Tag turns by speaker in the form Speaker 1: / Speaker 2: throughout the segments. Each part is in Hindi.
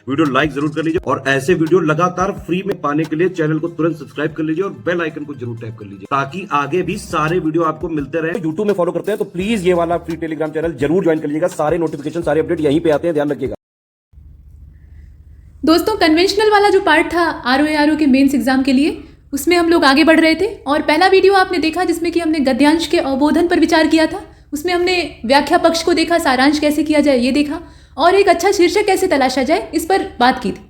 Speaker 1: वीडियो लाइक जरूर कर लीजिए और ऐसे वीडियो लगातार फ्री में पाने के लिए चैनल को तुरंत सब्सक्राइब कर लीजिए और बेल आइकन को जरूर टैप कर लीजिए ताकि आगे भी सारे वीडियो आपको मिलते रहे। यूट्यूब में फॉलो करते हैं तो प्लीज ये वाला फ्री टेलीग्राम चैनल जरूर ज्वाइन कर लीजिएगा। सारे नोटिफिकेशन सारे अपडेट यहीं पे आते हैं, ध्यान रखिएगा।
Speaker 2: दोस्तों, कन्वेंशनल वाला जो पार्ट था आरओ के मेंस एग्जाम के लिए, उसमें हम लोग आगे बढ़ रहे थे और पहला वीडियो आपने देखा जिसमें कि हमने गद्यांश के अवबोधन पर विचार किया था। उसमें हमने व्याख्या पक्ष को देखा, सारांश कैसे किया जाए ये देखा और एक अच्छा शीर्षक कैसे तलाशा जाए इस पर बात की थी।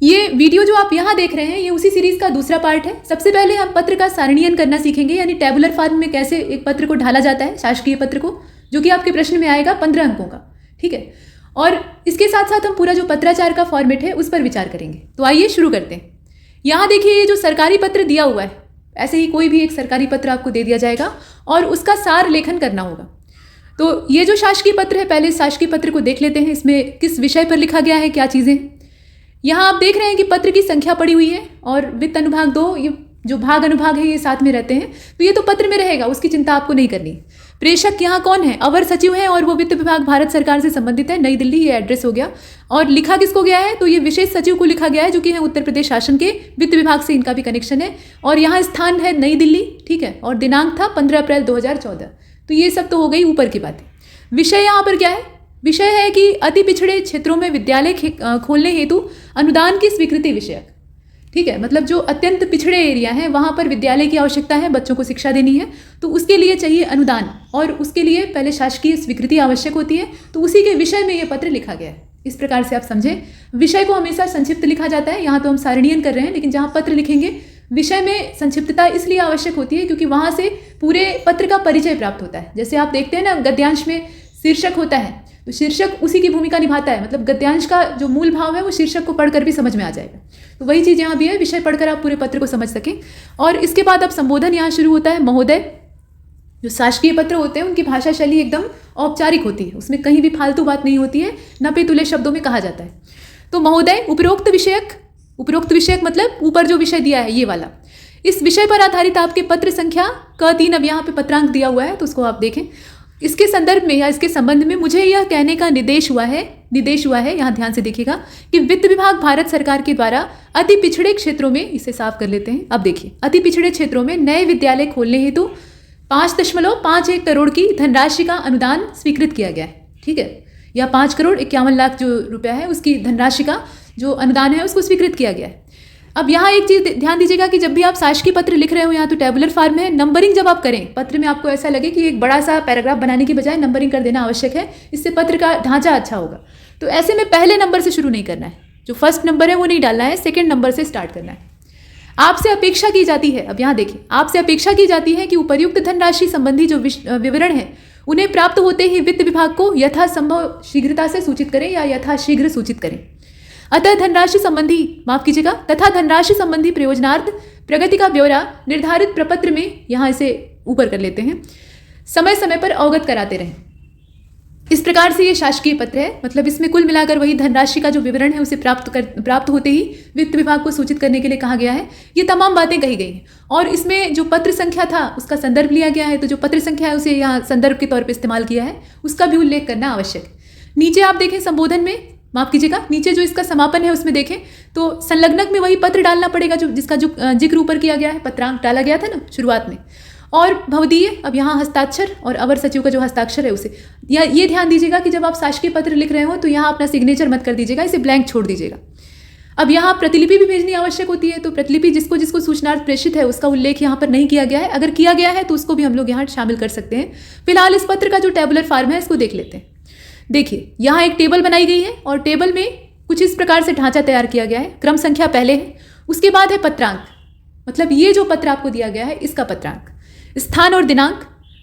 Speaker 2: ये वीडियो जो आप यहाँ देख रहे हैं ये उसी सीरीज का दूसरा पार्ट है। सबसे पहले हम पत्र का सारणीयन करना सीखेंगे, यानी टेबुलर फॉर्म में कैसे एक पत्र को ढाला जाता है, शासकीय पत्र को, जो कि आपके प्रश्न में आएगा 15 अंकों का। ठीक है, और इसके साथ साथ हम पूरा जो पत्राचार का फॉर्मेट है उस पर विचार करेंगे। तो आइए शुरू करते हैं। यहाँ देखिए, ये जो सरकारी पत्र दिया हुआ है, ऐसे ही कोई भी एक सरकारी पत्र आपको दे दिया जाएगा और उसका सार लेखन करना होगा। तो ये जो शासकीय पत्र है, पहले शासकीय पत्र को देख लेते हैं, इसमें किस विषय पर लिखा गया है, क्या चीज़ें। यहाँ आप देख रहे हैं कि पत्र की संख्या पड़ी हुई है और वित्त अनुभाग 2, ये जो भाग अनुभाग है ये साथ में रहते हैं, तो ये तो पत्र में रहेगा, उसकी चिंता आपको नहीं करनी। प्रेषक यहाँ कौन है? अवर सचिव है और वो वित्त विभाग भारत सरकार से संबंधित है, नई दिल्ली, ये एड्रेस हो गया। और लिखा किसको गया है? तो ये विशेष सचिव को लिखा गया है, जो कि है उत्तर प्रदेश शासन के वित्त विभाग से इनका भी कनेक्शन है। और यहाँ स्थान है नई दिल्ली, ठीक है, और दिनांक था 15 अप्रैल 2014। तो ये सब तो हो गई ऊपर की बातें। विषय यहाँ पर क्या है? विषय है कि अति पिछड़े क्षेत्रों में विद्यालय खोलने हेतु अनुदान की स्वीकृति विषयक। ठीक है, मतलब जो अत्यंत पिछड़े एरिया हैं वहाँ पर विद्यालय की आवश्यकता है, बच्चों को शिक्षा देनी है, तो उसके लिए चाहिए अनुदान और उसके लिए पहले शासकीय स्वीकृति आवश्यक होती है। तो उसी के विषय में ये पत्र लिखा गया है। इस प्रकार से आप समझें, विषय को हमेशा संक्षिप्त लिखा जाता है। यहाँ तो हम सारणीयन कर रहे हैं, लेकिन जहाँ पत्र लिखेंगे विषय में संक्षिप्तता इसलिए आवश्यक होती है क्योंकि वहाँ से पूरे पत्र का परिचय प्राप्त होता है। जैसे आप देखते हैं ना, गद्यांश में शीर्षक होता है, तो शीर्षक उसी की भूमिका निभाता है। मतलब गद्यांश का जो मूल भाव है वो शीर्षक को पढ़कर भी समझ में आ जाएगा। तो वही चीज़ यहाँ भी है, विषय पढ़कर आप पूरे पत्र को समझ सकें। और इसके बाद अब संबोधन यहाँ शुरू होता है। महोदय, जो शासकीय पत्र होते हैं उनकी भाषा शैली एकदम औपचारिक होती है, उसमें कहीं भी फालतू बात नहीं होती है, नपे तुले शब्दों में कहा जाता है। तो महोदय, उपरोक्त विषयक मतलब ऊपर जो विषय दिया है ये वाला, इस विषय पर आधारित आपके पत्र संख्या क3, अब यहाँ पे पत्रांक दिया हुआ है तो उसको आप देखें। इसके संदर्भ में या इसके संबंध में मुझे यह कहने का निर्देश हुआ है, यहाँ ध्यान से देखिएगा, कि वित्त विभाग भारत सरकार के द्वारा अति पिछड़े क्षेत्रों में, इसे साफ कर लेते हैं। अब देखिए, अति पिछड़े क्षेत्रों में नए विद्यालय खोलने हेतु 5.51 करोड़ की धनराशि का अनुदान स्वीकृत किया गया है। ठीक है, या 5,51,00,000 जो रुपया है उसकी धनराशि का जो अनुदान है उसको स्वीकृत किया गया है। अब यहाँ एक चीज़ ध्यान दीजिएगा कि जब भी आप शासकीय पत्र लिख रहे हो, यहाँ तो टेबुलर फॉर्म है, नंबरिंग जब आप करें पत्र में, आपको ऐसा लगे कि एक बड़ा सा पैराग्राफ बनाने की बजाय नंबरिंग कर देना आवश्यक है, इससे पत्र का ढांचा अच्छा होगा। तो ऐसे में पहले नंबर से शुरू नहीं करना है, जो फर्स्ट नंबर है वो नहीं डालना है, सेकेंड नंबर से स्टार्ट करना है। आपसे अपेक्षा की जाती है, अब यहाँ देखिए, आपसे अपेक्षा की जाती है कि उपर्युक्त धनराशि संबंधी जो विवरण है उन्हें प्राप्त होते ही वित्त विभाग को यथासंभव शीघ्रता से सूचित करें या यथाशीघ्र सूचित करें। तथा धनराशि संबंधी प्रयोजनार्थ प्रगति का ब्यौरा निर्धारित प्रपत्र में, यहाँ इसे ऊपर कर लेते हैं, समय समय पर अवगत कराते रहें। इस प्रकार से ये शासकीय पत्र है, मतलब इसमें कुल मिलाकर वही धनराशि का जो विवरण है उसे प्राप्त होते ही वित्त विभाग को सूचित करने के लिए कहा गया है। ये तमाम बातें कही गई हैं और इसमें जो पत्र संख्या था उसका संदर्भ लिया गया है, तो जो पत्र संख्या है उसे यहाँ संदर्भ के तौर पर इस्तेमाल किया है, उसका भी उल्लेख करना आवश्यक है। नीचे आप देखें संबोधन में, माफ कीजिएगा, नीचे जो इसका समापन है उसमें देखें तो संलग्नक में वही पत्र डालना पड़ेगा जिसका जिक्र ऊपर किया गया है, पत्रांक डाला गया था ना शुरुआत में। और भवदीय, अब यहाँ हस्ताक्षर और अवर सचिव का जो हस्ताक्षर है उसे, या ये ध्यान दीजिएगा कि जब आप शासकीय पत्र लिख रहे हो तो यहाँ अपना सिग्नेचर मत कर दीजिएगा, इसे ब्लैंक छोड़ दीजिएगा। अब यहाँ प्रतिलिपि भी भेजनी आवश्यक होती है, तो प्रतिलिपि जिसको सूचनार्थ प्रेषित है उसका उल्लेख यहाँ पर नहीं किया गया है, अगर किया गया है तो उसको भी हम लोग यहाँ शामिल कर सकते हैं। फिलहाल इस पत्र का जो टेबुलर फॉर्म है इसको देख लेते हैं। देखिए, यहाँ एक टेबल बनाई गई है और टेबल में कुछ इस प्रकार से ढांचा तैयार किया गया है। क्रम संख्या पहले है, उसके बाद है पत्रांक, मतलब ये जो पत्र आपको दिया गया है इसका पत्रांक, स्थान और दिनांक,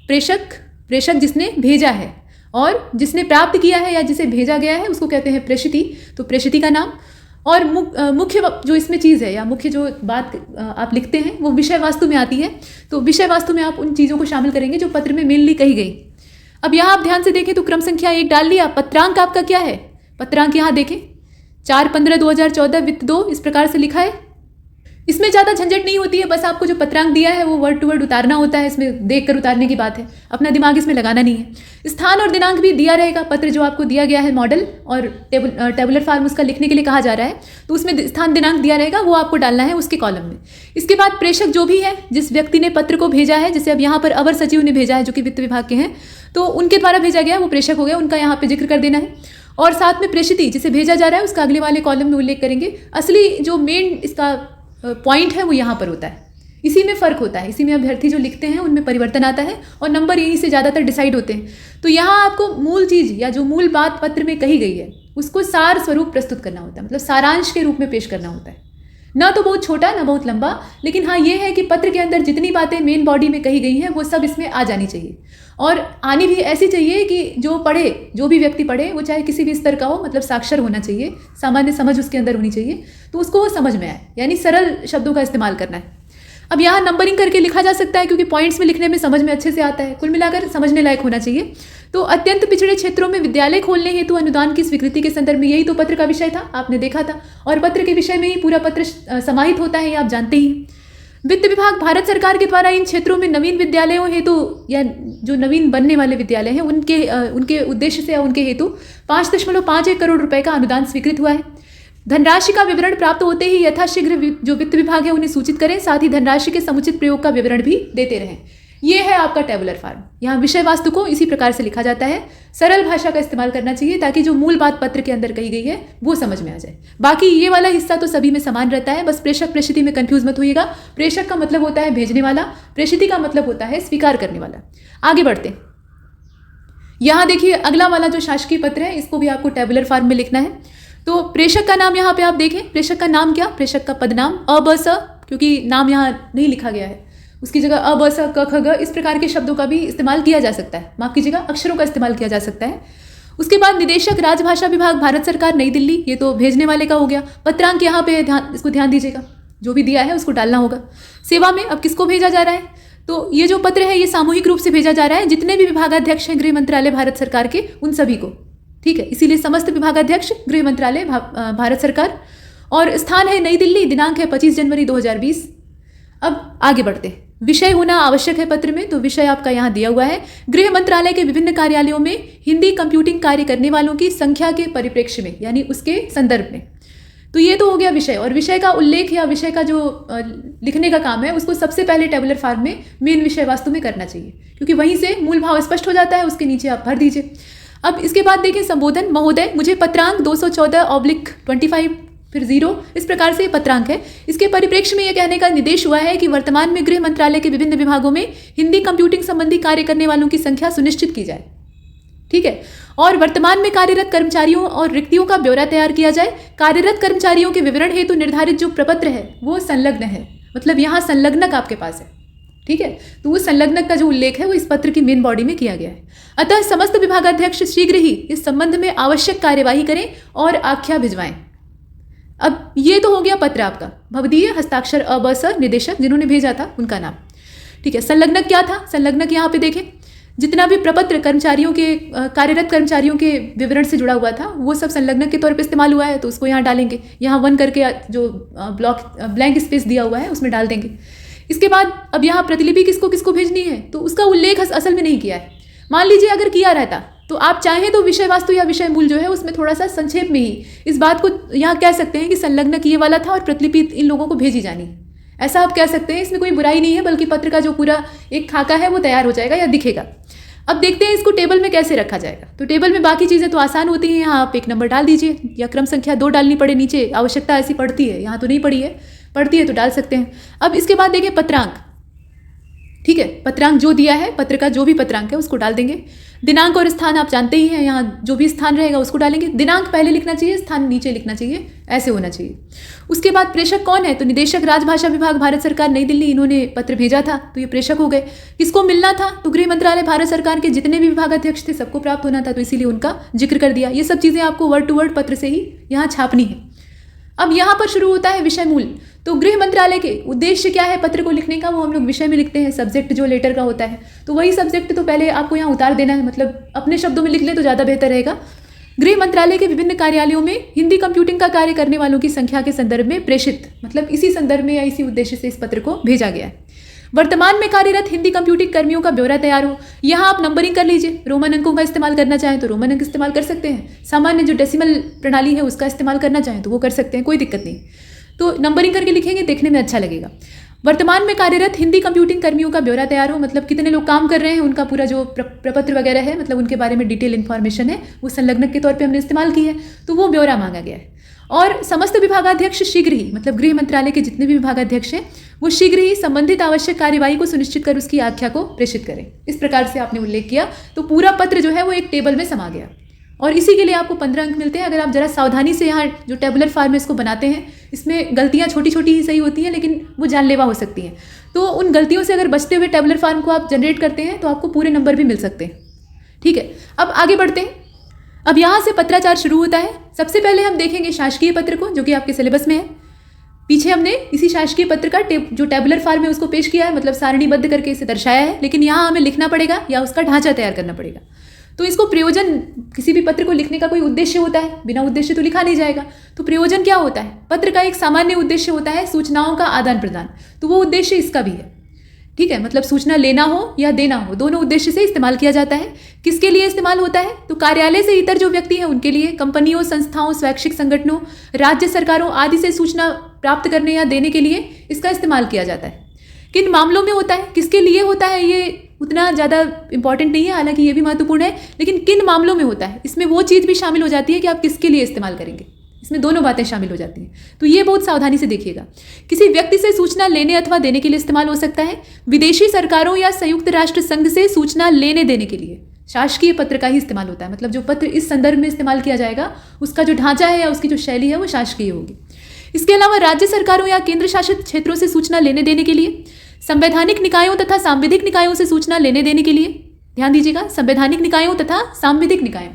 Speaker 2: प्रेषक जिसने भेजा है और जिसने प्राप्त किया है या जिसे भेजा गया है उसको कहते हैं प्रेषिति, तो प्रेषिति का नाम, और मुख्य जो इसमें चीज़ है या मुख्य जो बात आप लिखते हैं वो विषय वास्तु में आती है। तो विषय वास्तु में आप उन चीज़ों को शामिल करेंगे जो पत्र में मेनली कही गई। अब यहाँ आप ध्यान से देखें तो क्रम संख्या 1 डाल लिया। पत्रांक आपका क्या है? पत्रांक यहाँ देखें 4/15/2014 वित्त 2, इस प्रकार से लिखा है। इसमें ज़्यादा झंझट नहीं होती है, बस आपको जो पत्रांक दिया है वो वर्ड टू वर्ड उतारना होता है, इसमें देख कर उतारने की बात है, अपना दिमाग इसमें लगाना नहीं है। स्थान और दिनांक भी दिया रहेगा, पत्र जो आपको दिया गया है मॉडल और टेबुलर फॉर्म उसका लिखने के लिए कहा जा रहा है, तो उसमें स्थान दिनांक दिया रहेगा, वो आपको डालना है उसके कॉलम में। इसके बाद प्रेषक जो भी है, जिस व्यक्ति ने पत्र को भेजा है, जैसे अब यहाँ पर अवर सचिव ने भेजा है जो कि वित्त विभाग के हैं, तो उनके द्वारा भेजा गया वो प्रेषक हो गया, उनका यहाँ पे जिक्र कर देना है। और साथ में प्रेषिती जिसे भेजा जा रहा है उसका अगले वाले कॉलम में उल्लेख करेंगे। असली जो मेन इसका पॉइंट है वो यहाँ पर होता है, इसी में फ़र्क होता है, इसी में अभ्यर्थी जो लिखते हैं उनमें परिवर्तन आता है और नंबर यहीं से ज़्यादातर डिसाइड होते हैं। तो यहाँ आपको मूल चीज़ या जो मूल बात पत्र में कही गई है उसको सार स्वरूप प्रस्तुत करना होता है, मतलब सारांश के रूप में पेश करना होता है, ना तो बहुत छोटा ना बहुत लंबा, लेकिन हाँ ये है कि पत्र के अंदर जितनी बातें मेन बॉडी में कही गई हैं वो सब इसमें आ जानी चाहिए, और आनी भी ऐसी चाहिए कि जो पढ़े, जो भी व्यक्ति पढ़े, वो चाहे किसी भी स्तर का हो, मतलब साक्षर होना चाहिए, सामान्य समझ उसके अंदर होनी चाहिए, तो उसको वो समझ में आए, यानी सरल शब्दों का इस्तेमाल करना है। अब यहाँ नंबरिंग करके लिखा जा सकता है क्योंकि पॉइंट्स में लिखने में समझ में अच्छे से आता है, कुल मिलाकर समझने लायक होना चाहिए। तो अत्यंत पिछड़े क्षेत्रों में विद्यालय खोलने हेतु अनुदान की स्वीकृति के संदर्भ में, यही तो पत्र का विषय था, आपने देखा था, और पत्र के विषय में ही पूरा पत्र समाहित होता है, ये आप जानते ही हैं। वित्त विभाग भारत सरकार के द्वारा इन क्षेत्रों में नवीन विद्यालयों हेतु या जो नवीन बनने वाले विद्यालय हैं उनके उद्देश्य से या उनके हेतु 5.51 करोड़ रुपए का अनुदान स्वीकृत हुआ है। धनराशि का विवरण प्राप्त होते ही यथाशीघ्र जो वित्त विभाग है उन्हें सूचित करें, साथ ही धनराशि के समुचित प्रयोग का विवरण भी देते रहें। ये है आपका टेबुलर फॉर्म। यहाँ विषय वस्तु को इसी प्रकार से लिखा जाता है, सरल भाषा का इस्तेमाल करना चाहिए ताकि जो मूल बात पत्र के अंदर कही गई है वो समझ में आ जाए। बाकी ये वाला हिस्सा तो सभी में समान रहता है, बस प्रेषक प्रेषिती में कंफ्यूज मत होइएगा। प्रेषक का मतलब होता है भेजने वाला, प्रेषिती का मतलब होता है स्वीकार करने वाला। आगे बढ़ते हैं, यहाँ देखिए अगला वाला जो शासकीय पत्र है इसको भी आपको टेबुलर फॉर्म में लिखना है। तो प्रेषक का नाम यहाँ पे आप देखें, प्रेषक का नाम क्या, प्रेषक का पदनाम अ ब स, क्योंकि नाम यहाँ नहीं लिखा गया है, उसकी जगह अ ब स क ख ग इस प्रकार के शब्दों का भी इस्तेमाल किया जा सकता है, माफ कीजिएगा अक्षरों का इस्तेमाल किया जा सकता है। उसके बाद निदेशक राजभाषा विभाग भारत सरकार नई दिल्ली, ये तो भेजने वाले का हो गया। पत्रांक यहाँ पे इसको ध्यान दीजिएगा, जो भी दिया है उसको डालना होगा। सेवा में अब किसको भेजा जा रहा है, तो ये जो पत्र है ये सामूहिक रूप से भेजा जा रहा है जितने भी विभागाध्यक्ष हैं गृह मंत्रालय भारत सरकार के, उन सभी को, ठीक है, इसीलिए समस्त विभागाध्यक्ष गृह मंत्रालय भारत सरकार, और स्थान है नई दिल्ली, दिनांक है 25 जनवरी 2020। अब आगे बढ़ते हैं, विषय होना आवश्यक है पत्र में, तो विषय आपका यहाँ दिया हुआ है, गृह मंत्रालय के विभिन्न कार्यालयों में हिंदी कंप्यूटिंग कार्य करने वालों की संख्या के परिप्रेक्ष्य में, यानी उसके संदर्भ में। तो ये तो हो गया विषय, और विषय का उल्लेख या विषय का जो लिखने का काम है उसको सबसे पहले टेबुलर फॉर्म में मेन विषय वस्तु में करना चाहिए, क्योंकि वहीं से मूल भाव स्पष्ट हो जाता है, उसके नीचे आप भर दीजिए। अब इसके बाद देखें संबोधन, महोदय मुझे पत्रांक 214/25 फिर 0 इस प्रकार से पत्रांक है। इसके परिप्रेक्ष्य में यह कहने का निर्देश हुआ है कि वर्तमान में गृह मंत्रालय के विभिन्न विभागों में हिंदी कंप्यूटिंग संबंधी कार्य करने वालों की संख्या सुनिश्चित की जाए, ठीक है, और वर्तमान में कार्यरत कर्मचारियों और रिक्तियों का ब्यौरा तैयार किया जाए। कार्यरत कर्मचारियों के विवरण हेतु निर्धारित जो प्रपत्र है वो संलग्न है, मतलब यहाँ संलग्नक आपके पास है, ठीक है, तो वो संलग्नक का जो उल्लेख है वो इस पत्र की मेन बॉडी में किया गया है। अतः समस्त विभागाध्यक्ष शीघ्र ही इस संबंध में आवश्यक कार्यवाही करें और आख्या भिजवाएं। अब ये तो हो गया पत्र आपका, भवदीय हस्ताक्षर अ ब स, निदेशक जिन्होंने भेजा था उनका नाम, ठीक है। संलग्नक क्या था, संलग्नक यहाँ पे देखें जितना भी प्रपत्र कर्मचारियों के कार्यरत कर्मचारियों के विवरण से जुड़ा हुआ था वो सब संलग्नक के तौर पे इस्तेमाल हुआ है, तो उसको यहाँ डालेंगे, यहाँ 1 करके जो ब्लैंक स्पेस दिया हुआ है उसमें डाल देंगे। इसके बाद अब यहाँ प्रतिलिपि किसको किसको भेजनी है, तो उसका उल्लेख असल में नहीं किया है। मान लीजिए अगर किया रहता तो आप चाहें तो विषय वस्तु या विषय मूल जो है उसमें थोड़ा सा संक्षेप में ही इस बात को यहाँ कह सकते हैं कि संलग्नक ये वाला था और प्रतिलिपि इन लोगों को भेजी जानी, ऐसा आप कह सकते हैं। इसमें कोई बुराई नहीं है, बल्कि पत्र का जो पूरा एक खाका है वो तैयार हो जाएगा या दिखेगा। अब देखते हैं इसको टेबल में कैसे रखा जाएगा। तो टेबल में बाकी चीज़ें तो आसान होती हैं, यहाँ आप एक नंबर डाल दीजिए या क्रम संख्या 2 डालनी पड़े नीचे, आवश्यकता ऐसी पड़ती है, यहाँ तो नहीं पड़ी है, पड़ती है तो डाल सकते हैं। अब इसके बाद देखिए पत्रांक, ठीक है, पत्रांक जो दिया है पत्र का जो भी पत्रांक है उसको डाल देंगे। दिनांक और स्थान आप जानते ही हैं, यहाँ जो भी स्थान रहेगा उसको डालेंगे। दिनांक पहले लिखना चाहिए, स्थान नीचे लिखना चाहिए, ऐसे होना चाहिए। उसके बाद प्रेषक कौन है, तो निदेशक राजभाषा विभाग भारत सरकार नई दिल्ली, इन्होंने पत्र भेजा था तो ये प्रेषक हो गए। किसको मिलना था, तो गृह मंत्रालय भारत सरकार के जितने भी विभागाध्यक्ष थे सबको प्राप्त होना था, तो इसीलिए उनका जिक्र कर दिया। ये सब चीज़ें आपको वर्ड टू वर्ड पत्र से ही यहाँ छापनी है। अब यहाँ पर शुरू होता है विषय मूल। तो गृह मंत्रालय के उद्देश्य क्या है पत्र को लिखने का, वो हम लोग विषय में लिखते हैं, सब्जेक्ट जो लेटर का होता है, तो वही सब्जेक्ट तो पहले आपको यहाँ उतार देना है, मतलब अपने शब्दों में लिख ले तो ज़्यादा बेहतर रहेगा। गृह मंत्रालय के विभिन्न कार्यालयों में हिंदी कंप्यूटिंग का कार्य करने वालों की संख्या के संदर्भ में प्रेषित, मतलब इसी संदर्भ में या इसी उद्देश्य से इस पत्र को भेजा गया है। वर्तमान में कार्यरत हिंदी कंप्यूटिंग कर्मियों का ब्यौरा तैयार हो। यहाँ आप नंबरिंग कर लीजिए, रोमन अंकों का इस्तेमाल करना चाहें तो रोमन अंक इस्तेमाल कर सकते हैं, सामान्य जो डेसिमल प्रणाली है उसका इस्तेमाल करना चाहें तो वो कर सकते हैं, कोई दिक्कत नहीं। तो नंबरिंग करके लिखेंगे, देखने में अच्छा लगेगा। वर्तमान में कार्यरत हिंदी कंप्यूटिंग कर्मियों का ब्यौरा तैयार हो, मतलब कितने लोग काम कर रहे हैं, उनका पूरा जो प्रपत्र वगैरह है, मतलब उनके बारे में डिटेल इन्फॉर्मेशन है, वो संलग्नक के तौर पे हमने इस्तेमाल की है, तो वो ब्यौरा मांगा गया है। और समस्त विभागाध्यक्ष शीघ्र ही, मतलब गृह मंत्रालय के जितने भी विभागाध्यक्ष हैं वो शीघ्र ही संबंधित आवश्यक कार्यवाही को सुनिश्चित कर उसकी आख्या को प्रेषित करें। इस प्रकार से आपने उल्लेख किया, तो पूरा पत्र जो है वो एक टेबल में समा गया और इसी के लिए आपको 15 अंक मिलते हैं। अगर आप जरा सावधानी से यहाँ जो टेबुलर फॉर्म में इसको बनाते हैं, इसमें गलतियाँ छोटी छोटी ही सही होती हैं लेकिन वो जानलेवा हो सकती हैं, तो उन गलतियों से अगर बचते हुए टेबुलर फॉर्म को आप जनरेट करते हैं तो आपको पूरे नंबर भी मिल सकते हैं। ठीक है, अब आगे बढ़ते हैं। अब यहाँ से पत्राचार शुरू होता है। सबसे पहले हम देखेंगे शासकीय पत्र को, जो कि आपके सिलेबस में है। पीछे हमने इसी शासकीय पत्र का जो टेबुलर फॉर्म है उसको पेश किया है, मतलब सारणीबद्ध करके इसे दर्शाया है, लेकिन यहाँ हमें लिखना पड़ेगा या उसका ढांचा तैयार करना पड़ेगा। तो इसको प्रयोजन, किसी भी पत्र को लिखने का कोई उद्देश्य होता है, बिना उद्देश्य तो लिखा नहीं जाएगा। तो प्रयोजन क्या होता है? पत्र का एक सामान्य उद्देश्य होता है सूचनाओं का आदान प्रदान, तो वो उद्देश्य इसका भी है। ठीक है, मतलब सूचना लेना हो या देना हो, दोनों उद्देश्य से इस्तेमाल किया जाता है। किसके लिए इस्तेमाल होता है? तो कार्यालय से इतर जो व्यक्ति हैं उनके लिए, कंपनियों, संस्थाओं, स्वैच्छिक संगठनों, राज्य सरकारों आदि से सूचना प्राप्त करने या देने के लिए इसका इस्तेमाल किया जाता है। किन मामलों में होता है, किसके लिए होता है, ये उतना ज़्यादा इंपॉर्टेंट नहीं है, हालांकि ये भी महत्वपूर्ण है, लेकिन किन मामलों में होता है, इसमें वो चीज़ भी शामिल हो जाती है कि आप किसके लिए इस्तेमाल करेंगे। इसमें दोनों बातें शामिल हो जाती हैं, तो ये बहुत सावधानी से देखिएगा। किसी व्यक्ति से सूचना लेने अथवा देने के लिए इस्तेमाल हो सकता है। विदेशी सरकारों या संयुक्त राष्ट्र संघ से सूचना लेने देने के लिए शासकीय पत्र का ही इस्तेमाल होता है, मतलब जो पत्र इस संदर्भ में इस्तेमाल किया जाएगा उसका जो ढांचा है या उसकी जो शैली है वो शासकीय होगी। इसके अलावा राज्य सरकारों या केंद्र शासित क्षेत्रों से सूचना लेने देने के लिए, संवैधानिक निकायों तथा सांविधिक निकायों से सूचना लेने देने के लिए, ध्यान दीजिएगा, संवैधानिक निकायों तथा सांविधिक निकायों,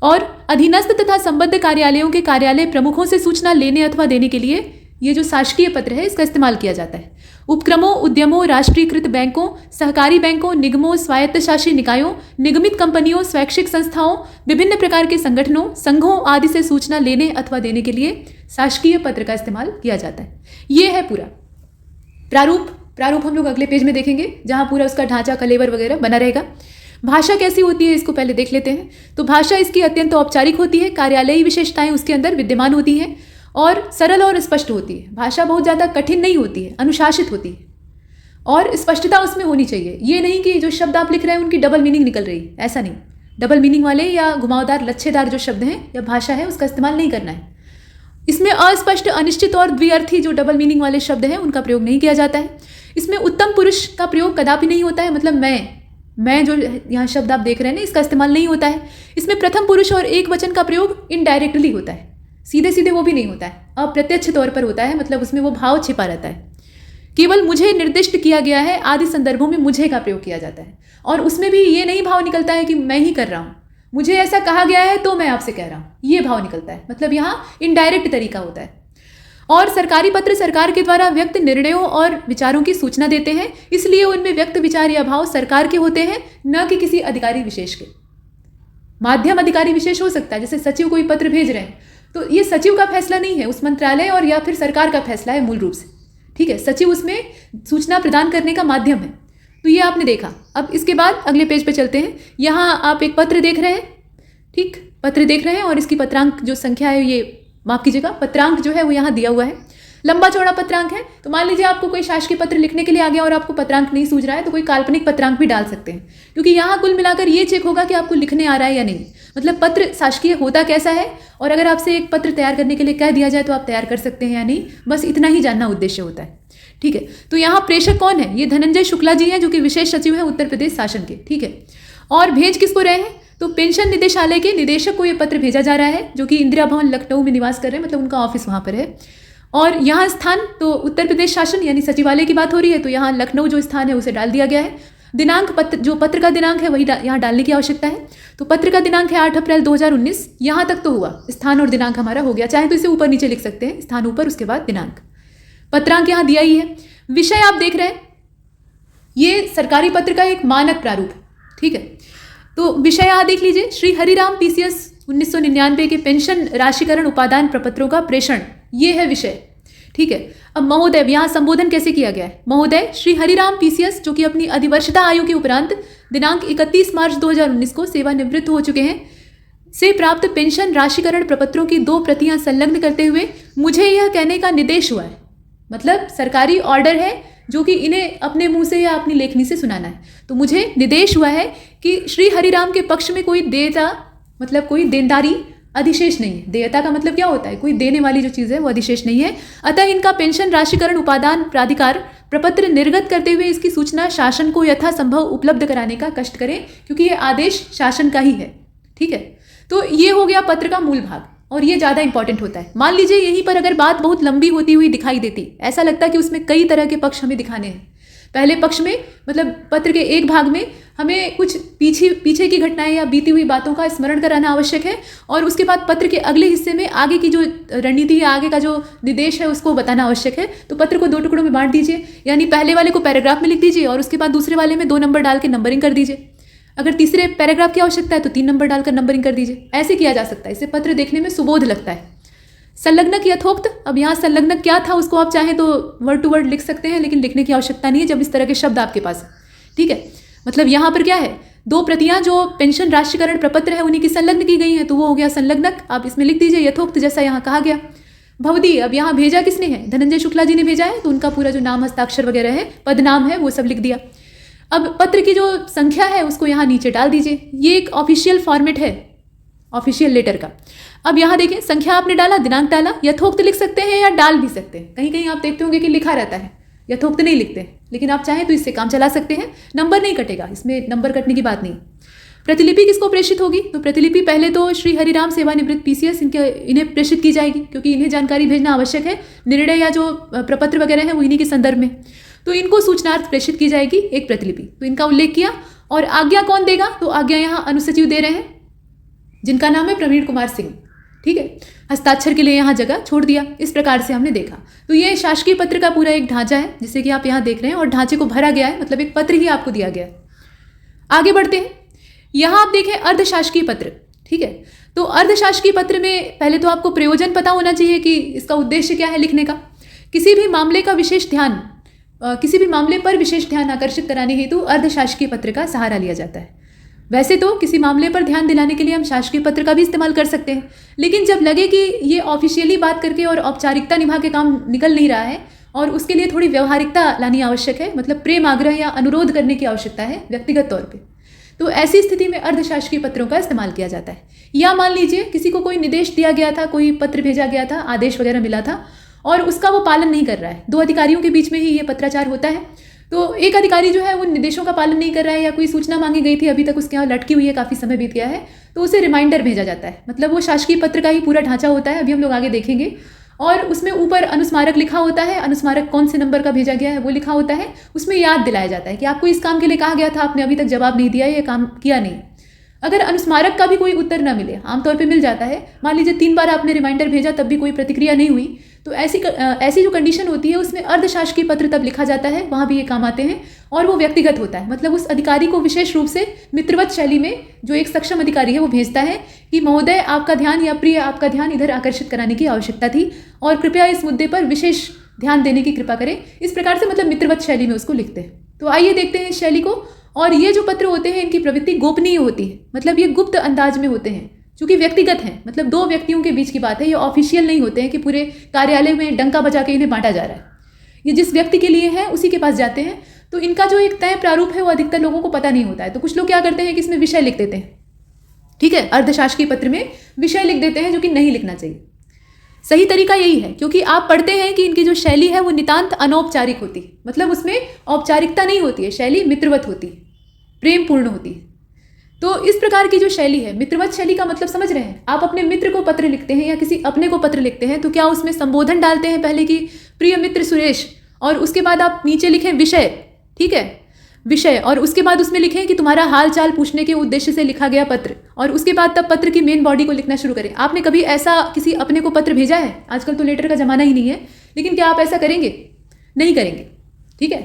Speaker 2: और अधीनस्थ तथा संबद्ध कार्यालयों के कार्यालय प्रमुखों से सूचना लेने अथवा देने के लिए ये जो शासकीय पत्र है इसका इस्तेमाल किया जाता है। उपक्रमों, उद्यमों, राष्ट्रीयकृत बैंकों, सहकारी बैंकों, निगमों, स्वायत्तशासी निकायों, निगमित कंपनियों, स्वैच्छिक संस्थाओं, विभिन्न प्रकार के संगठनों, संघों आदि से सूचना लेने अथवा देने के लिए शासकीय पत्र का इस्तेमाल किया जाता है। ये है पूरा प्रारूप हम लोग अगले पेज में देखेंगे, जहाँ पूरा उसका ढांचा, कलेवर वगैरह बना रहेगा। भाषा कैसी होती है इसको पहले देख लेते हैं। तो भाषा इसकी अत्यंत औपचारिक होती है, कार्यालयी विशेषताएं उसके अंदर विद्यमान होती हैं और सरल और स्पष्ट होती है। भाषा बहुत ज़्यादा कठिन नहीं होती है, अनुशासित होती है और स्पष्टता उसमें होनी चाहिए। ये नहीं कि जो शब्द आप लिख रहे हैं उनकी डबल मीनिंग निकल रही, ऐसा नहीं। डबल मीनिंग वाले या घुमावदार, लच्छेदार जो शब्द हैं या भाषा है उसका इस्तेमाल नहीं करना है। इसमें अस्पष्ट, अनिश्चित और द्विअर्थी जो डबल मीनिंग वाले शब्द हैं उनका प्रयोग नहीं किया जाता है। इसमें उत्तम पुरुष का प्रयोग कदापि नहीं होता है, मतलब मैं जो यहाँ शब्द आप देख रहे हैं ना, इसका इस्तेमाल नहीं होता है। इसमें प्रथम पुरुष और एक वचन का प्रयोग इनडायरेक्टली होता है, सीधे सीधे वो भी नहीं होता है, अप्रत्यक्ष तौर पर होता है, मतलब उसमें वो भाव छिपा रहता है। केवल मुझे निर्दिष्ट किया गया है आदि संदर्भों में मुझे का प्रयोग किया जाता है और उसमें भी ये नहीं भाव निकलता है कि मैं ही कर रहा हूँ, मुझे ऐसा कहा गया है तो मैं आपसे कह रहा हूँ, ये भाव निकलता है, मतलब यहाँ इनडायरेक्ट तरीका होता है। और सरकारी पत्र सरकार के द्वारा व्यक्त निर्णयों और विचारों की सूचना देते हैं, इसलिए उनमें व्यक्त विचार या भाव सरकार के होते हैं, न कि किसी अधिकारी विशेष के। माध्यम अधिकारी विशेष हो सकता है, जैसे सचिव कोई पत्र भेज रहे हैं तो ये सचिव का फैसला नहीं है, उस मंत्रालय और या फिर सरकार का फैसला है मूल रूप से। ठीक है, सचिव उसमें सूचना प्रदान करने का माध्यम है। तो ये आपने देखा। अब इसके बाद अगले पेज पे चलते हैं। यहाँ आप एक पत्र देख रहे हैं, ठीक, पत्र देख रहे हैं और इसकी पत्रांक जो संख्या है, ये माफ कीजिएगा, पत्रांक जो है वो यहाँ दिया हुआ है, लंबा चौड़ा पत्रांक है। तो मान लीजिए आपको कोई शासकीय पत्र लिखने के लिए आ गया और आपको पत्रांक नहीं सूझ रहा है तो कोई काल्पनिक पत्रांक भी डाल सकते हैं, क्योंकि यहाँ कुल मिलाकर ये चेक होगा कि आपको लिखने आ रहा है या नहीं, मतलब पत्र शासकीय होता कैसा है, और अगर आपसे एक पत्र तैयार करने के लिए कह दिया जाए तो आप तैयार कर सकते हैं या नहीं, बस इतना ही जानना उद्देश्य होता है। ठीक है, तो यहाँ प्रेषक कौन है? ये धनंजय शुक्ला जी हैं, जो कि विशेष सचिव हैं उत्तर प्रदेश शासन के। ठीक है, और भेज किसको रहे हैं? तो पेंशन निदेशालय के निदेशक को ये पत्र भेजा जा रहा है, जो कि इंदिरा भवन लखनऊ में निवास कर रहे हैं, मतलब उनका ऑफिस वहाँ पर है। और यहाँ स्थान तो उत्तर प्रदेश शासन यानी सचिवालय की बात हो रही है, तो यहाँ लखनऊ जो स्थान है उसे डाल दिया गया है। दिनांक, पत्र का दिनांक है वही यहाँ डालने की आवश्यकता है। तो पत्र का दिनांक है 8 अप्रैल 2019। यहाँ तक तो हुआ, स्थान और दिनांक हमारा हो गया, चाहे तो इसे ऊपर नीचे लिख सकते हैं, स्थान ऊपर उसके बाद दिनांक। पत्रांक यहाँ दिया ही है। विषय आप देख रहे हैं, ये सरकारी पत्र का एक मानक प्रारूप। ठीक है, तो विषय यहाँ देख लीजिए, श्री हरिराम PCS 1999 के पेंशन राशिकरण उपादान प्रपत्रों का प्रेषण, ये है विषय। ठीक है, अब महोदय, यहाँ संबोधन कैसे किया गया है? महोदय श्री हरिराम पीसीएस, जो कि अपनी अधिवर्षता आयु के उपरांत दिनांक 31 मार्च 2019 को सेवानिवृत्त हो चुके हैं, से प्राप्त पेंशन राशिकरण प्रपत्रों की 2 प्रतियां संलग्न करते हुए मुझे यह कहने का निर्देश हुआ है, मतलब सरकारी ऑर्डर है जो कि इन्हें अपने मुंह से या अपनी लेखनी से सुनाना है। तो मुझे निर्देश हुआ है कि श्री हरिराम के पक्ष में कोई देयता, मतलब कोई देनदारी अधिशेष नहीं है। देयता का मतलब क्या होता है? कोई देने वाली जो चीज़ है वो अधिशेष नहीं है। अतः इनका पेंशन राशिकरण उपादान प्राधिकार प्रपत्र निर्गत करते हुए इसकी सूचना शासन को यथासंभव उपलब्ध कराने का कष्ट करें, क्योंकि ये आदेश शासन का ही है। ठीक है, तो ये हो गया पत्र का मूल भाग, और ये ज़्यादा इंपॉर्टेंट होता है। मान लीजिए यहीं पर अगर बात बहुत लंबी होती हुई दिखाई देती, ऐसा लगता कि उसमें कई तरह के पक्ष हमें दिखाने हैं। पहले पक्ष में, मतलब पत्र के एक भाग में हमें कुछ पीछे की घटनाएं या बीती हुई बातों का स्मरण कराना आवश्यक है, और उसके बाद पत्र के अगले हिस्से में आगे की जो रणनीति या आगे का जो निर्देश है उसको बताना आवश्यक है। तो पत्र को 2 टुकड़ों में बांट दीजिए, यानी पहले वाले को पैराग्राफ में लिख दीजिए और उसके बाद दूसरे वाले में 2 नंबर डाल के नंबरिंग कर दीजिए। अगर तीसरे पैराग्राफ की आवश्यकता है तो 3 नंबर डालकर नंबरिंग कर दीजिए। ऐसे किया जा सकता है, इससे पत्र देखने में सुबोध लगता है। संलग्नक यथोक्त, अब यहाँ संलग्नक क्या था उसको आप चाहें तो वर्ड टू वर्ड लिख सकते हैं, लेकिन लिखने की आवश्यकता नहीं है जब इस तरह के शब्द आपके पास है। ठीक है, मतलब यहाँ पर क्या है, 2 प्रतियां जो पेंशन राशिकरण प्रपत्र है उन्हीं की संलग्न की गई हैं, तो वो हो गया संलग्नक। आप इसमें लिख दीजिए यथोक्त, जैसा यहाँ कहा गया। भवदी, अब यहाँ भेजा किसने है? धनंजय शुक्ला जी ने भेजा है, तो उनका पूरा जो नाम, हस्ताक्षर वगैरह है, पद नाम है, वो सब लिख दिया। अब पत्र की जो संख्या है उसको यहाँ नीचे डाल दीजिए। ये एक ऑफिशियल फॉर्मेट है ऑफिशियल लेटर का। अब यहाँ देखिए, संख्या आपने डाला, दिनांक डाला, यथोक्त लिख सकते हैं या डाल भी सकते हैं। कहीं कहीं आप देखते होंगे कि लिखा रहता है, यथोक्त नहीं लिखते, लेकिन आप चाहें तो इससे काम चला सकते हैं। नंबर नहीं कटेगा, इसमें नंबर कटने की बात नहीं। प्रतिलिपि किसको प्रेषित होगी? तो प्रतिलिपि पहले तो श्री हरिराम सेवानिवृत्त पीसीएस इन्हें प्रेषित की जाएगी, क्योंकि इन्हें जानकारी भेजना आवश्यक है। निर्णय या जो प्रपत्र वगैरह है वो इन्हीं के संदर्भ में, तो इनको सूचनार्थ प्रेषित की जाएगी एक प्रतिलिपि। तो इनका उल्लेख किया। और आज्ञा कौन देगा? तो आज्ञा यहाँ अनुसचिव दे रहे हैं, जिनका नाम है प्रवीण कुमार सिंह। ठीक है, हस्ताक्षर के लिए यहाँ जगह छोड़ दिया। इस प्रकार से हमने देखा। तो ये शासकीय पत्र का पूरा एक ढांचा है, जिसे कि आप यहाँ देख रहे हैं, और ढांचे को भरा गया है, मतलब एक पत्र ही आपको दिया गया है। आगे बढ़ते हैं, यहाँ आप देखें अर्धशासकीय पत्र। ठीक है, तो अर्धशासकीय पत्र में पहले तो आपको प्रयोजन पता होना चाहिए कि इसका उद्देश्य क्या है लिखने का। किसी भी मामले पर विशेष ध्यान आकर्षित कराने हेतु अर्धशासकीय पत्र का सहारा लिया जाता है। वैसे तो किसी मामले पर ध्यान दिलाने के लिए हम शासकीय पत्र का भी इस्तेमाल कर सकते हैं, लेकिन जब लगे कि ये ऑफिशियली बात करके और औपचारिकता निभा के काम निकल नहीं रहा है और उसके लिए थोड़ी व्यवहारिकता लानी आवश्यक है, मतलब प्रेम आग्रह या अनुरोध करने की आवश्यकता है व्यक्तिगत तौर पे, तो ऐसी स्थिति में अर्धशासकीय पत्रों का इस्तेमाल किया जाता है। या मान लीजिए किसी को कोई निर्देश दिया गया था, कोई पत्र भेजा गया था, आदेश वगैरह मिला था और उसका वो पालन नहीं कर रहा है। 2 अधिकारियों के बीच में ही ये पत्राचार होता है। तो एक अधिकारी जो है वो निर्देशों का पालन नहीं कर रहा है, या कोई सूचना मांगी गई थी अभी तक उसके यहाँ लटकी हुई है, काफ़ी समय बीत गया है, तो उसे रिमाइंडर भेजा जाता है। मतलब वो शासकीय पत्र का ही पूरा ढांचा होता है, अभी हम लोग आगे देखेंगे। और उसमें ऊपर अनुस्मारक लिखा होता है, अनुस्मारक कौन से नंबर का भेजा गया है वो लिखा होता है। उसमें याद दिलाया जाता है कि आपको इस काम के लिए कहा गया था, आपने अभी तक जवाब नहीं दिया, ये काम किया नहीं। अगर अनुस्मारक का भी कोई उत्तर न मिले, आमतौर पे मिल जाता है, मान लीजिए 3 बार आपने रिमाइंडर भेजा तब भी कोई प्रतिक्रिया नहीं हुई, तो ऐसी जो कंडीशन होती है उसमें अर्धशासकीय पत्र तब लिखा जाता है, वहाँ भी ये काम आते हैं। और वो व्यक्तिगत होता है, मतलब उस अधिकारी को विशेष रूप से मित्रवत शैली में जो एक सक्षम अधिकारी है वो भेजता है कि महोदय आपका ध्यान या प्रिय आपका ध्यान इधर आकर्षित कराने की आवश्यकता थी और कृपया इस मुद्दे पर विशेष ध्यान देने की कृपा करें। इस प्रकार से मतलब मित्रवत शैली में उसको लिखते हैं। तो आइए देखते हैं इस शैली को। और ये जो पत्र होते हैं इनकी प्रवृत्ति गोपनीय होती है, मतलब ये गुप्त अंदाज में होते हैं, चूंकि व्यक्तिगत हैं, मतलब 2 व्यक्तियों के बीच की बात है। ये ऑफिशियल नहीं होते हैं कि पूरे कार्यालय में डंका बजा के इन्हें बांटा जा रहा है। ये जिस व्यक्ति के लिए है उसी के पास जाते हैं। तो इनका जो एक तय प्रारूप है वो अधिकतर लोगों को पता नहीं होता है। तो कुछ लोग क्या करते हैं कि इसमें विषय लिख देते हैं। ठीक है, अर्धशासकीय पत्र में विषय लिख देते हैं, जो कि नहीं लिखना चाहिए। सही तरीका यही है, क्योंकि आप पढ़ते हैं कि इनकी जो शैली है वो नितांत अनौपचारिक होती है, मतलब उसमें औपचारिकता नहीं होती है, शैली मित्रवत होती है, प्रेम पूर्ण होती है। तो इस प्रकार की जो शैली है, मित्रवत शैली का मतलब समझ रहे हैं। आप अपने मित्र को पत्र लिखते हैं या किसी अपने को पत्र लिखते हैं तो क्या उसमें संबोधन डालते हैं पहले कि प्रिय मित्र सुरेश, और उसके बाद आप नीचे लिखें विषय। ठीक है, विषय, और उसके बाद उसमें लिखें कि तुम्हारा हाल चाल पूछने के उद्देश्य से लिखा गया पत्र, और उसके बाद तब पत्र की मेन बॉडी को लिखना शुरू करें। आपने कभी ऐसा किसी अपने को पत्र भेजा है? आजकल तो लेटर का ज़माना ही नहीं है, लेकिन क्या आप ऐसा करेंगे? नहीं करेंगे। ठीक है,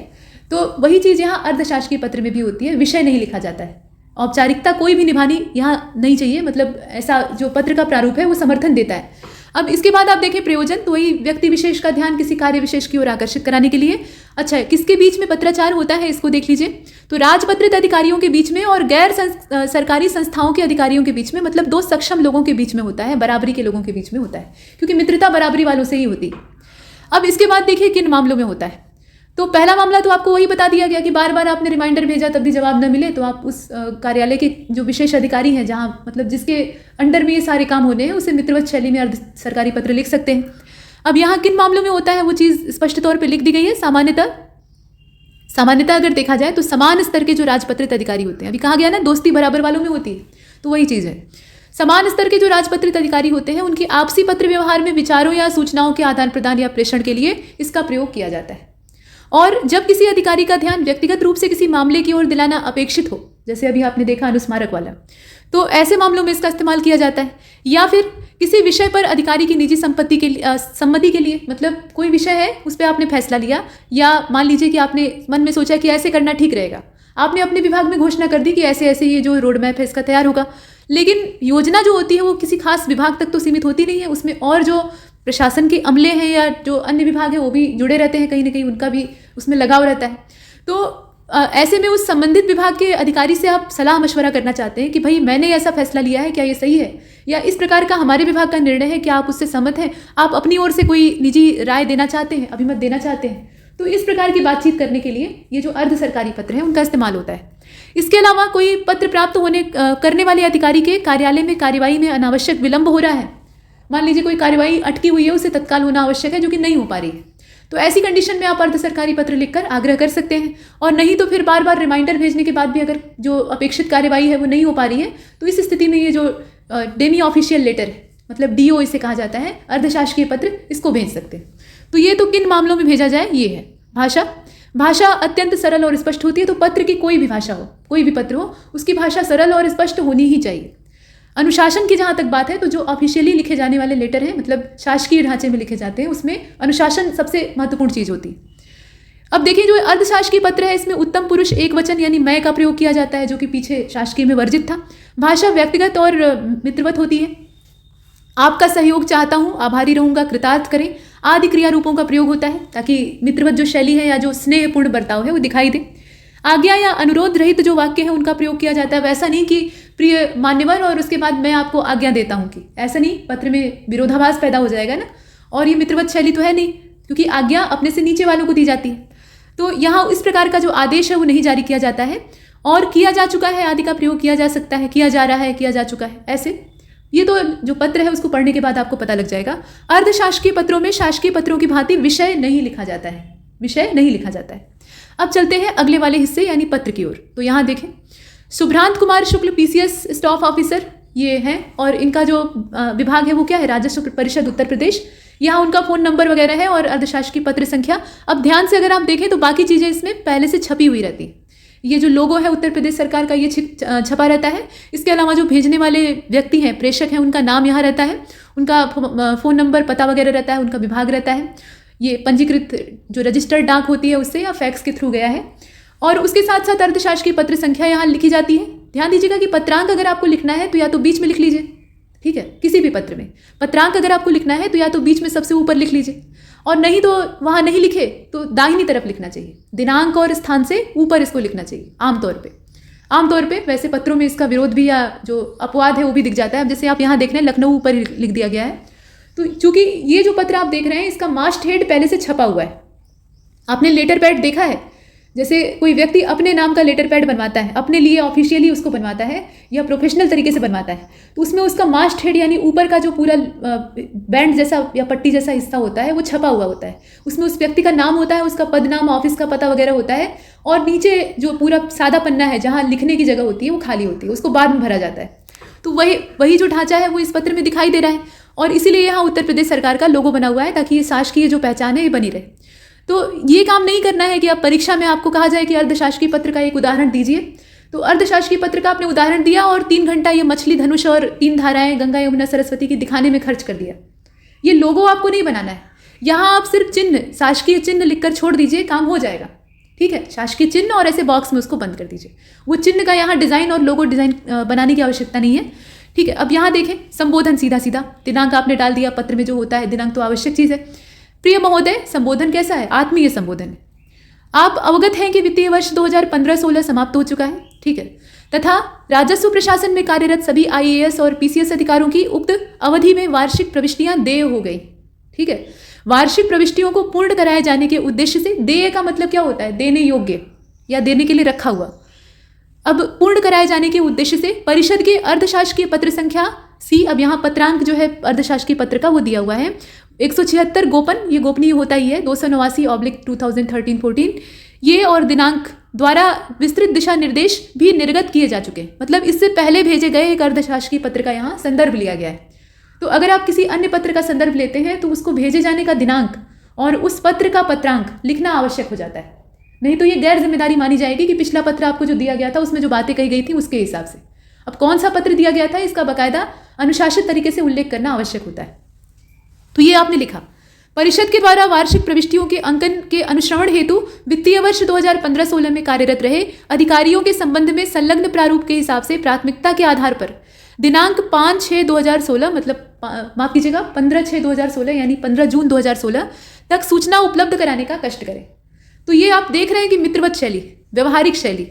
Speaker 2: तो वही चीज़ यहाँ अर्धशासकीय पत्र में भी होती है, विषय नहीं लिखा जाता है। औपचारिकता कोई भी निभानी यहाँ नहीं चाहिए, मतलब ऐसा जो पत्र का प्रारूप है वो समर्थन देता है। अब इसके बाद आप देखें प्रयोजन, तो वही व्यक्ति विशेष का ध्यान किसी कार्य विशेष की ओर आकर्षित कराने के लिए। अच्छा, किसके बीच में पत्राचार होता है इसको देख लीजिए। तो राजपत्रित अधिकारियों के बीच में और गैर सरकारी संस्थाओं के अधिकारियों के बीच में, मतलब दो सक्षम लोगों के बीच में होता है, बराबरी के लोगों के बीच में होता है, क्योंकि मित्रता बराबरी वालों से ही होती है। अब इसके बाद देखिए किन मामलों में होता है। तो पहला मामला तो आपको वही बता दिया गया कि बार बार आपने रिमाइंडर भेजा तब भी जवाब न मिले तो आप उस कार्यालय के जो विशेष अधिकारी हैं, जहाँ मतलब जिसके अंडर में ये सारे काम होने हैं, उसे मित्रवत शैली में अर्ध सरकारी पत्र लिख सकते हैं। अब यहाँ किन मामलों में होता है वो चीज़ स्पष्ट तौर पर लिख दी गई है। सामान्यतः अगर देखा जाए तो समान स्तर के जो राजपत्रित अधिकारी होते हैं, अभी कहा गया ना दोस्ती बराबर वालों में होती है, तो वही चीज़ है। समान स्तर के जो राजपत्रित अधिकारी होते हैं उनके आपसी पत्र व्यवहार में विचारों या सूचनाओं के आदान प्रदान या प्रेषण के लिए इसका प्रयोग किया जाता है। और जब किसी अधिकारी का ध्यान व्यक्तिगत रूप से किसी मामले की ओर दिलाना अपेक्षित हो, जैसे अभी आपने देखा अनुस्मारक वाला, तो ऐसे मामलों में इसका इस्तेमाल किया जाता है। या फिर किसी विषय पर अधिकारी की निजी सम्मति के लिए, मतलब कोई विषय है उस पर आपने फैसला लिया, या मान लीजिए कि आपने मन में सोचा कि ऐसे करना ठीक रहेगा, आपने अपने विभाग में घोषणा कर दी कि ऐसे ऐसे ये जो रोड मैप है इसका तैयार होगा, लेकिन योजना जो होती है वो किसी खास विभाग तक तो सीमित होती नहीं है, उसमें और जो प्रशासन के अमले हैं या जो अन्य विभाग हैं वो भी जुड़े रहते हैं, कहीं ना कहीं उनका भी उसमें लगाव रहता है। तो ऐसे में उस संबंधित विभाग के अधिकारी से आप सलाह मशवरा करना चाहते हैं कि भाई मैंने ऐसा फैसला लिया है, क्या ये सही है, या इस प्रकार का हमारे विभाग का निर्णय है, क्या आप उससे सहमत हैं, आप अपनी ओर से कोई निजी राय देना चाहते हैं, अभिमत देना चाहते हैं। तो इस प्रकार की बातचीत करने के लिए ये जो अर्ध सरकारी पत्र हैं उनका इस्तेमाल होता है। इसके अलावा कोई पत्र प्राप्त करने वाले अधिकारी के कार्यालय में कार्यवाही में अनावश्यक विलंब हो रहा है, मान लीजिए कोई कार्यवाही अटकी हुई है, उसे तत्काल होना आवश्यक है जो कि नहीं हो पा रही है, तो ऐसी कंडीशन में आप अर्ध सरकारी पत्र लिखकर आग्रह कर सकते हैं। और नहीं तो फिर बार बार रिमाइंडर भेजने के बाद भी अगर जो अपेक्षित कार्यवाही है वो नहीं हो पा रही है, तो इस स्थिति में ये जो डेमी ऑफिशियल लेटर है, मतलब डीओ इसे कहा जाता है, अर्धशासकीय पत्र, इसको भेज सकते हैं। तो ये तो किन मामलों में भेजा जाए ये है। भाषा अत्यंत सरल और स्पष्ट होती है, तो पत्र की कोई भी भाषा हो, कोई भी पत्र हो, उसकी भाषा सरल और स्पष्ट होनी ही चाहिए। अनुशासन की जहाँ तक बात है, तो जो ऑफिशियली लिखे जाने वाले लेटर हैं, मतलब शासकीय ढांचे में लिखे जाते हैं, उसमें अनुशासन सबसे महत्वपूर्ण चीज़ होती है। अब देखिए जो अर्धशासकीय पत्र है इसमें उत्तम पुरुष एक वचन यानी मैं का प्रयोग किया जाता है, जो कि पीछे शासकीय में वर्जित था। भाषा व्यक्तिगत और मित्रवत होती है। आपका सहयोग चाहता हूँ, आभारी रहूँगा, कृतार्थ करें आदि क्रिया रूपों का प्रयोग होता है, ताकि मित्रवत जो शैली है या जो स्नेहपूर्ण बर्ताव है वो दिखाई दे। आज्ञा या अनुरोध रहित जो वाक्य है उनका प्रयोग किया जाता है। वैसा नहीं कि प्रिय मान्यवर और उसके बाद मैं आपको आज्ञा देता हूँ, कि ऐसा नहीं, पत्र में विरोधाभास पैदा हो जाएगा ना, और ये मित्रवत शैली तो है नहीं, क्योंकि आज्ञा अपने से नीचे वालों को दी जाती है। तो यहाँ इस प्रकार का जो आदेश है वो नहीं जारी किया जाता है। और किया जा चुका है आदि का प्रयोग किया जा सकता है, किया जा रहा है, किया जा चुका है, ऐसे ये तो जो पत्र है उसको पढ़ने के बाद आपको पता लग जाएगा। अर्धशासकीय पत्रों में शासकीय पत्रों की भांति विषय नहीं लिखा जाता है, विषय नहीं लिखा जाता है। अब चलते हैं अगले वाले हिस्से यानी पत्र की ओर। तो यहाँ देखें, सुभ्रांत Kumar Shukla PCS staff officer ये हैं, और इनका जो विभाग है वो क्या है, राजस्व परिषद उत्तर प्रदेश। यहाँ उनका फ़ोन नंबर वगैरह है और अर्धशासकीय पत्र संख्या। अब ध्यान से अगर आप देखें तो बाकी चीज़ें इसमें पहले से छपी हुई रहती है। ये जो लोगो है उत्तर प्रदेश सरकार का ये छपा रहता है। इसके अलावा जो भेजने वाले व्यक्ति हैं, प्रेषक हैं, उनका नाम यहाँ रहता है, उनका फ़ोन नंबर पता वगैरह रहता है, उनका विभाग रहता है। ये पंजीकृत जो रजिस्टर्ड डाक होती है उससे या फैक्स के थ्रू गया है। और उसके साथ साथ अर्धशासकीय पत्र संख्या यहाँ लिखी जाती है। ध्यान दीजिएगा कि पत्रांक अगर आपको लिखना है तो या तो बीच में लिख लीजिए, ठीक है, किसी भी पत्र में पत्रांक अगर आपको लिखना है तो या तो बीच में सबसे ऊपर लिख लीजिए, और नहीं तो वहाँ नहीं लिखे तो दाहिनी तरफ लिखना चाहिए, दिनांक और स्थान से ऊपर इसको लिखना चाहिए आमतौर पे। वैसे पत्रों में इसका विरोध भी या जो अपवाद है वो भी दिख जाता है। अब जैसे आप यहाँ देख रहे हैं लखनऊ ऊपर लिख दिया गया है, तो चूंकि ये जो पत्र आप देख रहे हैं इसका मास्ट हेड पहले से छपा हुआ है। आपने लेटर पैड देखा है, जैसे कोई व्यक्ति अपने नाम का लेटर पैड बनवाता है, अपने लिए ऑफिशियली उसको बनवाता है या प्रोफेशनल तरीके से बनवाता है, तो उसमें उसका मास्ट हेड यानी ऊपर का जो पूरा बैंड जैसा या पट्टी जैसा हिस्सा होता है वो छपा हुआ होता है। उसमें उस व्यक्ति का नाम होता है, उसका पद नाम, ऑफिस का पता वगैरह होता है, और नीचे जो पूरा सादा पन्ना है जहाँ लिखने की जगह होती है वो खाली होती है, उसको बाद में भरा जाता है। तो वही जो ढांचा है वो इस पत्र में दिखाई दे रहा है, और इसीलिए यहाँ उत्तर प्रदेश सरकार का लोगो बना हुआ है, ताकि ये शासकीय जो पहचान है ये बनी रहे। तो ये काम नहीं करना है कि अब परीक्षा में आपको कहा जाए कि अर्धशासकीय पत्र का एक उदाहरण दीजिए, तो अर्धशासकीय पत्र का आपने उदाहरण दिया और 3 घंटा ये मछली धनुष और 3 धाराएं गंगा यमुना सरस्वती की दिखाने में खर्च कर दिया। ये लोगो आपको नहीं बनाना है, यहाँ आप सिर्फ चिन्ह, शासकीय चिन्ह लिखकर छोड़ दीजिए, काम हो जाएगा, ठीक है, शासकीय चिन्ह और ऐसे बॉक्स में उसको बंद कर दीजिए। वो चिन्ह का यहाँ डिज़ाइन और लोगो डिज़ाइन बनाने की आवश्यकता नहीं है। ठीक है, अब यहाँ देखें, संबोधन सीधा सीधा, दिनांक आपने डाल दिया, पत्र में जो होता है दिनांक तो आवश्यक चीज़ है। प्रिय महोदय, संबोधन कैसा है? आत्मीय संबोधन है। आप अवगत हैं कि वित्तीय वर्ष 2015-16 समाप्त हो चुका है, ठीक है, तथा राजस्व प्रशासन में कार्यरत सभी IAS और PCS अधिकारियों की उक्त अवधि में वार्षिक प्रविष्टियां देय हो गई। ठीक है, वार्षिक प्रविष्टियों को पूर्ण कराए जाने के उद्देश्य से, देय का मतलब क्या होता है? देने योग्य या देने के लिए रखा हुआ। अब पूर्ण कराए जाने के उद्देश्य से परिषद के अर्धशासकीय पत्र संख्या C, अब यहाँ पत्रांक जो है अर्धशासकीय पत्र का वो दिया हुआ है 176 गोपन, ये गोपनीय होता ही है, 289/2013-14 ये और दिनांक द्वारा विस्तृत दिशा निर्देश भी निर्गत किए जा चुके हैं। मतलब इससे पहले भेजे गए एक अर्धशासकीय पत्र का यहाँ संदर्भ लिया गया है। तो अगर आप किसी अन्य पत्र का संदर्भ लेते हैं तो उसको भेजे जाने का दिनांक और उस पत्र का पत्रांक लिखना आवश्यक हो जाता है, नहीं तो ये गैर जिम्मेदारी मानी जाएगी कि पिछला पत्र आपको जो दिया गया था उसमें जो बातें कही गई थी उसके हिसाब से। अब कौन सा पत्र दिया गया था इसका बाकायदा अनुशासित तरीके से उल्लेख करना आवश्यक होता है। तो ये आपने लिखा, परिषद के द्वारा वार्षिक प्रविष्टियों के अंकन के अनुश्रवण हेतु वित्तीय वर्ष 2015-16 में कार्यरत रहे अधिकारियों के संबंध में संलग्न प्रारूप के हिसाब से प्राथमिकता के आधार पर दिनांक 5/6/2016 मतलब माफ कीजिएगा 15/6/2016 यानी 15 जून 2016 तक सूचना उपलब्ध कराने का कष्ट करें। तो ये आप देख रहे हैं कि मित्रवत शैली, व्यवहारिक शैली,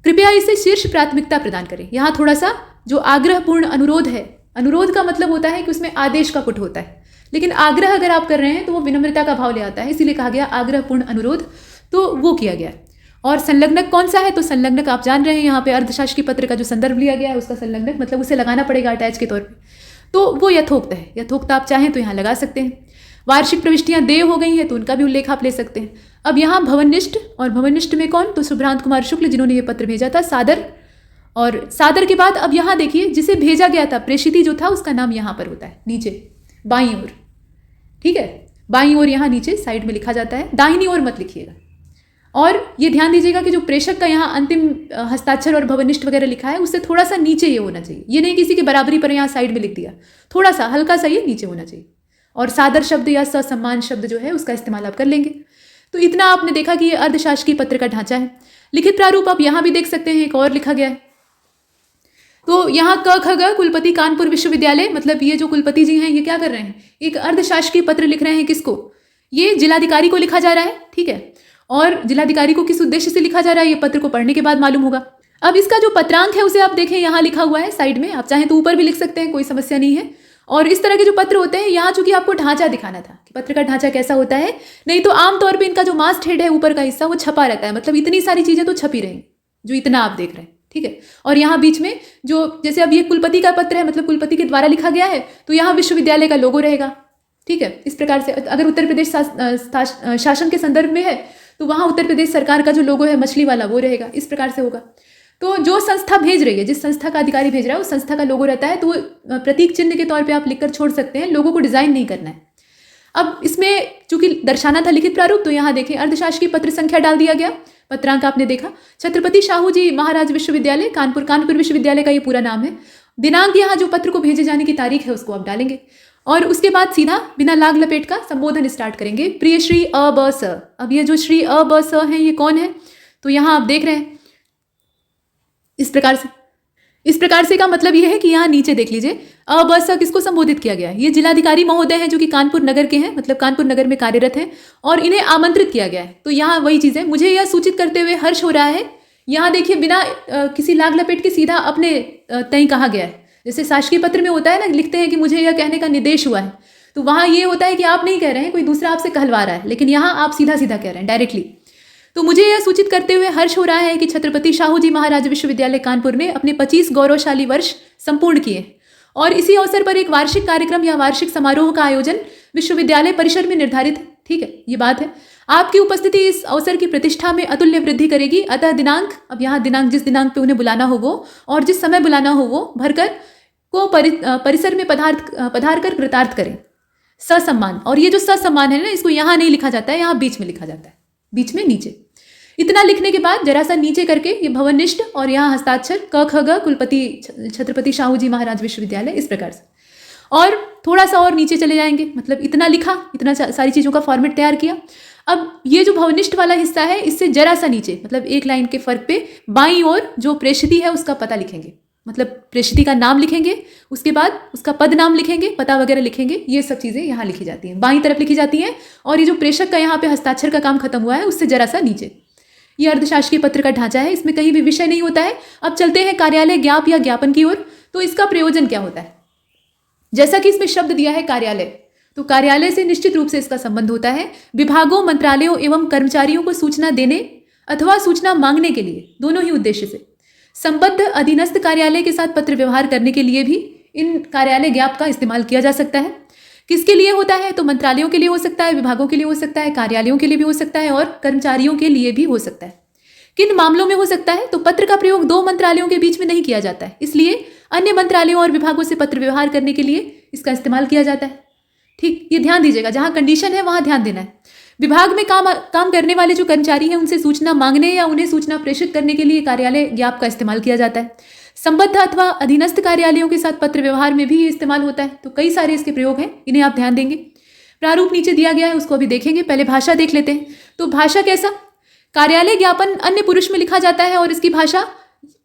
Speaker 2: कृपया इसे शीर्ष प्राथमिकता प्रदान करें। यहाँ थोड़ा सा जो आग्रहपूर्ण अनुरोध है, अनुरोध का मतलब होता है कि उसमें आदेश का पुट होता है, लेकिन आग्रह अगर आप कर रहे हैं तो वो विनम्रता का भाव ले आता है, इसीलिए कहा गया आग्रहपूर्ण अनुरोध, तो वो किया गया। और संलग्नक कौन सा है? तो संलग्नक आप जान रहे हैं, यहाँ पे अर्धशासकीय पत्र का जो संदर्भ लिया गया है उसका संलग्नक मतलब उसे लगाना पड़ेगा अटैच के तौर पे, तो वो यथोक्त है। यथोक्त आप चाहें तो यहाँ लगा सकते हैं। वार्षिक प्रविष्टियां देय हो गई हैं तो उनका भी उल्लेख आप ले सकते हैं। अब यहाँ भवनिष्ठ, और भवनिष्ठ में कौन? तो सुभ्रांत कुमार शुक्ल जिन्होंने ये पत्र भेजा था, सादर। और सादर के बाद अब यहाँ देखिए जिसे भेजा गया था, प्रेषिती जो था उसका नाम यहाँ पर होता है नीचे बाईं ओर, ठीक है, बाईं ओर यहाँ नीचे साइड में लिखा जाता है, दाहिनी ओर मत लिखिएगा। और ये ध्यान दीजिएगा कि जो प्रेषक का यहाँ अंतिम हस्ताक्षर और भवनिष्ठ वगैरह लिखा है उससे थोड़ा सा नीचे ये होना चाहिए, ये नहीं किसी की बराबरी पर यहाँ साइड में लिख दिया, थोड़ा सा हल्का सा ये नीचे होना चाहिए। और सादर शब्द या ससम्मान शब्द जो है उसका इस्तेमाल आप कर लेंगे। तो इतना आपने देखा कि ये अर्धशासकीय पत्र का ढांचा है। लिखित प्रारूप आप यहाँ भी देख सकते हैं, एक और लिखा गया है। तो यहाँ क ख ग कुलपति कानपुर विश्वविद्यालय, मतलब ये जो कुलपति जी हैं ये क्या कर रहे हैं? एक अर्धशासकीय पत्र लिख रहे हैं। किसको? ये जिलाधिकारी को लिखा जा रहा है, ठीक है। और जिलाधिकारी को किस उद्देश्य से लिखा जा रहा है ये पत्र को पढ़ने के बाद मालूम होगा। अब इसका जो पत्रांक है उसे आप देखें, यहाँ लिखा हुआ है साइड में, आप चाहें तो ऊपर भी लिख सकते हैं, कोई समस्या नहीं है। और इस तरह के जो पत्र होते हैं, यहाँ चूंकि आपको ढांचा दिखाना था कि पत्र का ढांचा कैसा होता है, नहीं तो आमतौर पे इनका जो मास्ट हेड है ऊपर का हिस्सा वो छपा रहता है, मतलब इतनी सारी चीजें तो छपी रहेंगी जो इतना आप देख रहे हैं, ठीक है। और यहाँ बीच में जो, जैसे अब ये कुलपति का पत्र है, मतलब कुलपति के द्वारा लिखा गया है, तो यहाँ विश्वविद्यालय का लोगो रहेगा, ठीक है। इस प्रकार से अगर उत्तर प्रदेश शासन के संदर्भ में है तो वहाँ उत्तर प्रदेश सरकार का जो लोगो है मछली वाला वो रहेगा, इस प्रकार से होगा। तो जो संस्था भेज रही है, जिस संस्था का अधिकारी भेज रहा है उस संस्था का लोगो रहता है, तो प्रतीक चिन्ह के तौर पे आप लिखकर छोड़ सकते हैं, लोगों को डिजाइन नहीं करना है। अब इसमें चूंकि दर्शाना था लिखित प्रारूप, तो यहाँ देखें अर्धशासकीय पत्र संख्या डाल दिया गया, पत्रांक आपने देखा, छत्रपति शाहू जी महाराज विश्वविद्यालय कानपुर, कानपुर विश्वविद्यालय का ये पूरा नाम है। दिनांक यहाँ जो पत्र को भेजे जाने की तारीख है उसको आप डालेंगे, और उसके बाद सीधा बिना लाग लपेट का संबोधन स्टार्ट करेंगे, प्रिय श्री अ ब स। अब ये जो श्री अ ब स है ये कौन है? तो यहाँ आप देख रहे हैं इस प्रकार से का मतलब यह है कि यहाँ नीचे देख लीजिए, अ ब स किसको संबोधित किया गया है? ये जिलाधिकारी महोदय हैं जो कि कानपुर नगर के हैं, मतलब कानपुर नगर में कार्यरत हैं, और इन्हें आमंत्रित किया गया है। तो यहाँ वही चीज़ है, मुझे यह सूचित करते हुए हर्ष हो रहा है। यहाँ देखिए बिना किसी लाग लपेट के सीधा अपने तय कहा गया है। जैसे शासकीय पत्र में होता है ना, लिखते हैं कि मुझे यह कहने का निर्देश हुआ है, तो वहाँ ये होता है कि आप नहीं कह रहे हैं, कोई दूसरा आपसे कहलवा रहा है, लेकिन यहाँ आप सीधा सीधा कह रहे हैं डायरेक्टली। तो मुझे यह सूचित करते हुए हर्ष हो रहा है कि छत्रपति शाहू जी महाराज विश्वविद्यालय कानपुर ने अपने 25 गौरवशाली वर्ष संपूर्ण किए, और इसी अवसर पर एक वार्षिक कार्यक्रम या वार्षिक समारोह का आयोजन विश्वविद्यालय परिसर में निर्धारित है, ठीक है, ये बात है। आपकी उपस्थिति इस अवसर की प्रतिष्ठा में अतुल्य वृद्धि करेगी, अतः दिनांक, अब यहाँ दिनांक जिस दिनांक पे उन्हें बुलाना हो वो, और जिस समय बुलाना हो वो भरकर को परिसर में पधार कर कृतार्थ करें। ससम्मान, और ये जो ससम्मान है ना, इसको यहाँ नहीं लिखा जाता है, यहाँ बीच में लिखा जाता है, बीच में नीचे। इतना लिखने के बाद जरा सा नीचे करके ये भवनिष्ठ और यहाँ हस्ताक्षर क ख ग कुलपति छत्रपति शाहू जी महाराज विश्वविद्यालय, इस प्रकार से। और थोड़ा सा और नीचे चले जाएंगे, मतलब इतना लिखा, इतना सारी चीज़ों का फॉर्मेट तैयार किया। अब ये जो भवनिष्ठ वाला हिस्सा है, इससे जरा सा नीचे, मतलब एक लाइन के फर्क पे बाईं ओर जो प्रेषिती है उसका पता लिखेंगे, मतलब प्रेषिती का नाम लिखेंगे, उसके बाद उसका पद नाम लिखेंगे, पता वगैरह लिखेंगे। ये सब चीज़ें यहाँ लिखी जाती हैं, बाईं तरफ लिखी जाती हैं। और ये जो प्रेषक का यहाँ पे हस्ताक्षर का काम खत्म हुआ है, उससे जरा सा नीचे ये अर्धशासकीय पत्र का ढांचा है, इसमें कहीं भी विषय नहीं होता है। अब चलते हैं कार्यालय ज्ञाप या ज्ञापन की ओर। तो इसका प्रयोजन क्या होता है? जैसा कि इसमें शब्द दिया है कार्यालय, तो कार्यालय से निश्चित रूप से इसका संबंध होता है विभागों, मंत्रालयों एवं कर्मचारियों को सूचना देने अथवा सूचना मांगने के लिए, दोनों ही उद्देश्य से। संबद्ध अधीनस्थ कार्यालय के साथ पत्र व्यवहार करने के लिए भी इन कार्यालय ज्ञाप का इस्तेमाल किया जा सकता है। किसके लिए होता है? तो मंत्रालयों के लिए हो सकता है, विभागों के लिए हो सकता है, कार्यालयों के लिए भी हो सकता है और कर्मचारियों के लिए भी हो सकता है। किन मामलों में हो सकता है? तो पत्र का प्रयोग दो मंत्रालयों के बीच में नहीं किया जाता है, इसलिए अन्य मंत्रालयों और विभागों से पत्र व्यवहार करने के लिए इसका इस्तेमाल किया जाता है। ठीक, ये ध्यान दीजिएगा, जहां कंडीशन है वहां ध्यान देना है। विभाग में काम करने वाले जो कर्मचारी हैं उनसे सूचना मांगने या उन्हें सूचना प्रेषित करने के लिए कार्यालय ज्ञाप का इस्तेमाल किया जाता है। संबद्ध अथवा अधीनस्थ कार्यालयों के साथ पत्र व्यवहार में भी ये इस्तेमाल होता है। तो कई सारे इसके प्रयोग हैं, इन्हें आप ध्यान देंगे। प्रारूप नीचे दिया गया है, उसको अभी देखेंगे। पहले भाषा देख लेते हैं। तो भाषा कैसा? कार्यालय ज्ञापन अन्य पुरुष में लिखा जाता है और इसकी भाषा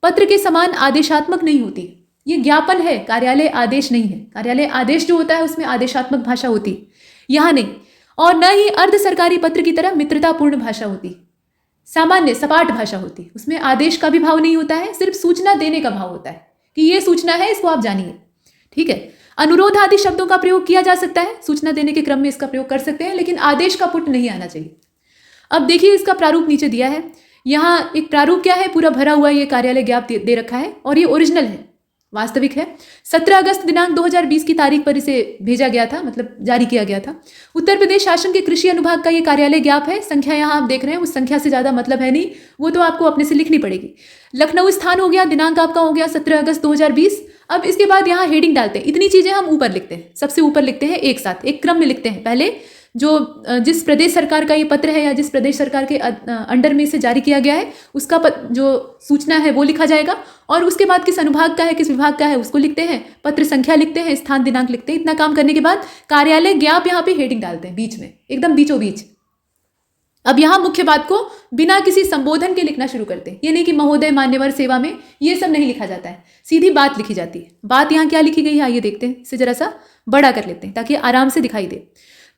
Speaker 2: पत्र के समान आदेशात्मक नहीं होती। ये ज्ञापन है, कार्यालय आदेश नहीं है। कार्यालय आदेश जो होता है उसमें आदेशात्मक भाषा होती है, यहाँ नहीं। और न ही अर्ध सरकारी पत्र की तरह मित्रतापूर्ण भाषा होती, सामान्य सपाट भाषा होती। उसमें आदेश का भी भाव नहीं होता है, सिर्फ सूचना देने का भाव होता है कि ये सूचना है, इसको आप जानिए। ठीक है। अनुरोध आदि शब्दों का प्रयोग किया जा सकता है, सूचना देने के क्रम में इसका प्रयोग कर सकते हैं, लेकिन आदेश का पुट नहीं आना चाहिए। अब देखिए इसका प्रारूप नीचे दिया है। यहाँ एक प्रारूप क्या है, पूरा भरा हुआ ये कार्यालय ज्ञाप दे रखा है और ये ओरिजिनल है, वास्तविक है। 17 अगस्त दिनांक 2020 की तारीख पर इसे भेजा गया था, मतलब जारी किया गया था। उत्तर प्रदेश शासन के कृषि अनुभाग का ये कार्यालय ज्ञाप है। संख्या यहाँ आप देख रहे हैं, उस संख्या से ज़्यादा मतलब है नहीं, वो तो आपको अपने से लिखनी पड़ेगी। लखनऊ स्थान हो गया, दिनांक आपका हो गया 17 अगस्त 2020। अब इसके बाद यहाँ हेडिंग डालते हैं। इतनी चीज़ें हम ऊपर लिखते हैं, सबसे ऊपर लिखते हैं एक साथ, एक क्रम में लिखते हैं। पहले जो जिस प्रदेश सरकार का ये पत्र है या जिस प्रदेश सरकार के अंडर में इसे जारी किया गया है उसका जो सूचना है वो लिखा जाएगा, और उसके बाद किस अनुभाग का है, किस विभाग का है उसको लिखते हैं, पत्र संख्या लिखते हैं, स्थान दिनांक लिखते हैं। इतना काम करने के बाद कार्यालय ज्ञाप यहाँ पे हेडिंग डालते हैं, बीच में, एकदम बीचों बीच। अब यहाँ मुख्य बात को बिना किसी संबोधन के लिखना शुरू करते हैं। ये नहीं कि महोदय, मान्यवर, सेवा में, ये सब नहीं लिखा जाता है, सीधी बात लिखी जाती है। बात यहाँ क्या लिखी गई है आइए देखते हैं। इसे जरा सा बड़ा कर लेते हैं ताकि आराम से दिखाई दे।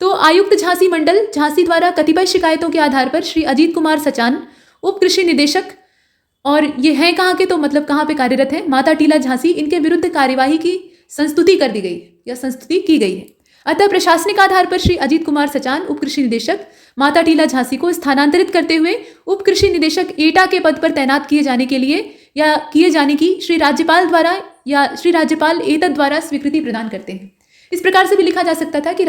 Speaker 2: तो आयुक्त झांसी मंडल झांसी द्वारा कतिपय शिकायतों के आधार पर श्री अजीत कुमार सचान, उप कृषि निदेशक, और ये हैं कहाँ के, तो मतलब कहाँ पे कार्यरत हैं, माता टीला झांसी, इनके विरुद्ध कार्यवाही की संस्तुति कर दी गई या संस्तुति की गई है। अतः प्रशासनिक आधार पर श्री अजीत कुमार सचान, उप कृषि निदेशक, माता टीला झांसी को स्थानांतरित करते हुए उप कृषि निदेशक एटा के पद पर तैनात किए जाने के लिए या किए जाने की श्री राज्यपाल द्वारा या श्री राज्यपाल एतद द्वारा स्वीकृति प्रदान करते हैं। इस प्रकार से भी लिखा जा सकता था कि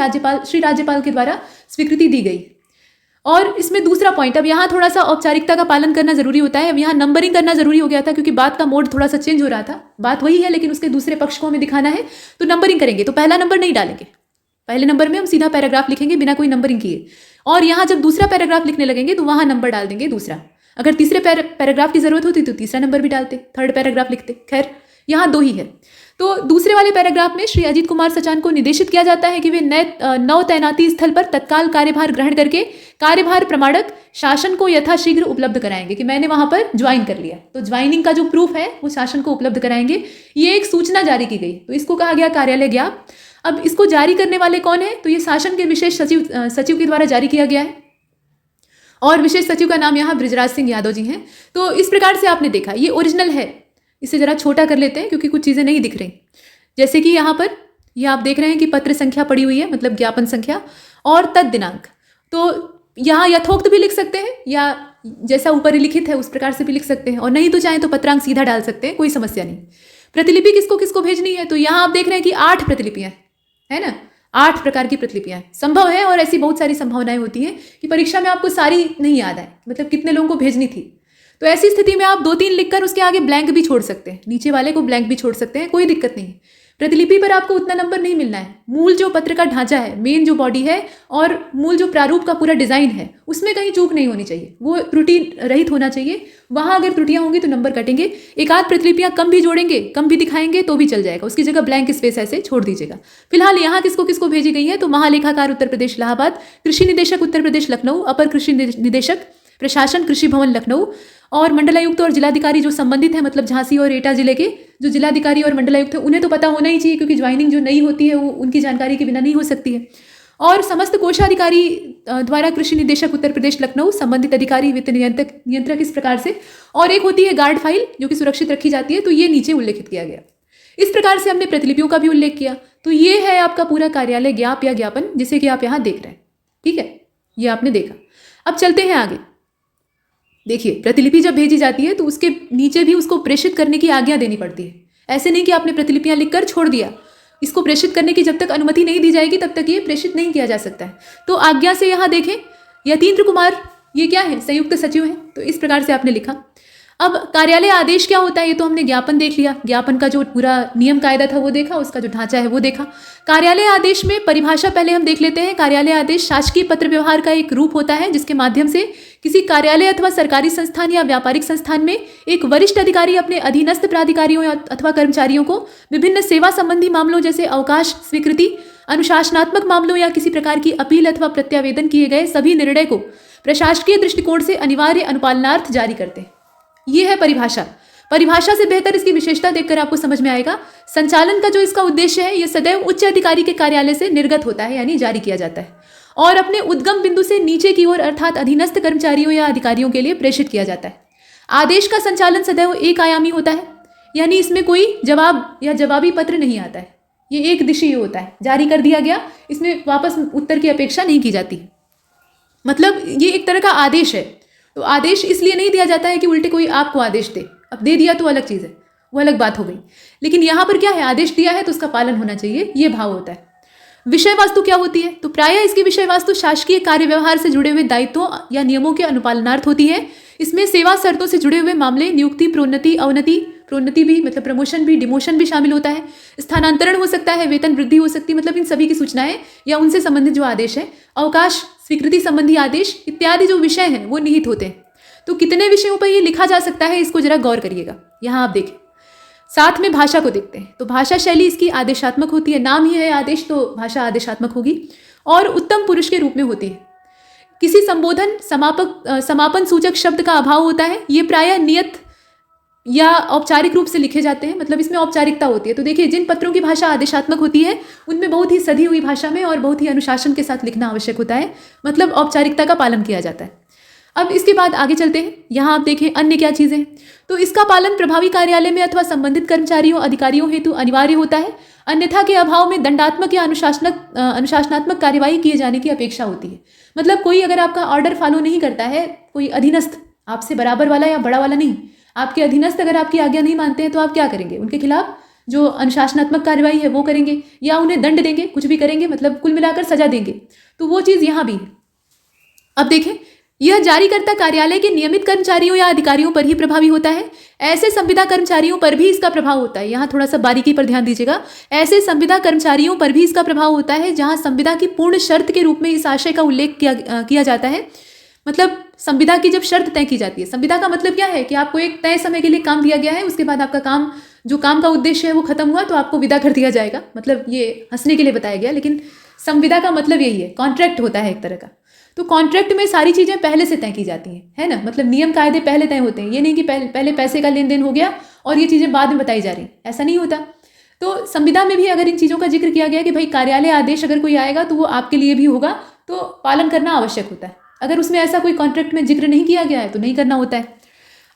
Speaker 2: श्री राज्यपाल के द्वारा स्वीकृति दी गई। और इसमें दूसरा पॉइंट, अब यहाँ थोड़ा सा औपचारिकता का पालन करना जरूरी होता है। अब यहाँ नंबरिंग करना जरूरी हो गया था क्योंकि बात का मोड थोड़ा सा चेंज हो रहा था। बात वही है लेकिन उसके दूसरे पक्ष को हमें दिखाना है, तो नंबरिंग करेंगे। तो पहला नंबर नहीं डालेंगे, पहले नंबर में हम सीधा पैराग्राफ लिखेंगे बिना कोई नंबरिंग किए, और यहाँ जब दूसरा पैराग्राफ लिखने लगेंगे तो वहाँ नंबर डाल देंगे दूसरा। अगर तीसरे पैराग्राफ की जरूरत होती तो तीसरा नंबर भी डालते, थर्ड पैराग्राफ लिखते। खैर यहाँ दो ही है। तो दूसरे वाले पैराग्राफ में श्री अजीत कुमार सचान को निर्देशित किया जाता है कि वे नव तैनाती स्थल पर तत्काल कार्यभार ग्रहण करके कार्यभार प्रमाणक शासन को यथाशीघ्र उपलब्ध कराएंगे कि मैंने वहां पर ज्वाइन कर लिया। तो ज्वाइनिंग का जो प्रूफ है वो शासन को उपलब्ध कराएंगे। ये एक सूचना जारी की गई, तो इसको कहा गया कार्यालय ज्ञाप। अब इसको जारी करने वाले कौन है, तो ये शासन के विशेष सचिव के द्वारा जारी किया गया है, और विशेष सचिव का नाम यहाँ बृजराज सिंह यादव जी हैं। तो इस प्रकार से आपने देखा ये ओरिजिनल है। इसे जरा छोटा कर लेते हैं क्योंकि कुछ चीज़ें नहीं दिख रही। जैसे कि यहाँ पर ये आप देख रहे हैं कि पत्र संख्या पड़ी हुई है, मतलब ज्ञापन संख्या, और तद दिनांक। तो यहाँ यथोक्त भी लिख सकते हैं या जैसा ऊपर लिखित है उस प्रकार से भी लिख सकते हैं, और नहीं तो चाहे तो पत्रांक सीधा डाल सकते हैं, कोई समस्या नहीं। प्रतिलिपि किसको किसको भेजनी है, तो यहाँ आप देख रहे हैं कि 8 प्रतिलिपियाँ है ना, 8 प्रकार की प्रतिलिपियाँ संभव है। और ऐसी बहुत सारी संभावनाएं होती हैं कि परीक्षा में आपको सारी नहीं याद आए, मतलब कितने लोगों को भेजनी थी। तो ऐसी स्थिति में आप 2-3 लिखकर उसके आगे ब्लैंक भी छोड़ सकते हैं, नीचे वाले को ब्लैंक भी छोड़ सकते हैं, कोई दिक्कत नहीं है। प्रतिलिपि पर आपको उतना नंबर नहीं मिलना है। मूल जो पत्र का ढांचा है, मेन जो बॉडी है और मूल जो प्रारूप का पूरा डिजाइन है, उसमें कहीं चूक नहीं होनी चाहिए, वो त्रुटि रहित होना चाहिए। वहां अगर त्रुटियां होंगी तो नंबर कटेंगे। एक आध प्रतिलिपियां कम भी जोड़ेंगे, कम भी दिखाएंगे तो भी चल जाएगा, उसकी जगह ब्लैंक स्पेस ऐसे छोड़ दीजिएगा। फिलहाल यहाँ किसको किसको भेजी गई है तो महालेखाकार उत्तर प्रदेश इलाहाबाद, कृषि निदेशक उत्तर प्रदेश लखनऊ, अपर कृषि निदेशक प्रशासन कृषि भवन लखनऊ और मंडलायुक्त और जिलाधिकारी जो संबंधित है, मतलब झांसी और एटा जिले के जो जिलाधिकारी और मंडलायुक्त है उन्हें तो पता होना ही चाहिए, क्योंकि ज्वाइनिंग जो नई होती है वो उनकी जानकारी के बिना नहीं हो सकती है। और समस्त कोषाधिकारी द्वारा कृषि निदेशक उत्तर प्रदेश लखनऊ, संबंधित अधिकारी वित्त नियंत्रक इस प्रकार से, और एक होती है गार्ड फाइल जो कि सुरक्षित रखी जाती है, तो ये नीचे उल्लेखित किया गया। इस प्रकार से हमने प्रतिलिपियों का भी उल्लेख किया। तो ये है आपका पूरा कार्यालय ज्ञाप या ज्ञापन, जिसे कि आप यहाँ देख रहे हैं। ठीक है, ये आपने देखा। अब चलते हैं आगे। देखिए, प्रतिलिपि जब भेजी जाती है तो उसके नीचे भी उसको प्रेषित करने की आज्ञा देनी पड़ती है। ऐसे नहीं कि आपने प्रतिलिपियां लिखकर छोड़ दिया, इसको प्रेषित करने की जब तक अनुमति नहीं दी जाएगी तब तक ये प्रेषित नहीं किया जा सकता है। तो आज्ञा से यहाँ देखें, यतीन्द्र कुमार ये क्या है, संयुक्त सचिव हैं, तो इस प्रकार से आपने लिखा। अब कार्यालय आदेश क्या होता है ये तो हमने ज्ञापन देख लिया, ज्ञापन का जो पूरा नियम कायदा था वो देखा, उसका जो ढांचा है वो देखा। कार्यालय आदेश में परिभाषा पहले हम देख लेते हैं। कार्यालय आदेश शासकीय पत्र व्यवहार का एक रूप होता है जिसके माध्यम से किसी कार्यालय अथवा सरकारी संस्थान या व्यापारिक संस्थान में एक वरिष्ठ अधिकारी अपने अधीनस्थ प्राधिकारियों अथवा कर्मचारियों को विभिन्न सेवा संबंधी मामलों जैसे अवकाश स्वीकृति, अनुशासनात्मक मामलों या किसी प्रकार की अपील अथवा प्रत्यावेदन किए गए सभी निर्णय को प्रशासकीय दृष्टिकोण से अनिवार्य अनुपालनार्थ जारी करते हैं। ये है परिभाषा। परिभाषा से बेहतर इसकी विशेषता देखकर आपको समझ में आएगा। संचालन का जो इसका उद्देश्य है, यह सदैव उच्च अधिकारी के कार्यालय से निर्गत होता है, यानी जारी किया जाता है, और अपने उद्गम बिंदु से नीचे की ओर अर्थात अधीनस्थ कर्मचारियों या अधिकारियों के लिए प्रेषित किया जाता है। आदेश का संचालन सदैव एक आयामी होता है, यानी इसमें कोई जवाब या जवाबी पत्र नहीं आता है, ये एक दिशीय होता है। जारी कर दिया गया, इसमें वापस उत्तर की अपेक्षा नहीं की जाती। मतलब ये एक तरह का आदेश है। तो आदेश इसलिए नहीं दिया जाता है कि उल्टे कोई आपको आदेश दे, अब दे दिया तो अलग चीज़ है, वो अलग बात हो गई। लेकिन यहाँ पर क्या है, आदेश दिया है तो उसका पालन होना चाहिए, ये भाव होता है। विषय वस्तु क्या होती है, तो प्रायः इसकी विषय वस्तु शासकीय कार्य व्यवहार से जुड़े हुए दायित्वों या नियमों के अनुपालनार्थ होती है। इसमें सेवा शर्तों से जुड़े हुए मामले, नियुक्ति, प्रोन्नति, अवनति, प्रोन्नति भी मतलब प्रमोशन भी, डिमोशन भी शामिल होता है, स्थानांतरण हो सकता है, वेतन वृद्धि हो सकती है, मतलब इन सभी की सूचनाएं या उनसे संबंधित जो आदेश है, अवकाश स्वीकृति संबंधी आदेश इत्यादि जो विषय हैं वो निहित होते हैं। तो कितने विषयों पर ये लिखा जा सकता है, इसको जरा गौर करिएगा। यहाँ आप देखें, साथ में भाषा को देखते हैं। तो भाषा शैली इसकी आदेशात्मक होती है, नाम ही है आदेश तो भाषा आदेशात्मक होगी, और उत्तम पुरुष के रूप में होती है। किसी संबोधन समापन सूचक शब्द का अभाव होता है। ये प्रायः नियत या औपचारिक रूप से लिखे जाते हैं, मतलब इसमें औपचारिकता होती है। तो देखिए, जिन पत्रों की भाषा आदेशात्मक होती है उनमें बहुत ही सधी हुई भाषा में और बहुत ही अनुशासन के साथ लिखना आवश्यक होता है, मतलब औपचारिकता का पालन किया जाता है। अब इसके बाद आगे चलते हैं। यहाँ आप देखें अन्य क्या चीज़ें, तो इसका पालन प्रभावी कार्यालय में अथवा संबंधित कर्मचारियों अधिकारियों हेतु अनिवार्य होता है, अन्यथा के अभाव में दंडात्मक या अनुशासनात्मक कार्यवाही किए जाने की अपेक्षा होती है। मतलब कोई अगर आपका ऑर्डर फॉलो नहीं करता है, कोई अधीनस्थ आपसे बराबर वाला या बड़ा वाला नहीं, आपके अधीनस्थ अगर आपकी आज्ञा नहीं मानते हैं तो आप क्या करेंगे, उनके खिलाफ जो अनुशासनात्मक कार्यवाही है वो करेंगे या उन्हें दंड देंगे, कुछ भी करेंगे, मतलब कुल मिलाकर सजा देंगे। तो वो चीज़ यहाँ भी है। अब देखें, यह जारीकर्ता कार्यालय के नियमित कर्मचारियों या अधिकारियों पर ही प्रभावी होता है। ऐसे संविदा कर्मचारियों पर भी इसका प्रभाव होता है। यहाँ थोड़ा सा बारीकी पर ध्यान दीजिएगा। ऐसे संविदा कर्मचारियों पर भी इसका प्रभाव होता है जहाँ संविदा की पूर्ण शर्त के रूप में इस आशय का उल्लेख किया जाता है। मतलब संविदा की जब शर्त तय की जाती है, संविदा का मतलब क्या है कि आपको एक तय समय के लिए काम दिया गया है, उसके बाद आपका काम जो काम का उद्देश्य है वो खत्म हुआ तो आपको विदा कर दिया जाएगा। मतलब ये हंसने के लिए बताया गया, लेकिन संविदा का मतलब यही है, कॉन्ट्रैक्ट होता है एक तरह का। तो कॉन्ट्रैक्ट में सारी चीज़ें पहले से तय की जाती हैं, है ना, मतलब नियम कायदे पहले तय होते हैं। ये नहीं कि पहले पैसे का लेन देन हो गया और ये चीज़ें बाद में बताई जा रही, ऐसा नहीं होता। तो संविदा में भी अगर इन चीज़ों का जिक्र किया गया कि भाई कार्यालय आदेश अगर कोई आएगा तो वो आपके लिए भी होगा, तो पालन करना आवश्यक होता है। अगर उसमें ऐसा कोई कॉन्ट्रैक्ट में जिक्र नहीं किया गया है तो नहीं करना होता है।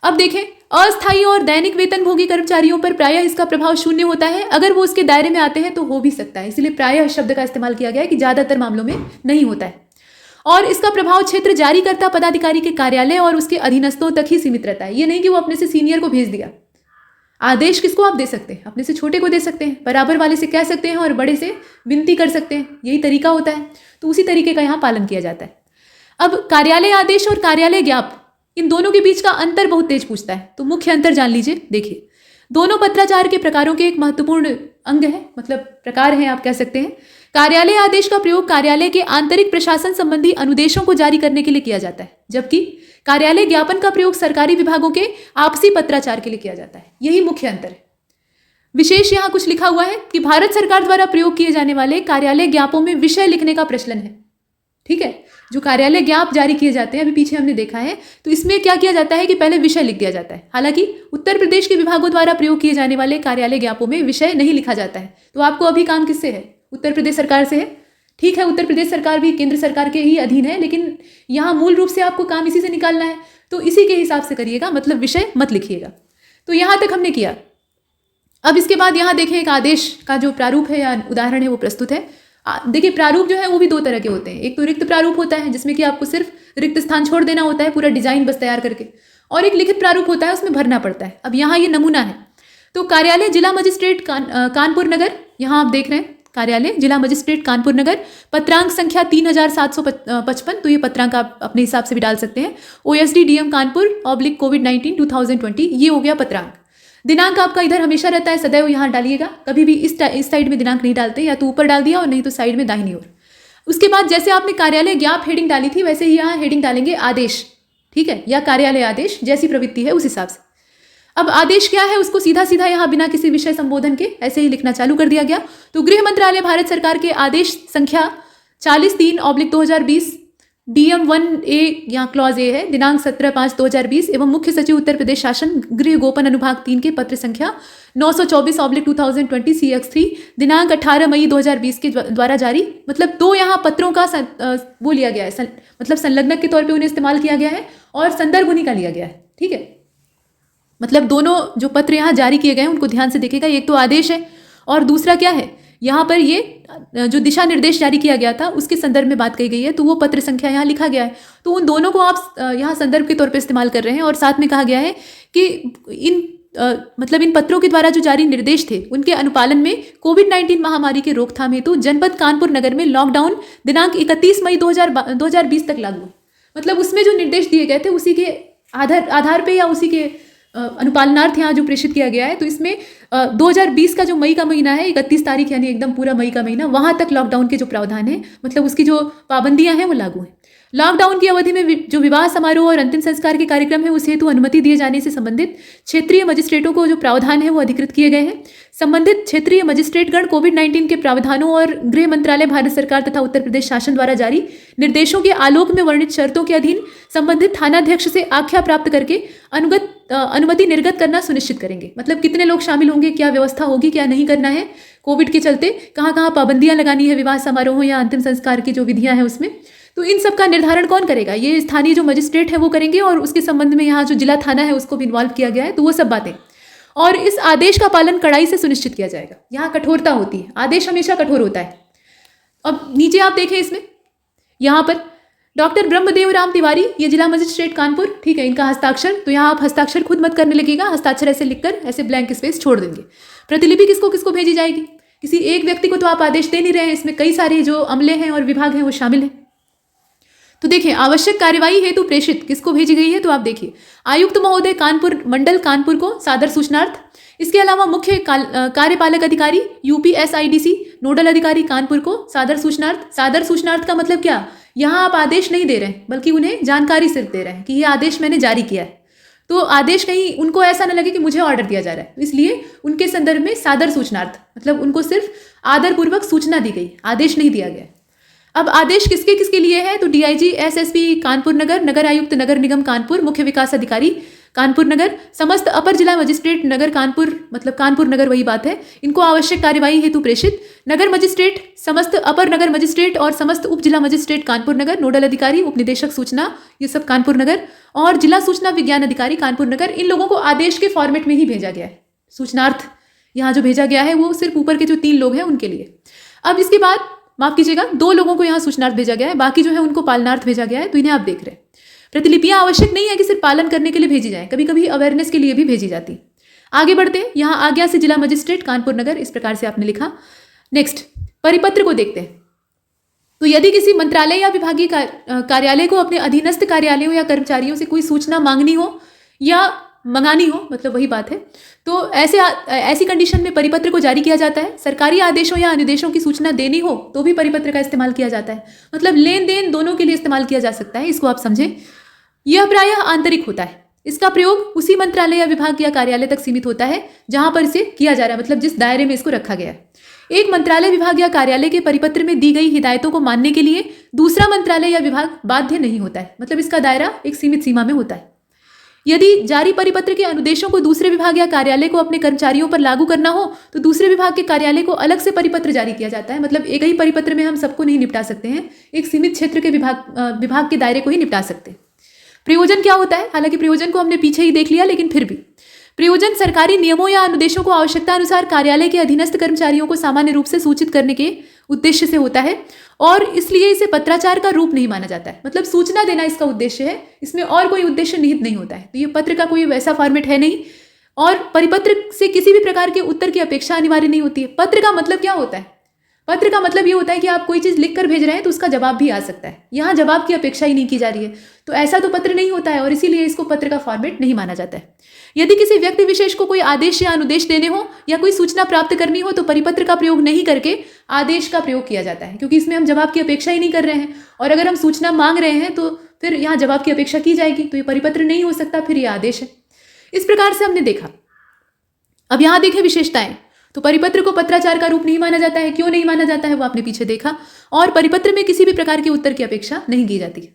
Speaker 2: अब देखें, अस्थायी और दैनिक वेतनभोगी कर्मचारियों पर प्रायः इसका प्रभाव शून्य होता है। अगर वो उसके दायरे में आते हैं तो हो भी सकता है, इसलिए प्रायः शब्द का इस्तेमाल किया गया है कि ज़्यादातर मामलों में नहीं होता है। और इसका प्रभाव क्षेत्र जारीकर्ता पदाधिकारी के कार्यालय और उसके अधीनस्थों तक ही सीमित रहता है। ये नहीं कि वो अपने से सीनियर को भेज दिया। आदेश किसको आप दे सकते हैं, अपने से छोटे को दे सकते हैं, बराबर वाले से कह सकते हैं और बड़े से विनती कर सकते हैं, यही तरीका होता है। तो उसी तरीके का यहाँ पालन किया जाता है। अब कार्यालय आदेश और कार्यालय ज्ञाप, इन दोनों के बीच का अंतर बहुत तेज पूछता है, तो मुख्य अंतर जान लीजिए। देखिए, दोनों पत्राचार के प्रकारों के एक महत्वपूर्ण अंग है, मतलब प्रकार है आप कह सकते हैं। कार्यालय आदेश का प्रयोग कार्यालय के आंतरिक प्रशासन संबंधी अनुदेशों को जारी करने के लिए किया जाता है, जबकि कार्यालय ज्ञापन का प्रयोग सरकारी विभागों के आपसी पत्राचार के लिए किया जाता है। यही मुख्य अंतर है। विशेष यहाँ कुछ लिखा हुआ है कि भारत सरकार द्वारा प्रयोग किए जाने वाले कार्यालय ज्ञापों में विषय लिखने का प्रचलन है। ठीक है, जो कार्यालय ज्ञाप जारी किए जाते हैं, अभी पीछे हमने देखा है, तो इसमें क्या किया जाता है कि पहले विषय लिख दिया जाता है। हालांकि उत्तर प्रदेश के विभागों द्वारा प्रयोग किए जाने वाले कार्यालय ज्ञापों में विषय नहीं लिखा जाता है। तो आपको अभी काम किससे है? उत्तर प्रदेश सरकार से है। ठीक है, उत्तर प्रदेश सरकार भी केंद्र सरकार के ही अधीन है, लेकिन यहाँ मूल रूप से आपको काम इसी से निकालना है, तो इसी के हिसाब से करिएगा, मतलब विषय मत लिखिएगा। तो यहाँ तक हमने किया। अब इसके बाद यहाँ देखें, एक आदेश का जो प्रारूप है या उदाहरण है वो प्रस्तुत है। देखिए, प्रारूप जो है वो भी दो तरह के होते हैं। एक तो रिक्त प्रारूप होता है, जिसमें कि आपको सिर्फ रिक्त स्थान छोड़ देना होता है, पूरा डिजाइन बस तैयार करके, और एक लिखित प्रारूप होता है, उसमें भरना पड़ता है। अब यहाँ ये नमूना है। तो कार्यालय जिला मजिस्ट्रेट कानपुर नगर, यहाँ आप देख रहे हैं कार्यालय जिला मजिस्ट्रेट कानपुर नगर, पत्रांक संख्या 3755। तो ये पत्रांक आप अपने हिसाब से भी डाल सकते हैं। OSD DM कानपुर /COVID-19 2020, ये हो गया पत्रांक। दिनांक आपका इधर हमेशा रहता है, सदैव यहाँ डालिएगा, कभी भी इस साइड में दिनांक नहीं डालते, या तो ऊपर डाल दिया और नहीं तो साइड में दाहिनी ओर। उसके बाद जैसे आपने कार्यालय ज्ञाप हेडिंग डाली थी, वैसे ही यहाँ हेडिंग डालेंगे आदेश, ठीक है, या कार्यालय आदेश, जैसी प्रवृत्ति है उस हिसाब से। अब आदेश क्या है, उसको सीधा सीधा यहाँ बिना किसी विषय संबोधन के ऐसे ही लिखना चालू कर दिया गया। तो गृह मंत्रालय भारत सरकार के आदेश संख्या 43/2020 DM 1A, यहाँ क्लॉज ए है, दिनांक 17/5/2020 एवं मुख्य सचिव उत्तर प्रदेश शासन गृह गोपन अनुभाग 3 के पत्र संख्या 924/2020 CX3 दिनांक 18 मई 2020 के द्वारा जारी। मतलब दो यहाँ पत्रों का वो लिया गया है, मतलब संलग्नक के तौर पे उन्हें इस्तेमाल किया गया है और संदर्भ उन्हीं का लिया गया है। ठीक है, मतलब दोनों जो पत्र यहाँ जारी किए गए हैं उनको ध्यान से देखिएगा। एक तो आदेश है और दूसरा क्या है, यहाँ पर ये जो दिशा निर्देश जारी किया गया था उसके संदर्भ में बात कही गई है, तो वो पत्र संख्या यहाँ लिखा गया है। तो उन दोनों को आप यहाँ संदर्भ के तौर पे इस्तेमाल कर रहे हैं। और साथ में कहा गया है कि इन पत्रों के द्वारा जो जारी निर्देश थे उनके अनुपालन में COVID-19 महामारी के रोकथाम हेतु जनपद कानपुर नगर में लॉकडाउन दिनांक 31 मई 2020 तक लागू। मतलब उसमें जो निर्देश दिए गए थे उसी के आधार पे या उसी के अनुपालनार्थ यहाँ जो प्रेषित किया गया है। तो इसमें 2020 का जो मई का महीना है, 31 तारीख यानी एकदम पूरा मई का महीना, वहाँ तक लॉकडाउन के जो प्रावधान है, मतलब उसकी जो पाबंदियां हैं वो लागू हैं। लॉकडाउन की अवधि में जो विवाह समारोह और अंतिम संस्कार के कार्यक्रम है उस हेतु अनुमति दिए जाने से संबंधित क्षेत्रीय मजिस्ट्रेटों को जो प्रावधान है वो अधिकृत किए गए हैं। संबंधित क्षेत्रीय मजिस्ट्रेटगण COVID-19 के प्रावधानों और गृह मंत्रालय भारत सरकार तथा उत्तर प्रदेश शासन द्वारा जारी निर्देशों के आलोक में वर्णित शर्तों के अधीन संबंधित थानाध्यक्ष से आख्या प्राप्त करके अनुमति निर्गत करना सुनिश्चित करेंगे। मतलब कितने लोग शामिल होंगे, क्या व्यवस्था होगी, क्या नहीं करना है, कोविड के चलते कहाँ कहाँ पाबंदियां लगानी है विवाह समारोह या अंतिम संस्कार की जो विधियां हैं उसमें, तो इन सब का निर्धारण कौन करेगा? ये स्थानीय जो मजिस्ट्रेट है वो करेंगे। और उसके संबंध में यहाँ जो जिला थाना है उसको भी इन्वॉल्व किया गया है। तो वो सब बातें, और इस आदेश का पालन कड़ाई से सुनिश्चित किया जाएगा। यहाँ कठोरता होती है, आदेश हमेशा कठोर होता है। अब नीचे आप देखें, इसमें यहाँ पर डॉक्टर ब्रह्मदेव राम तिवारी, ये जिला मजिस्ट्रेट कानपुर, ठीक है, इनका हस्ताक्षर। तो यहाँ आप हस्ताक्षर खुद मत करने लगेगा, हस्ताक्षर ऐसे लिखकर ऐसे ब्लैंक स्पेस छोड़ देंगे। प्रतिलिपि किसको किसको भेजी जाएगी? किसी एक व्यक्ति को तो आप आदेश दे नहीं रहे हैं, इसमें कई सारे जो अमले हैं और विभाग हैं वो शामिल हैं। तो देखिए, आवश्यक कार्यवाही हेतु प्रेषित किसको भेजी गई है? तो आप देखिए, आयुक्त महोदय कानपुर मंडल कानपुर को सादर सूचनार्थ। इसके अलावा मुख्य कार्यपालक अधिकारी UPSIDC नोडल अधिकारी कानपुर को सादर सूचनार्थ। सादर सूचनार्थ का मतलब क्या? यहाँ आप आदेश नहीं दे रहे हैं बल्कि उन्हें जानकारी सिर्फ दे रहे हैं कि ये आदेश मैंने जारी किया है। तो आदेश कहीं उनको ऐसा न लगे कि मुझे ऑर्डर दिया जा रहा है, इसलिए उनके संदर्भ में सादर सूचनार्थ, मतलब उनको सिर्फ आदरपूर्वक सूचना दी गई, आदेश नहीं दिया गया। अब आदेश किसके किसके लिए है? तो DIG SSP कानपुर नगर, नगर आयुक्त नगर निगम कानपुर, मुख्य विकास अधिकारी कानपुर नगर, समस्त अपर जिला मजिस्ट्रेट नगर कानपुर, मतलब कानपुर नगर वही बात है, इनको आवश्यक कार्यवाही हेतु प्रेषित। नगर मजिस्ट्रेट, समस्त अपर नगर मजिस्ट्रेट और समस्त उप जिला मजिस्ट्रेट कानपुर नगर, नोडल अधिकारी, उप निदेशक सूचना, ये सब कानपुर नगर, और जिला सूचना विज्ञान अधिकारी कानपुर नगर। इन लोगों को आदेश के फॉर्मेट में ही भेजा गया है। सूचनार्थ यहाँ जो भेजा गया है वो सिर्फ ऊपर के जो 3 लोग हैं उनके लिए। अब इसके बाद माफ कीजिएगा, 2 लोगों को यहाँ सूचनार्थ भेजा गया है, बाकी जो है उनको पालनार्थ भेजा गया है। तो इन्हें आप देख रहे हैं। प्रतिलिपियां आवश्यक नहीं है कि सिर्फ पालन करने के लिए भेजी जाए, कभी कभी अवेयरनेस के लिए भी भेजी जाती। आगे बढ़ते हैं, यहाँ आज्ञा से जिला मजिस्ट्रेट कानपुर नगर, इस प्रकार से आपने लिखा। नेक्स्ट, परिपत्र को देखते हैं। तो यदि किसी मंत्रालय या विभागीय कार्यालय को अपने अधीनस्थ कार्यालयों या कर्मचारियों से कोई सूचना मांगनी हो या मंगानी हो, मतलब वही बात है, तो ऐसी कंडीशन में परिपत्र को जारी किया जाता है। सरकारी आदेशों या अनुदेशों की सूचना देनी हो तो भी परिपत्र का इस्तेमाल किया जाता है। मतलब लेन देन दोनों के लिए इस्तेमाल किया जा सकता है, इसको आप समझें। यह प्रायः आंतरिक होता है। इसका प्रयोग उसी मंत्रालय या विभाग या कार्यालय तक सीमित होता है जहां पर इसे किया जा रहा है, मतलब जिस दायरे में इसको रखा गया है। एक मंत्रालय, विभाग या कार्यालय के परिपत्र में दी गई हिदायतों को मानने के लिए दूसरा मंत्रालय या विभाग बाध्य नहीं होता है, मतलब इसका दायरा एक सीमित सीमा में होता है। यदि जारी परिपत्र के अनुदेशों को दूसरे विभाग या कार्यालय को अपने कर्मचारियों पर लागू करना हो तो दूसरे विभाग के कार्यालय को अलग से परिपत्र जारी किया जाता है। मतलब एक ही परिपत्र में हम सबको नहीं निपटा सकते हैं, एक सीमित क्षेत्र के विभाग के दायरे को ही निपटा सकते हैं। प्रयोजन क्या होता है? हालांकि प्रयोजन को हमने पीछे ही देख लिया, लेकिन फिर भी प्रयोजन सरकारी नियमों या अनुदेशों को आवश्यकता अनुसार कार्यालय के अधीनस्थ कर्मचारियों को सामान्य रूप से सूचित करने के उद्देश्य से होता है और इसलिए इसे पत्राचार का रूप नहीं माना जाता है। मतलब सूचना देना इसका उद्देश्य है, इसमें और कोई उद्देश्य निहित नहीं होता है। तो ये पत्र का कोई वैसा फॉर्मेट है नहीं और परिपत्र से किसी भी प्रकार के उत्तर की अपेक्षा अनिवार्य नहीं होती है। पत्र का मतलब क्या होता है? पत्र का मतलब ये होता है कि आप कोई चीज़ लिख कर भेज रहे हैं तो उसका जवाब भी आ सकता है। यहाँ जवाब की अपेक्षा ही नहीं की जा रही है, तो ऐसा तो पत्र नहीं होता है और इसीलिए इसको पत्र का फॉर्मेट नहीं माना जाता है। यदि किसी व्यक्ति विशेष को कोई आदेश या अनुदेश देने हो या कोई सूचना प्राप्त करनी हो तो परिपत्र का प्रयोग नहीं करके आदेश का प्रयोग किया जाता है, क्योंकि इसमें हम जवाब की अपेक्षा ही नहीं कर रहे हैं। और अगर हम सूचना मांग रहे हैं तो फिर यहाँ जवाब की अपेक्षा की जाएगी, तो ये परिपत्र नहीं हो सकता, फिर ये आदेश है। इस प्रकार से हमने देखा। अब यहाँ देखें विशेषताएं। तो परिपत्र को पत्राचार का रूप नहीं माना जाता है। क्यों नहीं माना जाता है वो आपने पीछे देखा। और परिपत्र में किसी भी प्रकार के उत्तर की अपेक्षा नहीं की जाती।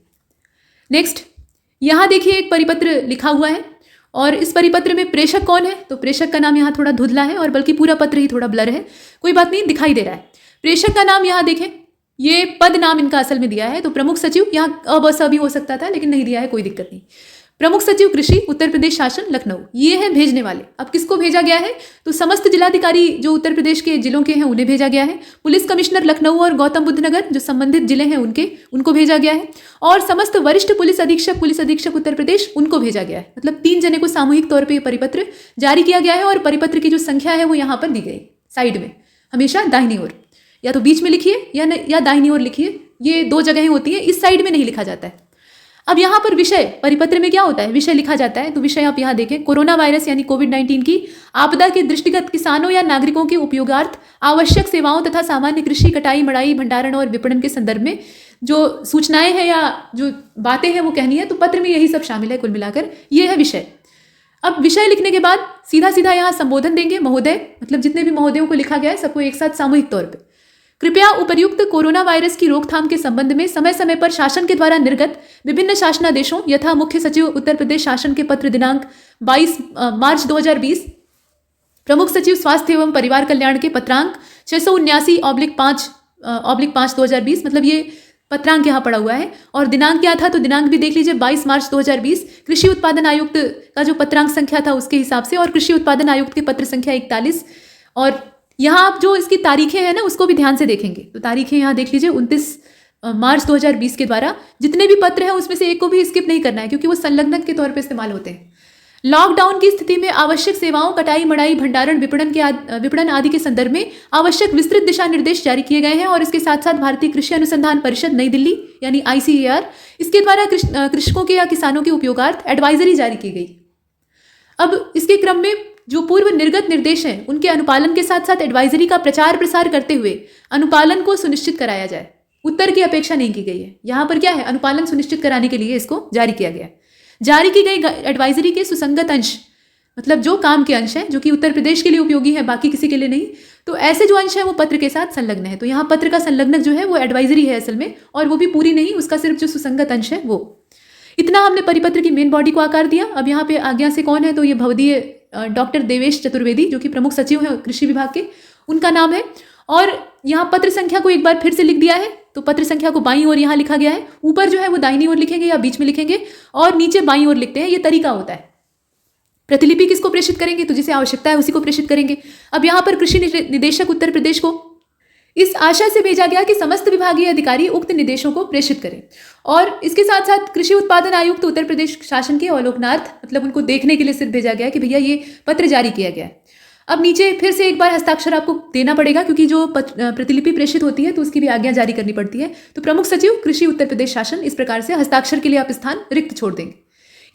Speaker 2: नेक्स्ट, यहाँ देखिए एक परिपत्र लिखा हुआ है और इस परिपत्र में प्रेषक कौन है? तो प्रेषक का नाम यहाँ थोड़ा धुंधला है और बल्कि पूरा पत्र ही थोड़ा ब्लर है, कोई बात नहीं, दिखाई दे रहा है। प्रेषक का नाम यहाँ देखें, ये पद नाम इनका असल में दिया है। तो प्रमुख सचिव, यहाँ अ ब स भी हो सकता था लेकिन नहीं दिया है, कोई दिक्कत नहीं। प्रमुख सचिव कृषि, उत्तर प्रदेश शासन, लखनऊ, ये है भेजने वाले। अब किसको भेजा गया है? तो समस्त जिलाधिकारी जो उत्तर प्रदेश के जिलों के हैं उन्हें भेजा गया है। पुलिस कमिश्नर लखनऊ और गौतम बुद्ध नगर जो संबंधित जिले हैं उनको भेजा गया है। और समस्त वरिष्ठ पुलिस अधीक्षक उत्तर प्रदेश, उनको भेजा गया है। मतलब 3 जने को सामूहिक तौर पर यह परिपत्र जारी किया गया है और परिपत्र की जो संख्या है वो यहाँ पर दी गई साइड में, हमेशा दाहिनी ओर, या तो बीच में लिखिए या दाहिनी ओर लिखिए। ये 2 जगहें होती हैं, इस साइड में नहीं लिखा जाता है। अब यहाँ पर विषय, परिपत्र में क्या होता है? विषय लिखा जाता है। तो विषय आप यहाँ देखें, कोरोना वायरस यानी कोविड-19 की आपदा के दृष्टिगत किसानों या नागरिकों के उपयोगार्थ आवश्यक सेवाओं तथा सामान्य कृषि, कटाई, मड़ाई, भंडारण और विपणन के संदर्भ में जो सूचनाएं हैं या जो बातें हैं वो कहनी है। तो पत्र में यही सब शामिल है। कुल मिलाकर ये है विषय। अब विषय लिखने के बाद सीधा सीधा यहाँ संबोधन देंगे, महोदय, मतलब जितने भी महोदयों को लिखा गया है सबको एक साथ सामूहिक तौर पर। कृपया उपर्युक्त कोरोना वायरस की रोकथाम के संबंध में समय समय पर शासन के द्वारा निर्गत विभिन्न शासनादेशों यथा मुख्य सचिव उत्तर प्रदेश शासन के पत्र दिनांक 22 मार्च 2020, प्रमुख सचिव स्वास्थ्य एवं परिवार कल्याण के पत्रांक 679/5/2020, मतलब ये पत्रांक यहाँ पड़ा हुआ है। और दिनांक क्या था? तो दिनांक भी देख लीजिए, 22 मार्च 2020। कृषि उत्पादन आयुक्त का जो पत्रांक संख्या था उसके हिसाब से, और कृषि उत्पादन आयुक्त के पत्र संख्या 41। और यहाँ आप जो इसकी तारीखें हैं ना उसको भी ध्यान से देखेंगे। तो तारीखें यहाँ देख लीजिए, 29 मार्च 2020 के द्वारा जितने भी पत्र हैं उसमें से एक को भी स्किप नहीं करना है, क्योंकि वो संलग्नक के तौर पर इस्तेमाल होते हैं। लॉकडाउन की स्थिति में आवश्यक सेवाओं, कटाई, मड़ाई, भंडारण, विपणन आदि के संदर्भ में आवश्यक विस्तृत दिशा निर्देश जारी किए गए हैं। और इसके साथ साथ भारतीय कृषि अनुसंधान परिषद नई दिल्ली यानी ICAR, इसके द्वारा कृषकों के या किसानों के उपयोगार्थ एडवाइजरी जारी की गई। अब इसके क्रम में जो पूर्व निर्गत निर्देश हैं उनके अनुपालन के साथ साथ एडवाइजरी का प्रचार प्रसार करते हुए अनुपालन को सुनिश्चित कराया जाए। उत्तर की अपेक्षा नहीं की गई है। यहाँ पर क्या है? अनुपालन सुनिश्चित कराने के लिए इसको जारी किया गया। जारी की गई एडवाइजरी के सुसंगत अंश, मतलब जो काम के अंश हैं जो कि उत्तर प्रदेश के लिए उपयोगी है, बाकी किसी के लिए नहीं, तो ऐसे जो अंश है वो पत्र के साथ संलग्न है। तो यहाँ पत्र का संलग्नक जो है वो एडवाइजरी है असल में, और वो भी पूरी नहीं, उसका सिर्फ जो सुसंगत अंश है वो। इतना हमने परिपत्र की मेन बॉडी को आकार दिया। अब यहाँ पे आज्ञा से कौन है? तो ये भवदीय डॉक्टर देवेश चतुर्वेदी जो कि प्रमुख सचिव हैं कृषि विभाग के, उनका नाम है। और यहाँ पत्र संख्या को एक बार फिर से लिख दिया है। तो पत्र संख्या को बाईं ओर यहाँ लिखा गया है, ऊपर जो है वो दाहिनी ओर लिखेंगे या बीच में लिखेंगे, और नीचे बाईं ओर लिखते हैं। ये तरीका होता है। प्रतिलिपि किसको प्रेषित करेंगे? तो जिसे आवश्यकता है उसी को प्रेषित करेंगे। अब यहाँ पर कृषि निदेशक उत्तर प्रदेश को इस आशा से भेजा गया कि समस्त विभागीय अधिकारी उक्त निर्देशों को प्रेषित करें। और इसके साथ साथ कृषि उत्पादन आयुक्त उत्तर प्रदेश शासन के अवलोकनार्थ, मतलब उनको देखने के लिए सिर्फ भेजा गया कि भैया ये पत्र जारी किया गया है। अब नीचे फिर से एक बार हस्ताक्षर आपको देना पड़ेगा, क्योंकि जो प्रतिलिपि प्रेषित होती है तो उसकी भी आज्ञा जारी करनी पड़ती है। तो प्रमुख सचिव कृषि उत्तर प्रदेश शासन, इस प्रकार से हस्ताक्षर के लिए आप स्थान रिक्त छोड़ देंगे।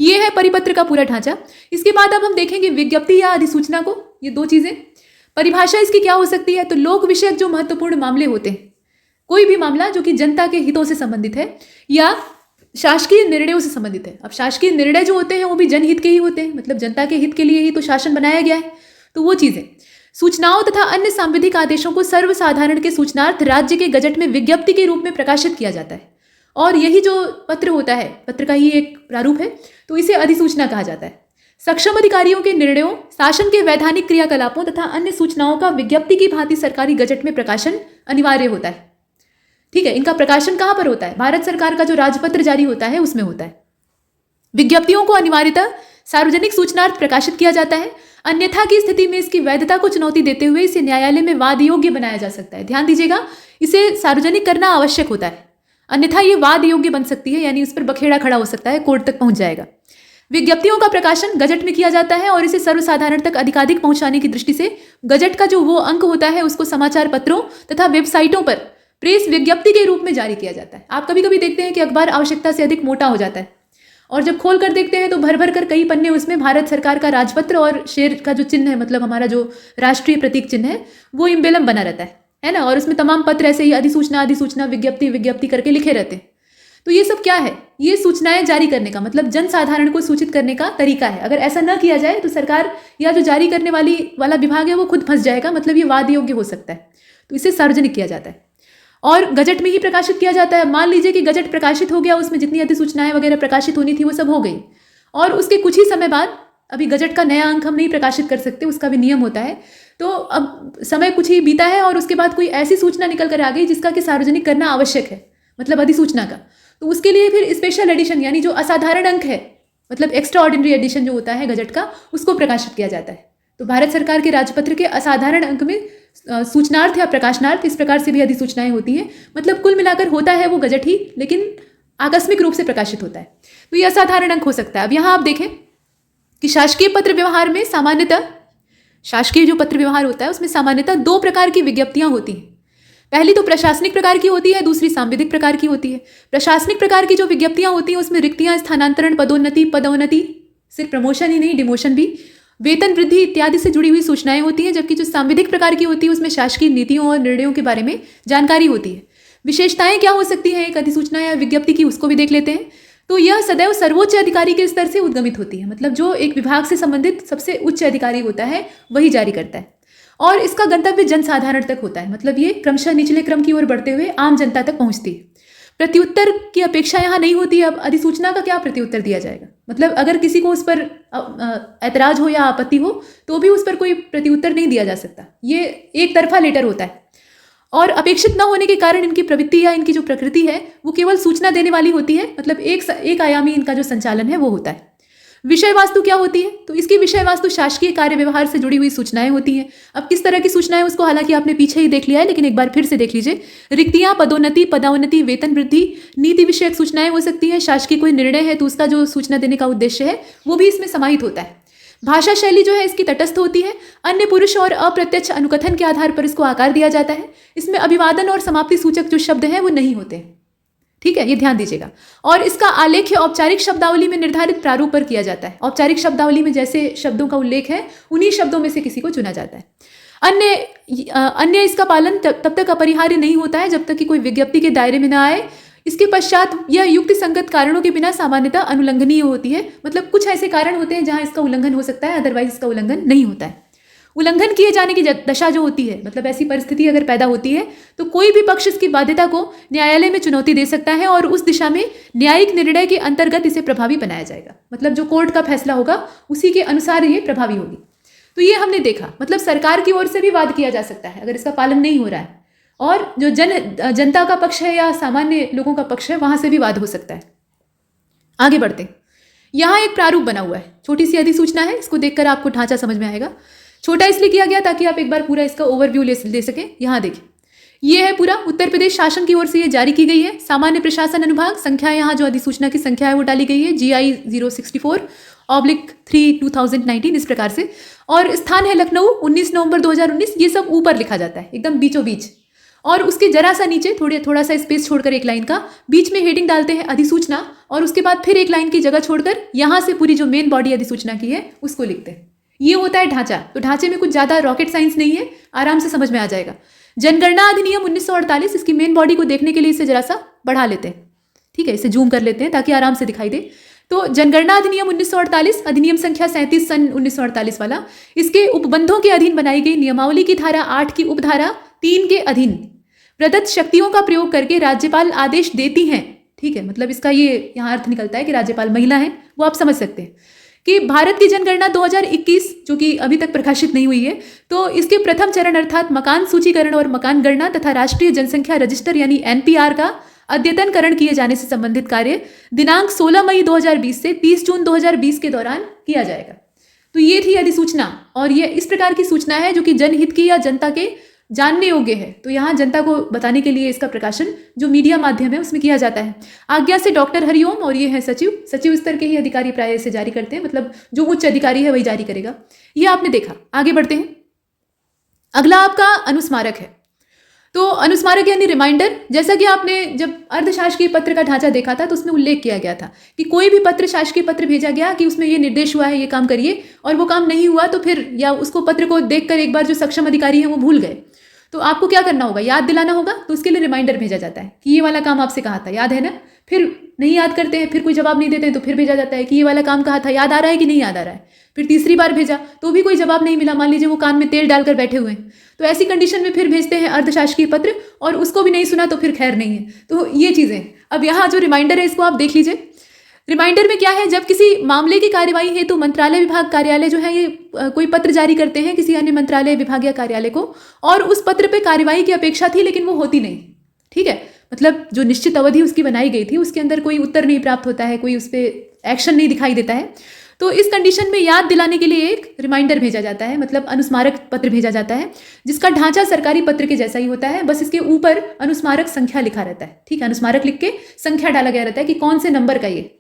Speaker 2: ये है परिपत्र का पूरा ढांचा। इसके बाद अब हम देखेंगे विज्ञप्ति या अधिसूचना को, ये दो चीजें। परिभाषा इसकी क्या हो सकती है, तो लोक विषयक जो महत्वपूर्ण मामले होते हैं, कोई भी मामला जो कि जनता के हितों से संबंधित है या शासकीय निर्णयों से संबंधित है। अब शासकीय निर्णय जो होते हैं वो भी जनहित के ही होते हैं, मतलब जनता के हित के लिए ही तो शासन बनाया गया है। तो वो चीजें, सूचनाओं तथा अन्य सांविधिक आदेशों को सर्वसाधारण के सूचनार्थ राज्य के गजट में विज्ञप्ति के रूप में प्रकाशित किया जाता है। और यही जो पत्र होता है, पत्र का ही एक प्रारूप है, तो इसे अधिसूचना कहा जाता है। सक्षम अधिकारियों के निर्णयों, शासन के वैधानिक क्रियाकलापों तथा अन्य सूचनाओं का विज्ञप्ति की भांति सरकारी गजट में प्रकाशन अनिवार्य होता है। ठीक है, इनका प्रकाशन कहाँ पर होता है, भारत सरकार का जो राजपत्र जारी होता है उसमें होता है। विज्ञप्तियों को अनिवार्यतः सार्वजनिक सूचनार्थ प्रकाशित किया जाता है, अन्यथा की स्थिति में इसकी वैधता को चुनौती देते हुए इसे न्यायालय में वाद योग्य बनाया जा सकता है। ध्यान दीजिएगा, इसे सार्वजनिक करना आवश्यक होता है, अन्यथा ये वाद योग्य बन सकती है, यानी उस पर बखेड़ा खड़ा हो सकता है, कोर्ट तक पहुंच जाएगा। विज्ञप्तियों का प्रकाशन गजट में किया जाता है और इसे सर्वसाधारण तक अधिकाधिक पहुंचाने की दृष्टि से गजट का जो वो अंक होता है उसको समाचार पत्रों तथा वेबसाइटों पर प्रेस विज्ञप्ति के रूप में जारी किया जाता है। आप कभी कभी देखते हैं कि अखबार आवश्यकता से अधिक मोटा हो जाता है और जब खोल कर देखते हैं तो भर भर कर कई पन्ने उसमें भारत सरकार का राजपत्र और शेर का जो चिन्ह है, मतलब हमारा जो राष्ट्रीय प्रतीक चिन्ह है, वो इम्बेलम बना रहता है ना। और उसमें तमाम पत्र ऐसे ही अधिसूचना अधिसूचना विज्ञप्ति विज्ञप्ति करके लिखे रहते हैं। तो ये सब क्या है, ये सूचनाएं जारी करने का मतलब जनसाधारण को सूचित करने का तरीका है। अगर ऐसा न किया जाए तो सरकार या जो जारी करने वाला विभाग है वो खुद फंस जाएगा, मतलब ये वाद योग्य हो सकता है। तो इसे सार्वजनिक किया जाता है और गजट में ही प्रकाशित किया जाता है। मान लीजिए कि गजट प्रकाशित हो गया, उसमें जितनी अधिसूचनाएं वगैरह प्रकाशित होनी थी वो सब हो गई, और उसके कुछ ही समय बाद, अभी गजट का नया अंक हम नहीं प्रकाशित कर सकते, उसका भी नियम होता है, तो अब समय कुछ ही बीता है और उसके बाद कोई ऐसी सूचना निकल कर आ गई जिसका कि सार्वजनिक करना आवश्यक है, मतलब अधिसूचना का, तो उसके लिए फिर स्पेशल एडिशन यानी जो असाधारण अंक है, मतलब एक्स्ट्रा ऑर्डिनरी एडिशन जो होता है गजट का, उसको प्रकाशित किया जाता है। तो भारत सरकार के राजपत्र के असाधारण अंक में सूचनार्थ या प्रकाशनार्थ इस प्रकार से भी अधिसूचनाएं होती हैं। मतलब कुल मिलाकर होता है वो गजट ही, लेकिन आकस्मिक रूप से प्रकाशित होता है, तो ये असाधारण अंक हो सकता है। अब यहाँ आप देखें कि शासकीय पत्र व्यवहार में सामान्यतः, शासकीय जो पत्र व्यवहार होता है उसमें सामान्यतः दो प्रकार की विज्ञप्तियां होती हैं। पहली तो प्रशासनिक प्रकार की होती है, दूसरी सांविधिक प्रकार की होती है। प्रशासनिक प्रकार की जो विज्ञप्तियां होती हैं उसमें रिक्तियां, स्थानांतरण, पदोन्नति, पदोन्नति, सिर्फ प्रमोशन ही नहीं, डिमोशन भी, वेतन वृद्धि इत्यादि से जुड़ी हुई सूचनाएं होती हैं। जबकि जो सांविधिक प्रकार की होती है उसमें शासकीय नीतियों और निर्णयों के बारे में जानकारी होती है। विशेषताएं क्या हो सकती हैं एक अधिसूचना या विज्ञप्ति की, उसको भी देख लेते हैं। तो यह सदैव सर्वोच्च अधिकारी के स्तर से उद्गमित होती है, मतलब जो एक विभाग से संबंधित सबसे उच्च अधिकारी होता है वही जारी करता है, और इसका गंतव्य जनसाधारण तक होता है, मतलब ये क्रमशः निचले क्रम की ओर बढ़ते हुए आम जनता तक पहुंचती है। प्रत्युत्तर की अपेक्षा यहाँ नहीं होती है। अब अधिसूचना का क्या प्रत्युत्तर दिया जाएगा, मतलब अगर किसी को उस पर ऐतराज हो या आपत्ति हो तो भी उस पर कोई प्रत्युत्तर नहीं दिया जा सकता, ये एक तरफा लेटर होता है। और अपेक्षित न होने के कारण इनकी प्रवृत्ति या इनकी जो प्रकृति है वो केवल सूचना देने वाली होती है, मतलब एक आयामी इनका जो संचालन है वो होता है। विषय वास्तु क्या होती है, तो इसकी विषय वास्तु शासकीय कार्य व्यवहार से जुड़ी हुई सूचनाएं होती हैं। अब किस तरह की सूचनाएं, उसको हालांकि आपने पीछे ही देख लिया है, लेकिन एक बार फिर से देख लीजिए। रिक्तियां, पदोन्नति, पदोन्नति, वेतन वृद्धि, नीति विषयक सूचनाएं हो सकती है। शासकीय कोई निर्णय है तो उसका जो सूचना देने का उद्देश्य है वो भी इसमें समाहित होता है। भाषा शैली जो है इसकी तटस्थ होती है। अन्य पुरुष और अप्रत्यक्ष अनुकथन के आधार पर इसको आकार दिया जाता है। इसमें अभिवादन और समाप्ति सूचक जो शब्द हैं वो नहीं होते हैं, ठीक है, ये ध्यान दीजिएगा। और इसका आलेख्य औपचारिक शब्दावली में निर्धारित प्रारूप पर किया जाता है। औपचारिक शब्दावली में जैसे शब्दों का उल्लेख है उन्हीं शब्दों में से किसी को चुना जाता है। अन्य इसका पालन तब तक अपरिहार्य नहीं होता है जब तक कि कोई विज्ञप्ति के दायरे में न आए। इसके पश्चात यह युक्ति संगत कारणों के बिना सामान्यतः अनुल्लंघनीय होती है, मतलब कुछ ऐसे कारण होते हैं जहां इसका उल्लंघन हो सकता है, अदरवाइज इसका उल्लंघन नहीं होता है। उल्लंघन किए जाने की दशा जो होती है, मतलब ऐसी परिस्थिति अगर पैदा होती है तो कोई भी पक्ष इसकी बाध्यता को न्यायालय में चुनौती दे सकता है और उस दिशा में न्यायिक निर्णय के अंतर्गत इसे प्रभावी बनाया जाएगा, मतलब जो कोर्ट का फैसला होगा उसी के अनुसार ये प्रभावी होगी। तो ये हमने देखा, मतलब सरकार की ओर से भी वाद किया जा सकता है अगर इसका पालन नहीं हो रहा है, और जो जनता का पक्ष है या सामान्य लोगों का पक्ष है वहां से भी वाद हो सकता है। आगे बढ़ते, यहाँ एक प्रारूप बना हुआ है, छोटी सी अधिसूचना है, इसको देखकर आपको ढांचा समझ में आएगा। छोटा इसलिए किया गया ताकि आप एक बार पूरा इसका ओवरव्यू ले सकें। यहाँ देखिए, ये है पूरा उत्तर प्रदेश शासन की ओर से ये जारी की गई है। सामान्य प्रशासन अनुभाग, संख्या यहाँ जो अधिसूचना की संख्या है वो डाली गई है GI 064/3/2019 इस प्रकार से, और स्थान है लखनऊ, 19 नवंबर 2019। ये सब ऊपर लिखा जाता है एकदम बीचों बीच, और उसके जरा सा नीचे थोड़ा सा स्पेस छोड़कर एक लाइन का बीच में हेडिंग डालते हैं अधिसूचना, और उसके बाद फिर एक लाइन की जगह छोड़कर यहाँ से पूरी जो मेन बॉडी अधिसूचना की है उसको लिखते हैं। ये होता है ढांचा। तो ढांचे में कुछ ज़्यादा रॉकेट साइंस नहीं है, आराम से समझ में आ जाएगा। जनगणना अधिनियम 1948, इसकी मेन बॉडी को देखने के लिए इसे जरा सा बढ़ा लेते हैं, ठीक है, इसे जूम कर लेते हैं ताकि आराम से दिखाई दे। तो जनगणना अधिनियम 1948, अधिनियम संख्या 37 सन 1948 वाला, इसके उपबंधों के अधीन बनाई गई नियमावली की धारा 8 की उपधारा 3 के अधीन प्रदत्त शक्तियों का प्रयोग करके राज्यपाल आदेश देती हैं, ठीक है, मतलब इसका ये यहाँ अर्थ निकलता है कि राज्यपाल महिला है, वो आप समझ सकते हैं कि भारत की जनगणना 2021 जो कि अभी तक प्रकाशित नहीं हुई है, तो इसके प्रथम चरण अर्थात मकान सूचीकरण और मकान गणना तथा राष्ट्रीय जनसंख्या रजिस्टर यानी एनपीआर का अद्यतनकरण किए जाने से संबंधित कार्य दिनांक 16 मई 2020 से 30 जून 2020 के दौरान किया जाएगा। तो ये थी अधिसूचना, और ये इस प्रकार की सूचना है जो कि जनहित की या जनता के जानने योग्य है। तो यहाँ जनता को बताने के लिए इसका प्रकाशन जो मीडिया माध्यम है उसमें किया जाता है। आज्ञा से डॉक्टर हरिओम, और ये है सचिव। सचिव स्तर के ही अधिकारी प्राय इसे जारी करते हैं, मतलब जो उच्च अधिकारी है वही जारी करेगा। ये आपने देखा। आगे बढ़ते हैं। अगला आपका अनुस्मारक है। तो अनुस्मारक यानी रिमाइंडर। जैसा कि आपने जब अर्धशासकीय पत्र का ढांचा देखा था तो उसमें उल्लेख किया गया था कि कोई भी पत्र शासकीय पत्र भेजा गया कि उसमें ये निर्देश हुआ है ये काम करिए, और वो काम नहीं हुआ तो फिर या उसको पत्र को देखकर एक बार जो सक्षम अधिकारी हैं वो भूल गए, तो आपको क्या करना होगा, याद दिलाना होगा। तो उसके लिए रिमाइंडर भेजा जाता है कि ये वाला काम आपसे कहा था, याद है ना। फिर नहीं याद करते हैं, फिर कोई जवाब नहीं देते हैं, तो फिर भेजा जाता है कि ये वाला काम कहा था, याद आ रहा है कि नहीं याद आ रहा है। फिर तीसरी बार भेजा तो भी कोई जवाब नहीं मिला, मान लीजिए वो कान में तेल डालकर बैठे हुए हैं, तो ऐसी कंडीशन में फिर भेजते हैं अर्धशासकीय पत्र, और उसको भी नहीं सुना तो फिर खैर नहीं है। तो ये चीज़ें। अब यहाँ जो रिमाइंडर है इसको आप देख लीजिए। रिमाइंडर में क्या है, जब किसी मामले की कार्यवाही हेतु मंत्रालय विभाग कार्यालय जो है ये कोई पत्र जारी करते हैं किसी अन्य मंत्रालय विभाग या कार्यालय को, और उस पत्र पे कार्यवाही की अपेक्षा थी लेकिन वो होती नहीं, ठीक है, मतलब जो निश्चित अवधि उसकी बनाई गई थी उसके अंदर कोई उत्तर नहीं प्राप्त होता है, कोई उस पर एक्शन नहीं दिखाई देता है, तो इस कंडीशन में याद दिलाने के लिए एक रिमाइंडर भेजा जाता है, मतलब अनुस्मारक पत्र भेजा जाता है, जिसका ढांचा सरकारी पत्र के जैसा ही होता है, बस इसके ऊपर अनुस्मारक संख्या लिखा रहता है, ठीक है, अनुस्मारक लिख के संख्या डाला गया रहता है कि कौन से नंबर का ये।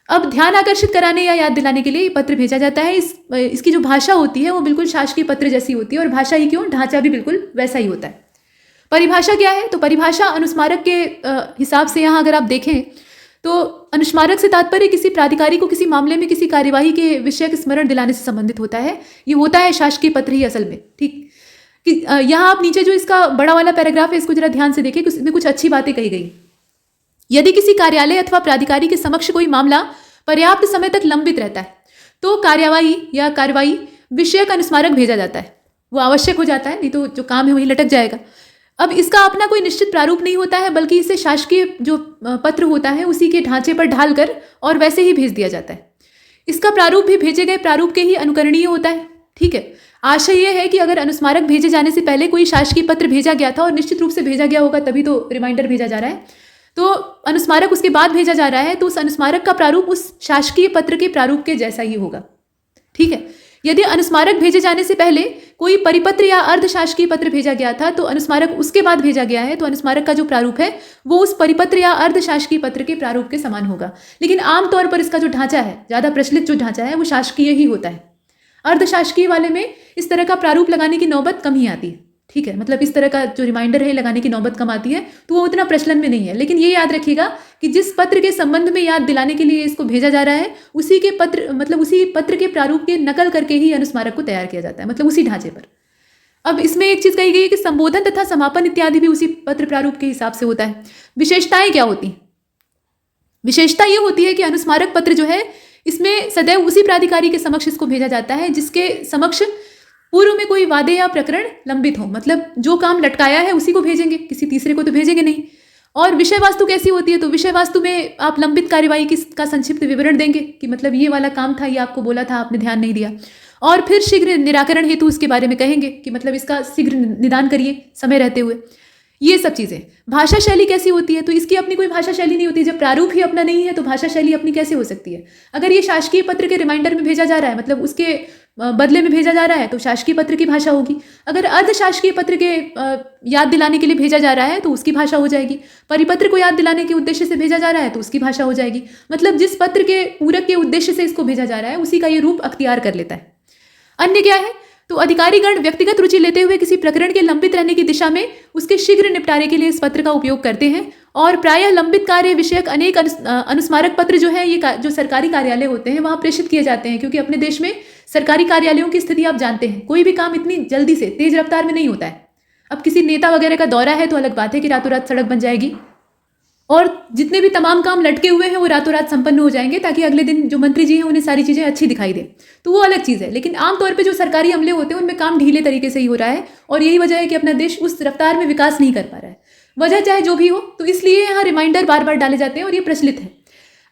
Speaker 2: अब ध्यान आकर्षित कराने या याद दिलाने के लिए ये पत्र भेजा जाता है। इसकी जो भाषा होती है वो बिल्कुल शासकीय पत्र जैसी होती है, और भाषा ही क्यों, ढांचा भी बिल्कुल वैसा ही होता है। परिभाषा क्या है, तो परिभाषा अनुस्मारक के हिसाब से यहाँ अगर आप देखें तो अनुस्मारक से तात्पर्य किसी प्राधिकारी को किसी मामले में किसी कार्यवाही के विषय के स्मरण दिलाने से संबंधित होता है। ये होता है शासकीय पत्र ही असल में, ठीक। कि यहाँ आप नीचे जो इसका बड़ा वाला पैराग्राफ है इसको जरा ध्यान से देखिए, इसमें कुछ अच्छी बातें कही गई। यदि किसी कार्यालय अथवा प्राधिकारी के समक्ष कोई मामला पर्याप्त समय तक लंबित रहता है तो कार्यवाही या कार्रवाई विषयक अनुस्मारक भेजा जाता है, वो आवश्यक हो जाता है, नहीं तो जो काम है वही लटक जाएगा। अब इसका अपना कोई निश्चित प्रारूप नहीं होता है, बल्कि इसे शासकीय जो पत्र होता है उसी के ढांचे पर ढालकर और वैसे ही भेज दिया जाता है। इसका प्रारूप भी भेजे गए प्रारूप के ही अनुकरणीय होता है, ठीक है। आशय यह है कि अगर अनुस्मारक भेजे जाने से पहले कोई शासकीय पत्र भेजा गया था और निश्चित रूप से भेजा गया होगा तभी तो रिमाइंडर भेजा जा रहा है, तो अनुस्मारक उसके बाद भेजा जा रहा है तो उस अनुस्मारक का प्रारूप उस शासकीय पत्र के प्रारूप के जैसा ही होगा, ठीक है। यदि अनुस्मारक भेजे जाने से पहले कोई परिपत्र या अर्धशासकीय पत्र भेजा गया था तो अनुस्मारक उसके बाद भेजा गया है तो अनुस्मारक का जो प्रारूप है वो उस परिपत्र या अर्धशासकीय पत्र के प्रारूप के समान होगा। लेकिन आमतौर पर इसका जो ढांचा है, ज़्यादा प्रचलित जो ढांचा है वो शासकीय ही होता है। अर्धशासकीय वाले में इस तरह का प्रारूप लगाने की नौबत कम ही आती है, ठीक है, मतलब इस तरह का जो रिमाइंडर है लगाने की नौबत कम आती है, तो वो उतना प्रचलन में नहीं है। लेकिन ये याद रखिएगा कि जिस पत्र के संबंध में याद दिलाने के लिए इसको भेजा जा रहा है उसी के पत्र, मतलब उसी पत्र के प्रारूप के नकल करके ही अनुस्मारक को तैयार किया जाता है, मतलब उसी ढांचे पर। अब इसमें एक चीज़ कही गई है कि संबोधन तथा समापन इत्यादि भी उसी पत्र प्रारूप के हिसाब से होता है। विशेषताएं क्या होती हैं? विशेषता ये होती है कि अनुस्मारक पत्र जो है इसमें सदैव उसी प्राधिकारी के समक्ष इसको भेजा जाता है जिसके समक्ष पूर्व में कोई वादे या प्रकरण लंबित हो, मतलब जो काम लटकाया है उसी को भेजेंगे, किसी तीसरे को तो भेजेंगे नहीं। और विषय वास्तु कैसी होती है, तो विषय वास्तु में आप लंबित कार्यवाही का संक्षिप्त विवरण देंगे कि मतलब ये वाला काम था, ये आपको बोला था, आपने ध्यान नहीं दिया, और फिर शीघ्र निराकरण हेतु उसके बारे में कहेंगे कि मतलब इसका शीघ्र निदान करिए समय रहते हुए। ये सब चीज़ें। भाषा शैली कैसी होती है, तो इसकी अपनी कोई भाषा शैली नहीं होती। जब प्रारूप ही अपना नहीं है तो भाषा शैली अपनी कैसे हो सकती है? अगर ये शासकीय पत्र के रिमाइंडर में भेजा जा रहा है, मतलब उसके बदले में भेजा जा रहा है, तो शासकीय पत्र की भाषा होगी। अगर अर्धशासकीय पत्र के याद दिलाने के लिए भेजा जा रहा है तो उसकी भाषा हो जाएगी। परिपत्र को याद दिलाने के उद्देश्य से भेजा जा रहा है तो उसकी भाषा हो जाएगी। मतलब जिस पत्र के पूरक के उद्देश्य से इसको भेजा जा रहा है उसी का ये रूप अख्तियार कर लेता है। अन्य क्या है, तो अधिकारीगण व्यक्तिगत रुचि लेते हुए किसी प्रकरण के लंबित रहने की दिशा में उसके शीघ्र निपटारे के लिए इस पत्र का उपयोग करते हैं। और प्रायः लंबित कार्य विषयक अनेक अनुस्मारक पत्र जो है ये जो सरकारी कार्यालय होते हैं वहाँ प्रेषित किए जाते हैं, क्योंकि अपने देश में सरकारी कार्यालयों की स्थिति आप जानते हैं, कोई भी काम इतनी जल्दी से तेज रफ्तार में नहीं होता है। अब किसी नेता वगैरह का दौरा है तो अलग बात है कि रातों रात सड़क बन जाएगी, और जितने भी तमाम काम लटके हुए हैं वो रातों रात संपन्न हो जाएंगे ताकि अगले दिन जो मंत्री जी हैं उन्हें सारी चीज़ें अच्छी दिखाई दे, तो वो अलग चीज़ है। लेकिन आमतौर पे जो सरकारी अमले होते हैं उनमें काम ढीले तरीके से ही हो रहा है, और यही वजह है कि अपना देश उस रफ्तार में विकास नहीं कर पा रहा है। वजह चाहे जो भी हो, तो इसलिए यहाँ रिमाइंडर बार बार डाले जाते हैं और ये प्रचलित है।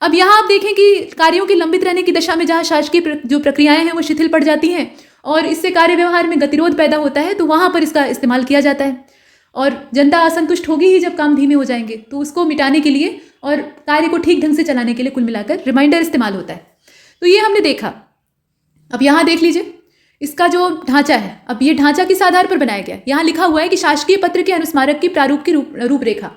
Speaker 2: अब यहाँ आप देखें कि कार्यों के लंबित रहने की दशा में जहाँ शासकीय जो प्रक्रियाएं हैं वो शिथिल पड़ जाती हैं और इससे कार्य व्यवहार में गतिरोध पैदा होता है, तो वहाँ पर इसका इस्तेमाल किया जाता है। और जनता असंतुष्ट होगी ही जब काम धीमे हो जाएंगे, तो उसको मिटाने के लिए और कार्य को ठीक ढंग से चलाने के लिए कुल मिलाकर रिमाइंडर इस्तेमाल होता है। तो ये हमने देखा। अब यहाँ देख लीजिए इसका जो ढांचा है, अब ये ढांचा किस आधार पर बनाया गया। यहाँ लिखा हुआ है कि शासकीय पत्र के अनुस्मारक की प्रारूप की रूपरेखा।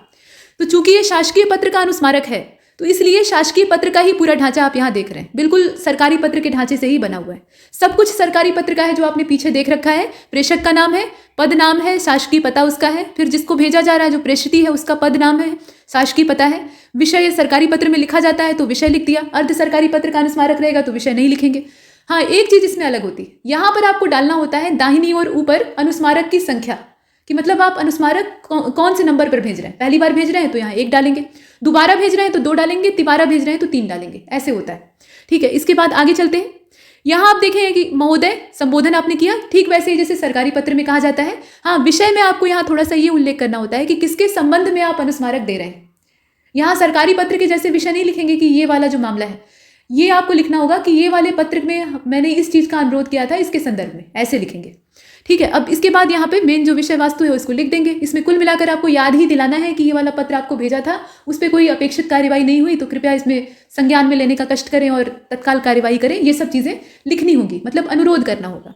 Speaker 2: तो चूंकि ये शासकीय पत्र का अनुस्मारक है तो इसलिए शासकीय पत्र का ही पूरा ढांचा आप यहाँ देख रहे हैं, बिल्कुल सरकारी पत्र के ढांचे से ही बना हुआ है। सब कुछ सरकारी पत्र का है जो आपने पीछे देख रखा है। प्रेषक का नाम है, पद नाम है, शासकीय पता उसका है, फिर जिसको भेजा जा रहा है जो प्रेषिती है उसका पद नाम है, शासकीय पता है। विषय सरकारी पत्र में लिखा जाता है तो विषय लिख दिया, अर्ध सरकारी पत्र का अनुस्मारक रहेगा तो विषय नहीं लिखेंगे। हाँ, एक चीज इसमें अलग होती है, यहाँ पर आपको डालना होता है दाहिनी ओर ऊपर अनुस्मारक की संख्या, कि मतलब आप अनुस्मारक कौन से नंबर पर भेज रहे हैं। पहली बार भेज रहे हैं तो यहाँ 1 डालेंगे, दोबारा भेज रहे हैं तो 2 डालेंगे, तिबारा भेज रहे हैं तो 3 डालेंगे, ऐसे होता है। ठीक है, इसके बाद आगे चलते हैं। यहाँ आप देखें कि महोदय संबोधन आपने किया, ठीक वैसे ही जैसे सरकारी पत्र में कहा जाता है। हाँ, विषय में आपको यहाँ थोड़ा सा ये उल्लेख करना होता है कि किसके संबंध में आप अनुस्मारक दे रहे हैं। यहाँ सरकारी पत्र के जैसे विषय नहीं लिखेंगे कि ये वाला जो मामला है, ये आपको लिखना होगा कि ये वाले पत्र में मैंने इस चीज़ का अनुरोध किया था, इसके संदर्भ में, ऐसे लिखेंगे। ठीक है, अब इसके बाद यहाँ पे मेन जो विषय वस्तु है उसको लिख देंगे। इसमें कुल मिलाकर आपको याद ही दिलाना है कि ये वाला पत्र आपको भेजा था, उस पर कोई अपेक्षित कार्यवाही नहीं हुई तो कृपया इसमें संज्ञान में लेने का कष्ट करें और तत्काल कार्यवाही करें। ये सब चीज़ें लिखनी होंगी, मतलब अनुरोध करना होगा।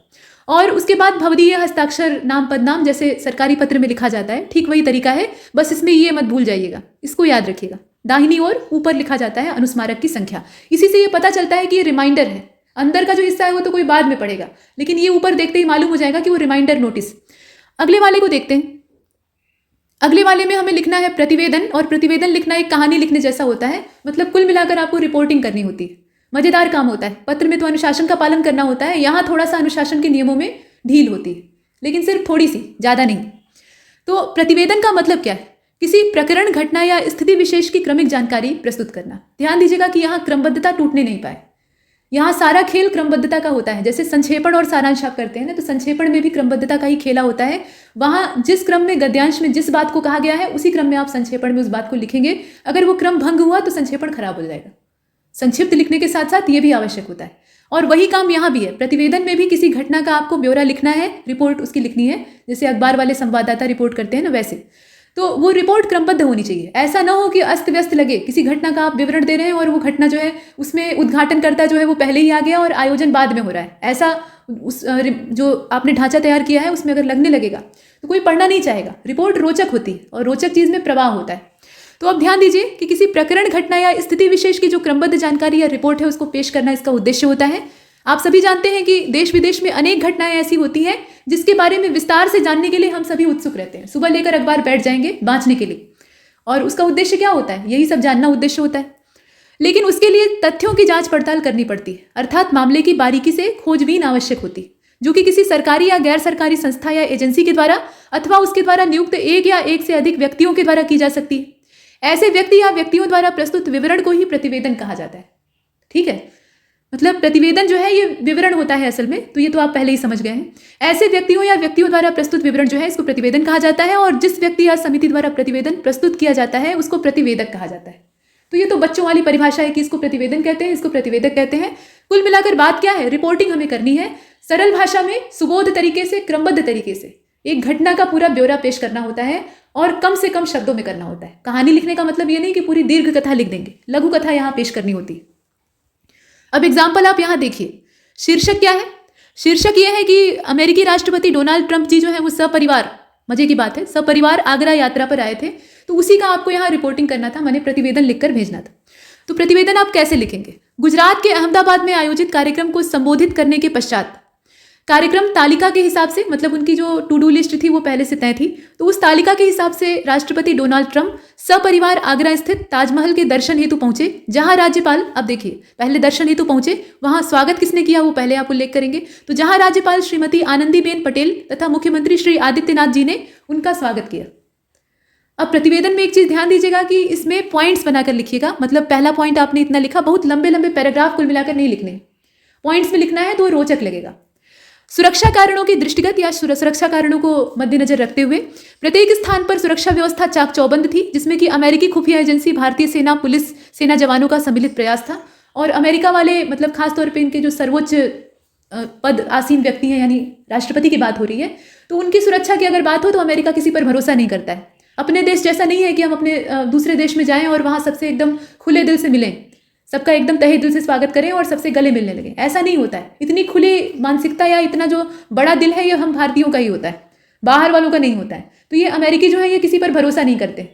Speaker 2: और उसके बाद भवदीय हस्ताक्षर नाम पदनाम जैसे सरकारी पत्र में लिखा जाता है, ठीक वही तरीका है, बस इसमें ये मत भूल जाइएगा, इसको याद रखिएगा। दाहिनी ओर ऊपर लिखा जाता है अनुस्मारक की संख्या। इसी से ये पता चलता है कि ये रिमाइंडर है। अंदर का जो हिस्सा है वो तो कोई बाद में पढ़ेगा, लेकिन ये ऊपर देखते ही मालूम हो जाएगा कि वो रिमाइंडर नोटिस। अगले वाले को देखते हैं। अगले वाले में हमें लिखना है प्रतिवेदन, और प्रतिवेदन लिखना एक कहानी लिखने जैसा होता है, मतलब कुल मिलाकर आपको रिपोर्टिंग करनी होती है। मजेदार काम होता है। पत्र में तो अनुशासन का पालन करना होता है, यहाँ थोड़ा सा अनुशासन के नियमों में ढील होती है, लेकिन सिर्फ थोड़ी सी, ज़्यादा नहीं। तो प्रतिवेदन का मतलब क्या है? किसी प्रकरण, घटना या स्थिति विशेष की क्रमिक जानकारी प्रस्तुत करना। ध्यान दीजिएगा कि यहाँ क्रमबद्धता टूटने नहीं पाए। यहाँ सारा खेल क्रमबद्धता का होता है। जैसे संक्षेपण और सारांश आप करते हैं ना, तो संक्षेपण में भी क्रमबद्धता का ही खेला होता है। वहाँ जिस क्रम में गद्यांश में जिस बात को कहा गया है उसी क्रम में आप संक्षेपण में उस बात को लिखेंगे। अगर वो क्रम भंग हुआ तो संक्षेपण खराब हो जाएगा। संक्षिप्त लिखने के साथ साथ ये भी आवश्यक होता है, और वही काम यहाँ भी है। प्रतिवेदन में भी किसी घटना का आपको ब्यौरा लिखना है, रिपोर्ट उसकी लिखनी है, जैसे अखबार वाले संवाददाता रिपोर्ट करते हैं ना, वैसे। तो वो रिपोर्ट क्रमबद्ध होनी चाहिए। ऐसा ना हो कि अस्त व्यस्त लगे। किसी घटना का आप विवरण दे रहे हैं और वो घटना जो है उसमें उद्घाटनकर्ता जो है वो पहले ही आ गया और आयोजन बाद में हो रहा है, ऐसा उस जो आपने ढांचा तैयार किया है उसमें अगर लगने लगेगा तो कोई पढ़ना नहीं चाहेगा। रिपोर्ट रोचक होती है और रोचक चीज़ में प्रवाह होता है। तो अब ध्यान दीजिए कि किसी प्रकरण, घटना या स्थिति विशेष की जो क्रमबद्ध जानकारी या रिपोर्ट है उसको पेश करना इसका उद्देश्य होता है। आप सभी जानते हैं कि देश विदेश में अनेक घटनाएं ऐसी होती हैं जिसके बारे में विस्तार से जानने के लिए हम सभी उत्सुक रहते हैं। सुबह लेकर अखबार बैठ जाएंगे बांचने के लिए, और उसका उद्देश्य क्या होता है? यही सब जानना उद्देश्य होता है। लेकिन उसके लिए तथ्यों की जांच पड़ताल करनी पड़ती है, अर्थात मामले की बारीकी से खोजबीन आवश्यक होती है, जो कि किसी सरकारी या गैर सरकारी संस्था या एजेंसी के द्वारा अथवा उसके द्वारा नियुक्त एक या एक से अधिक व्यक्तियों के द्वारा की जा सकती है। ऐसे व्यक्ति या व्यक्तियों द्वारा प्रस्तुत विवरण को ही प्रतिवेदन कहा जाता है। ठीक है, मतलब प्रतिवेदन जो है ये विवरण होता है असल में, तो ये तो आप पहले ही समझ गए हैं। ऐसे व्यक्तियों या व्यक्तियों द्वारा प्रस्तुत विवरण जो है इसको प्रतिवेदन कहा जाता है, और जिस व्यक्ति या समिति द्वारा प्रतिवेदन प्रस्तुत किया जाता है उसको प्रतिवेदक कहा जाता है। तो ये तो बच्चों वाली परिभाषा है कि इसको प्रतिवेदन कहते हैं, इसको प्रतिवेदक कहते हैं। कुल मिलाकर बात क्या है? रिपोर्टिंग हमें करनी है सरल भाषा में, सुबोध तरीके से, क्रमबद्ध तरीके से। एक घटना का पूरा ब्यौरा पेश करना होता है और कम से कम शब्दों में करना होता है। कहानी लिखने का मतलब ये नहीं कि पूरी दीर्घ कथा लिख देंगे, लघु कथा यहाँ पेश करनी होती है। अब एग्जाम्पल आप यहाँ देखिए। शीर्षक क्या है? शीर्षक यह है कि अमेरिकी राष्ट्रपति डोनाल्ड ट्रंप जी जो है वो सपरिवार, मजे की बात है, सपरिवार आगरा यात्रा पर आए थे, तो उसी का आपको यहाँ रिपोर्टिंग करना था, मैंने प्रतिवेदन लिखकर भेजना था। तो प्रतिवेदन आप कैसे लिखेंगे? गुजरात के अहमदाबाद में आयोजित कार्यक्रम को संबोधित करने के पश्चात कार्यक्रम तालिका के हिसाब से, मतलब उनकी जो टू डू लिस्ट थी वो पहले से तय थी, तो उस तालिका के हिसाब से राष्ट्रपति डोनाल्ड ट्रंप सपरिवार आगरा स्थित ताजमहल के दर्शन हेतु पहुंचे, जहां राज्यपाल, अब देखिए पहले दर्शन हेतु पहुंचे, वहां स्वागत किसने किया वो पहले आप उल्लेख करेंगे, तो जहां राज्यपाल श्रीमती आनंदीबेन पटेल तथा मुख्यमंत्री श्री आदित्यनाथ जी ने उनका स्वागत किया। अब प्रतिवेदन में एक चीज ध्यान दीजिएगा कि इसमें पॉइंट्स बनाकर लिखिएगा, मतलब पहला पॉइंट आपने इतना लिखा, बहुत लंबे लंबे पैराग्राफ कुल मिलाकर नहीं लिखने, पॉइंट्स में लिखना है तो रोचक लगेगा। सुरक्षा कारणों के दृष्टिगत या सुरक्षा कारणों को मद्देनजर रखते हुए प्रत्येक स्थान पर सुरक्षा व्यवस्था चाक चौबंद थी, जिसमें कि अमेरिकी खुफिया एजेंसी, भारतीय सेना, पुलिस, सेना जवानों का सम्मिलित प्रयास था। और अमेरिका वाले, मतलब खासतौर पे इनके जो सर्वोच्च पद आसीन व्यक्ति हैं, यानी राष्ट्रपति की बात हो रही है, तो उनकी सुरक्षा की अगर बात हो तो अमेरिका किसी पर भरोसा नहीं करता है। अपने देश जैसा नहीं है कि हम अपने दूसरे देश में जाएं और वहाँ सबसे एकदम खुले दिल से मिलें, सबका एकदम तहे दिल से स्वागत करें और सबसे गले मिलने लगे, ऐसा नहीं होता है। इतनी खुली मानसिकता या इतना जो बड़ा दिल है ये हम भारतीयों का ही होता है, बाहर वालों का नहीं होता है। तो ये अमेरिकी जो है ये किसी पर भरोसा नहीं करते,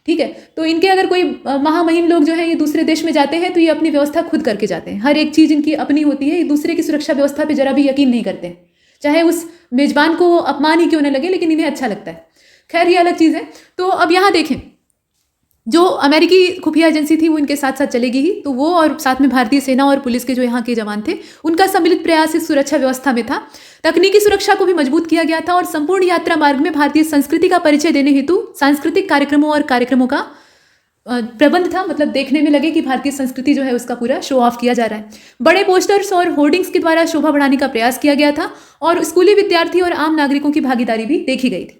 Speaker 2: ठीक है। तो इनके अगर कोई महामहिम लोग जो हैं ये दूसरे देश में जाते हैं तो ये अपनी व्यवस्था खुद करके जाते हैं, हर एक चीज़ इनकी अपनी होती है, ये दूसरे की सुरक्षा व्यवस्था पर जरा भी यकीन नहीं करते, चाहे उस मेजबान को अपमान ही क्यों न लगे, लेकिन इन्हें अच्छा लगता है। खैर ये अलग चीज़ है। तो अब यहाँ देखें, जो अमेरिकी खुफिया एजेंसी थी वो इनके साथ साथ चलेगी ही, तो वो और साथ में भारतीय सेना और पुलिस के जो यहाँ के जवान थे उनका सम्मिलित प्रयास इस सुरक्षा व्यवस्था में था। तकनीकी सुरक्षा को भी मजबूत किया गया था और संपूर्ण यात्रा मार्ग में भारतीय संस्कृति का परिचय देने हेतु सांस्कृतिक कार्यक्रमों और कार्यक्रमों का प्रबंध था, मतलब देखने में लगे कि भारतीय संस्कृति जो है उसका पूरा शो ऑफ किया जा रहा है। बड़े पोस्टर्स और होर्डिंग्स के द्वारा शोभा बढ़ाने का प्रयास किया गया था और स्कूली विद्यार्थी और आम नागरिकों की भागीदारी भी देखी गई थी।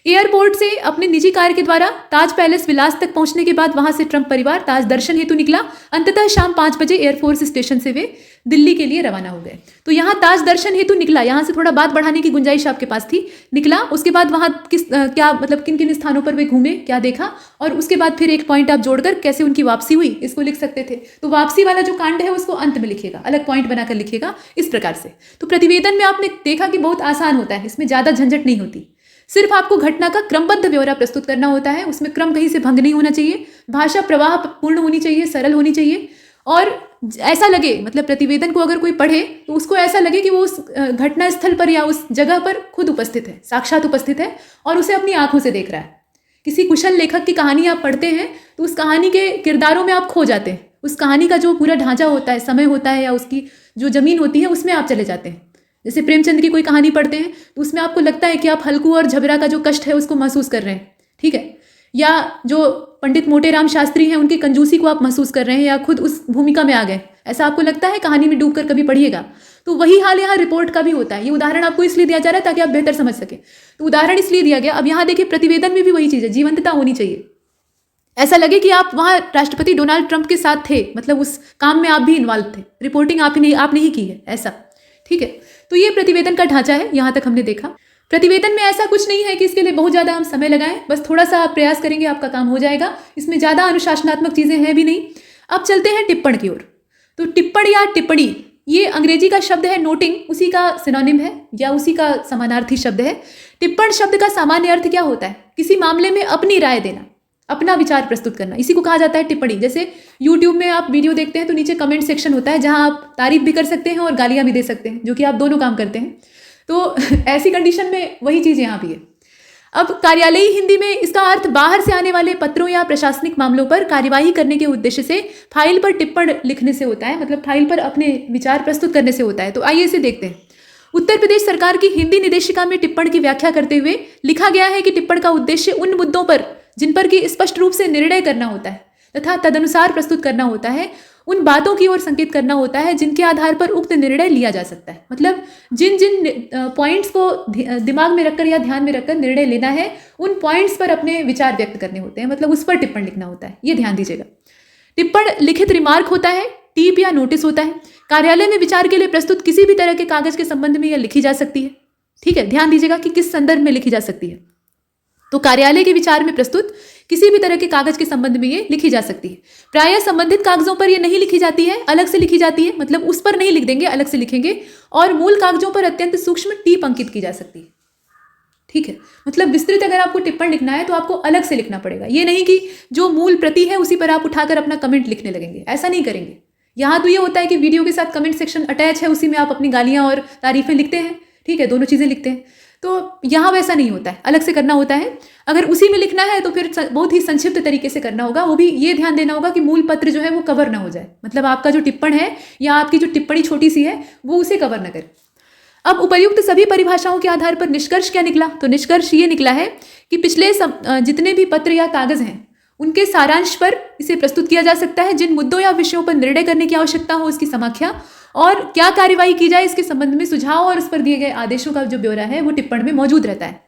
Speaker 2: एयरपोर्ट से अपने निजी कार के द्वारा ताज पैलेस विलास तक पहुंचने के बाद वहां से ट्रंप परिवार ताज दर्शन हेतु निकला। अंततः शाम 5 बजे एयरफोर्स स्टेशन से वे दिल्ली के लिए रवाना हो गए। तो यहाँ ताज दर्शन हेतु निकला, यहाँ से थोड़ा बात बढ़ाने की गुंजाइश आपके पास थी, निकला, उसके बाद वहाँ क्या मतलब किन किन स्थानों पर वे घूमे, क्या देखा, और उसके बाद फिर एक पॉइंट आप जोड़कर कैसे उनकी वापसी हुई इसको लिख सकते थे। तो वापसी वाला जो कांड है उसको अंत में लिखिएगा, अलग पॉइंट बनाकर लिखिएगा इस प्रकार से। तो प्रतिवेदन में आपने देखा कि बहुत आसान होता है, इसमें ज़्यादा झंझट नहीं होती, सिर्फ आपको घटना का क्रमबद्ध ब्यौरा प्रस्तुत करना होता है, उसमें क्रम कहीं से भंग नहीं होना चाहिए, भाषा प्रवाह पूर्ण होनी चाहिए, सरल होनी चाहिए, और ऐसा लगे, मतलब प्रतिवेदन को अगर कोई पढ़े तो उसको ऐसा लगे कि वो उस घटना स्थल पर या उस जगह पर खुद उपस्थित है, साक्षात उपस्थित है और उसे अपनी आंखों से देख रहा है। किसी कुशल लेखक की कहानी आप पढ़ते हैं तो उस कहानी के किरदारों में आप खो जाते हैं, उस कहानी का जो पूरा ढांचा होता है, समय होता है, या उसकी जो जमीन होती है उसमें आप चले जाते हैं। जैसे प्रेमचंद की कोई कहानी पढ़ते हैं तो उसमें आपको लगता है कि आप हल्कू और झबरा का जो कष्ट है उसको महसूस कर रहे हैं, ठीक है, या जो पंडित मोटेराम शास्त्री हैं उनकी कंजूसी को आप महसूस कर रहे हैं या खुद उस भूमिका में आ गए, ऐसा आपको लगता है कहानी में डूबकर कभी पढ़िएगा। तो वही हाल यहाँ रिपोर्ट का भी होता है। ये उदाहरण आपको इसलिए दिया जा रहा है ताकि आप बेहतर समझ सकें, तो उदाहरण इसलिए दिया गया। अब यहाँ देखिए प्रतिवेदन में भी वही चीज़ है, जीवंतता होनी चाहिए, ऐसा लगे कि आप वहाँ राष्ट्रपति डोनाल्ड ट्रंप के साथ थे, मतलब उस काम में आप भी इन्वॉल्व थे, रिपोर्टिंग आपने ही की है, ऐसा, ठीक है। तो ये प्रतिवेदन का ढांचा है, यहाँ तक हमने देखा। प्रतिवेदन में ऐसा कुछ नहीं है कि इसके लिए बहुत ज़्यादा हम समय लगाएं, बस थोड़ा सा आप प्रयास करेंगे आपका काम हो जाएगा, इसमें ज़्यादा अनुशासनात्मक चीज़ें हैं भी नहीं। अब चलते हैं टिप्पण की ओर। तो टिप्पण या टिप्पणी, ये अंग्रेजी का शब्द है नोटिंग, उसी का सिनोनिम है या उसी का समानार्थी शब्द है। टिप्पण शब्द का सामान्य अर्थ क्या होता है? किसी मामले में अपनी राय देना, अपना विचार प्रस्तुत करना, इसी को कहा जाता है टिप्पणी। जैसे YouTube में आप वीडियो देखते हैं तो नीचे कमेंट सेक्शन होता है जहां आप तारीफ भी कर सकते हैं और गालियां भी दे सकते हैं, जो कि आप दोनों काम करते हैं। तो ऐसी कंडीशन में वही चीज़ यहाँ भी है। अब कार्यालयी हिंदी में इसका अर्थ बाहर से आने वाले पत्रों या प्रशासनिक मामलों पर कार्यवाही करने के उद्देश्य से फाइल पर टिप्पण लिखने से होता है, मतलब फाइल पर अपने विचार प्रस्तुत करने से होता है। तो आइए इसे देखते हैं। उत्तर प्रदेश सरकार की हिंदी निदेशिका में टिप्पण की व्याख्या करते हुए लिखा गया है कि टिप्पण का उद्देश्य उन मुद्दों पर जिन पर कि स्पष्ट रूप से निर्णय करना होता है तथा तदनुसार प्रस्तुत करना होता है, उन बातों की ओर संकेत करना होता है जिनके आधार पर उक्त निर्णय लिया जा सकता है। मतलब जिन जिन पॉइंट्स को दिमाग में रखकर या ध्यान में रखकर निर्णय लेना है, उन पॉइंट्स पर अपने विचार व्यक्त करने होते हैं, मतलब उस पर टिप्पण लिखना होता है। ये ध्यान दीजिएगा। टिप्पण लिखित रिमार्क होता है, टीप या नोटिस होता है। कार्यालय में विचार के लिए प्रस्तुत किसी भी तरह के कागज के संबंध में यह लिखी जा सकती है, ठीक है। ध्यान दीजिएगा कि किस संदर्भ में लिखी जा सकती है। तो कार्यालय के विचार में प्रस्तुत किसी भी तरह के कागज के संबंध में ये लिखी जा सकती है। प्रायः संबंधित कागजों पर ये नहीं लिखी जाती है, अलग से लिखी जाती है, मतलब उस पर नहीं लिख देंगे, अलग से लिखेंगे। और मूल कागजों पर अत्यंत सूक्ष्म टीप अंकित की जा सकती है, ठीक है। मतलब विस्तृत अगर आपको टिप्पण लिखना है तो आपको अलग से लिखना पड़ेगा। ये नहीं कि जो मूल प्रति है उसी पर आप उठाकर अपना कमेंट लिखने लगेंगे, ऐसा नहीं करेंगे। यहाँ तो ये होता है कि वीडियो के साथ कमेंट सेक्शन अटैच है, उसी में आप अपनी गालियाँ और तारीफें लिखते हैं, ठीक है, दोनों चीज़ें लिखते हैं। तो यहाँ वैसा नहीं होता है, अलग से करना होता है। अगर उसी में लिखना है तो फिर बहुत ही संक्षिप्त तरीके से करना होगा। वो भी ये ध्यान देना होगा कि मूल पत्र जो है वो कवर ना हो जाए, मतलब आपका जो टिप्पण है या आपकी जो टिप्पणी छोटी सी है वो उसे कवर ना करे। अब उपर्युक्त सभी परिभाषाओं के आधार पर निष्कर्ष क्या निकला? तो निष्कर्ष ये निकला है कि पिछले जितने भी पत्र या कागज हैं उनके सारांश पर इसे प्रस्तुत किया जा सकता है। जिन मुद्दों या विषयों पर निर्णय करने की आवश्यकता हो उसकी समीक्षा और क्या कार्यवाही की जाए इसके संबंध में सुझाव और उस पर दिए गए आदेशों का जो ब्यौरा है वो टिप्पण में मौजूद रहता है।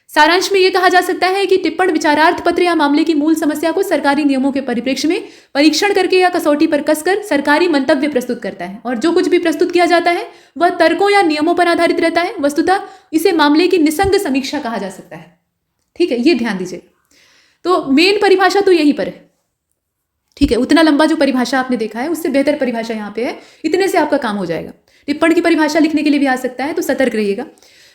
Speaker 2: सारांश में यह कहा जा सकता है कि टिप्पण विचारार्थ पत्र या मामले की मूल समस्या को सरकारी नियमों के परिप्रेक्ष्य में परीक्षण करके या कसौटी पर कसकर सरकारी मंतव्य प्रस्तुत करता है, और जो कुछ भी प्रस्तुत किया जाता है वह तर्कों या नियमों पर आधारित रहता है। वस्तुतः इसे मामले की निसंग समीक्षा कहा जा सकता है। ठीक है, ये ध्यान दीजिए। तो मेन परिभाषा तो यहीं पर है, ठीक है। उतना लंबा जो परिभाषा आपने देखा है उससे बेहतर परिभाषा यहाँ पे है, इतने से आपका काम हो जाएगा। टिप्पण की परिभाषा लिखने के लिए भी आ सकता है, तो सतर्क रहिएगा।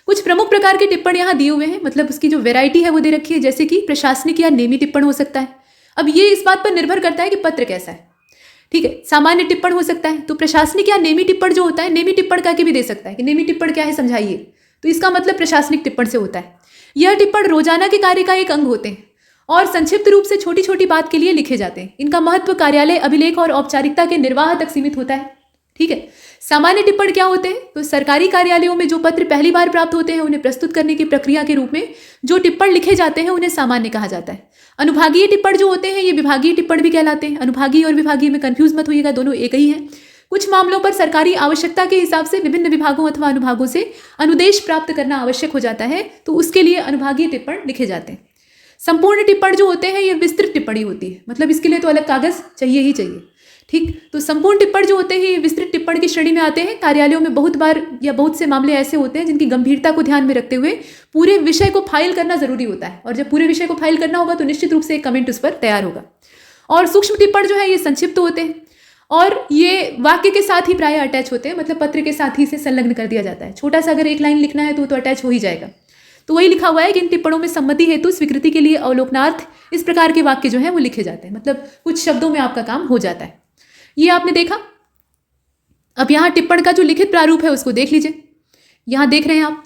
Speaker 2: कुछ प्रमुख प्रकार के टिप्पण यहाँ दिए हुए हैं, मतलब उसकी जो वैरायटी है वो दे रखी है, जैसे कि प्रशासनिक या नेमी टिप्पण हो सकता है। अब ये इस बात पर निर्भर करता है कि पत्र कैसा है, ठीक है। सामान्य टिप्पण हो सकता है, तो प्रशासनिक या नेमी टिप्पण जो होता है, नेमी टिप्पण कह के भी दे सकता है कि नेमी टिप्पण क्या है समझाइए, तो इसका मतलब प्रशासनिक टिप्पण से होता है। यह टिप्पण रोजाना के कार्य का एक अंग होते हैं और संक्षिप्त रूप से छोटी छोटी बात के लिए लिखे जाते हैं। इनका महत्व कार्यालय अभिलेख और औपचारिकता के निर्वाह तक सीमित होता है, ठीक है। सामान्य टिप्पण क्या होते हैं? तो सरकारी कार्यालयों में जो पत्र पहली बार प्राप्त होते हैं उन्हें प्रस्तुत करने की प्रक्रिया के रूप में जो टिप्पण लिखे जाते हैं उन्हें सामान्य कहा जाता है। अनुभागीय टिप्पण जो होते हैं ये विभागीय टिप्पण भी कहलाते हैं। अनुभागीय और विभागीय में कंफ्यूज मत होइएगा, दोनों एक ही हैं। कुछ मामलों पर सरकारी आवश्यकता के हिसाब से विभिन्न विभागों अथवा अनुभागों से अनुदेश प्राप्त करना आवश्यक हो जाता है, तो उसके लिए अनुभागीय टिप्पण लिखे जाते हैं। संपूर्ण टिप्पण जो होते हैं ये विस्तृत टिप्पणी होती है, मतलब इसके लिए तो अलग कागज चाहिए ही चाहिए, ठीक। तो संपूर्ण टिप्पण जो होते हैं ये विस्तृत टिप्पण की श्रेणी में आते हैं। कार्यालयों में बहुत बार या बहुत से मामले ऐसे होते हैं जिनकी गंभीरता को ध्यान में रखते हुए पूरे विषय को फाइल करना जरूरी होता है, और जब पूरे विषय को फाइल करना होगा तो निश्चित रूप से एक कमेंट उस पर तैयार होगा। और सूक्ष्म टिप्पण जो है ये संक्षिप्त होते हैं और ये वाक्य के साथ ही प्राय अटैच होते हैं, मतलब पत्र के साथ ही इसे संलग्न कर दिया जाता है। छोटा सा अगर एक लाइन लिखना है तो अटैच हो ही जाएगा। तो वही लिखा हुआ है कि इन टिप्पणों में सम्मति हेतु स्वीकृति के लिए अवलोकनार्थ इस प्रकार के वाक्य जो है वो लिखे जाते हैं, मतलब कुछ शब्दों में आपका काम हो जाता है। ये आपने देखा। अब यहाँ टिप्पण का जो लिखित प्रारूप है उसको देख लीजिए, यहाँ देख रहे हैं आप।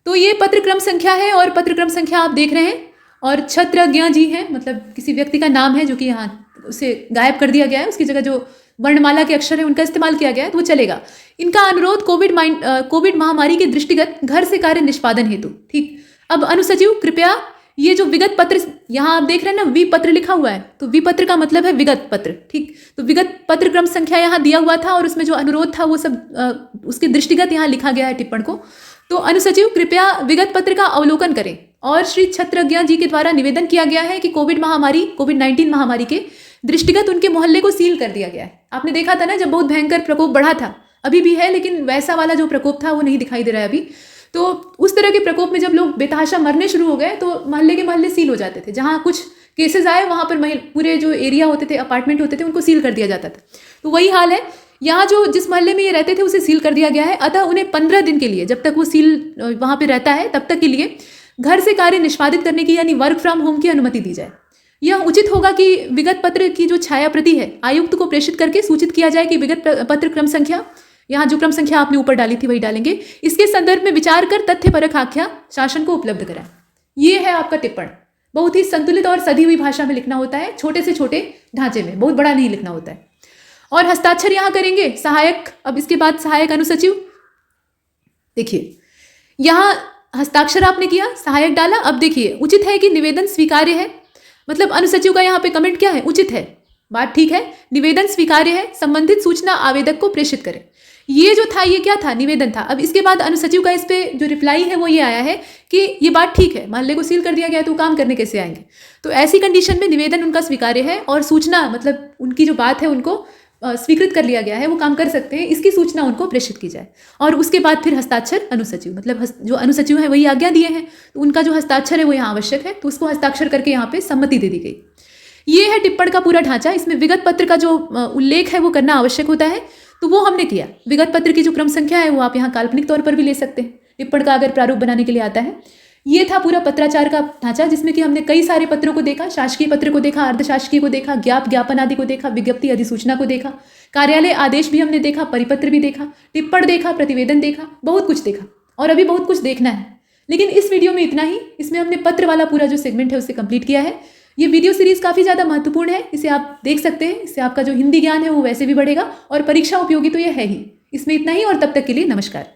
Speaker 2: तो ये पत्र क्रम संख्या है और पत्र क्रम संख्या आप देख रहे हैं, और छत्रज्ञ जी हैं, मतलब किसी व्यक्ति का नाम है जो कि यहाँ उसे गायब कर दिया गया है, उसकी जगह जो वर्णमाला के अक्षर है उनका इस्तेमाल किया गया है, तो वो चलेगा। इनका अनुरोध कोविड महामारी के दृष्टिगत घर से कार्य निष्पादन हेतु, ठीक। अब अनुसचिव कृपया ये जो विगत पत्र यहाँ आप देख रहे हैं ना, विपत्र लिखा हुआ है, तो विपत्र का मतलब है विगत पत्र, ठीक। तो विगत पत्र क्रम संख्या यहाँ दिया हुआ था और उसमें जो अनुरोध था वो सब उसके दृष्टिगत यहाँ लिखा गया है टिप्पण को। तो अनुसचिव कृपया विगत पत्र का अवलोकन करें, और श्री छत्रज्ञ जी के द्वारा निवेदन किया गया है कि कोविड-19 महामारी के दृष्टिगत उनके मोहल्ले को सील कर दिया गया है। आपने देखा था ना जब बहुत भयंकर प्रकोप बढ़ा था, अभी भी है लेकिन वैसा वाला जो प्रकोप था वो नहीं दिखाई दे रहा है अभी। तो उस तरह के प्रकोप में जब लोग बेतहाशा मरने शुरू हो गए तो मोहल्ले के मोहल्ले सील हो जाते थे। जहाँ कुछ केसेस आए वहाँ पर पूरे जो एरिया होते थे, अपार्टमेंट होते थे, उनको सील कर दिया जाता था। तो वही हाल है यहाँ, जो जिस मोहल्ले में ये रहते थे उसे सील कर दिया गया है। अतः उन्हें 15 दिन के लिए, जब तक वो सील वहाँ पर रहता है तब तक के लिए घर से कार्य निष्पादित करने की यानी वर्क फ्रॉम होम की अनुमति दी जाए। यह उचित होगा कि विगत पत्र की जो छाया प्रति है आयुक्त को प्रेषित करके सूचित किया जाए कि विगत पत्र क्रम संख्या, यहाँ जो क्रम संख्या आपने ऊपर डाली थी वही डालेंगे, इसके संदर्भ में विचार कर तथ्यपरक आख्या शासन को उपलब्ध कराएं। ये है आपका टिप्पण। बहुत ही संतुलित और सधी हुई भाषा में लिखना होता है, छोटे से छोटे ढांचे में, बहुत बड़ा नहीं लिखना होता है। और हस्ताक्षर यहाँ करेंगे सहायक। अब इसके बाद सहायक अनुसचिव, देखिए यहाँ हस्ताक्षर आपने किया, सहायक डाला। अब देखिए उचित है कि निवेदन स्वीकार्य है, मतलब अनुसचिव का यहाँ पे कमेंट क्या है, उचित है, बात ठीक है। निवेदन स्वीकार्य है, संबंधित सूचना आवेदक को प्रेषित करें। ये जो था ये क्या था, निवेदन था। अब इसके बाद अनुसचिव का इस पे जो रिप्लाई है वो ये आया है कि ये बात ठीक है, मोहल्ले को सील कर दिया गया तो काम करने कैसे आएंगे। तो ऐसी कंडीशन में निवेदन उनका स्वीकार्य है और सूचना, मतलब उनकी जो बात है उनको स्वीकृत कर लिया गया है, वो काम कर सकते हैं, इसकी सूचना उनको प्रेषित की जाए। और उसके बाद फिर हस्ताक्षर अनुसचिव, मतलब जो अनुसचिव है वही आज्ञा दिए हैं तो उनका जो हस्ताक्षर है वो यहाँ आवश्यक है, तो उसको हस्ताक्षर करके यहाँ पे सम्मति दे दी गई। ये है टिप्पण का पूरा ढांचा। इसमें विगत पत्र का जो उल्लेख है वो करना आवश्यक होता है, तो वो हमने किया। विगत पत्र की जो क्रम संख्या है वो आप यहाँ काल्पनिक तौर पर भी ले सकते हैं, टिप्पण का अगर प्रारूप बनाने के लिए आता है। ये था पूरा पत्राचार का ढांचा, जिसमें कि हमने कई सारे पत्रों को देखा, शासकीय पत्र को देखा, अर्धशासकीय को देखा, ज्ञापन आदि को देखा, विज्ञप्ति अधिसूचना को देखा, कार्यालय आदेश भी हमने देखा, परिपत्र भी देखा, टिप्पण देखा, प्रतिवेदन देखा, बहुत कुछ देखा और अभी बहुत कुछ देखना है। लेकिन इस वीडियो में इतना ही। इसमें हमने पत्र वाला पूरा जो सेगमेंट है उसे कंप्लीट किया है। ये वीडियो सीरीज काफ़ी ज़्यादा महत्वपूर्ण है, इसे आप देख सकते हैं। इससे आपका जो हिंदी ज्ञान है वो वैसे भी बढ़ेगा और परीक्षा उपयोगी तो ये है ही। इसमें इतना ही और तब तक के लिए नमस्कार।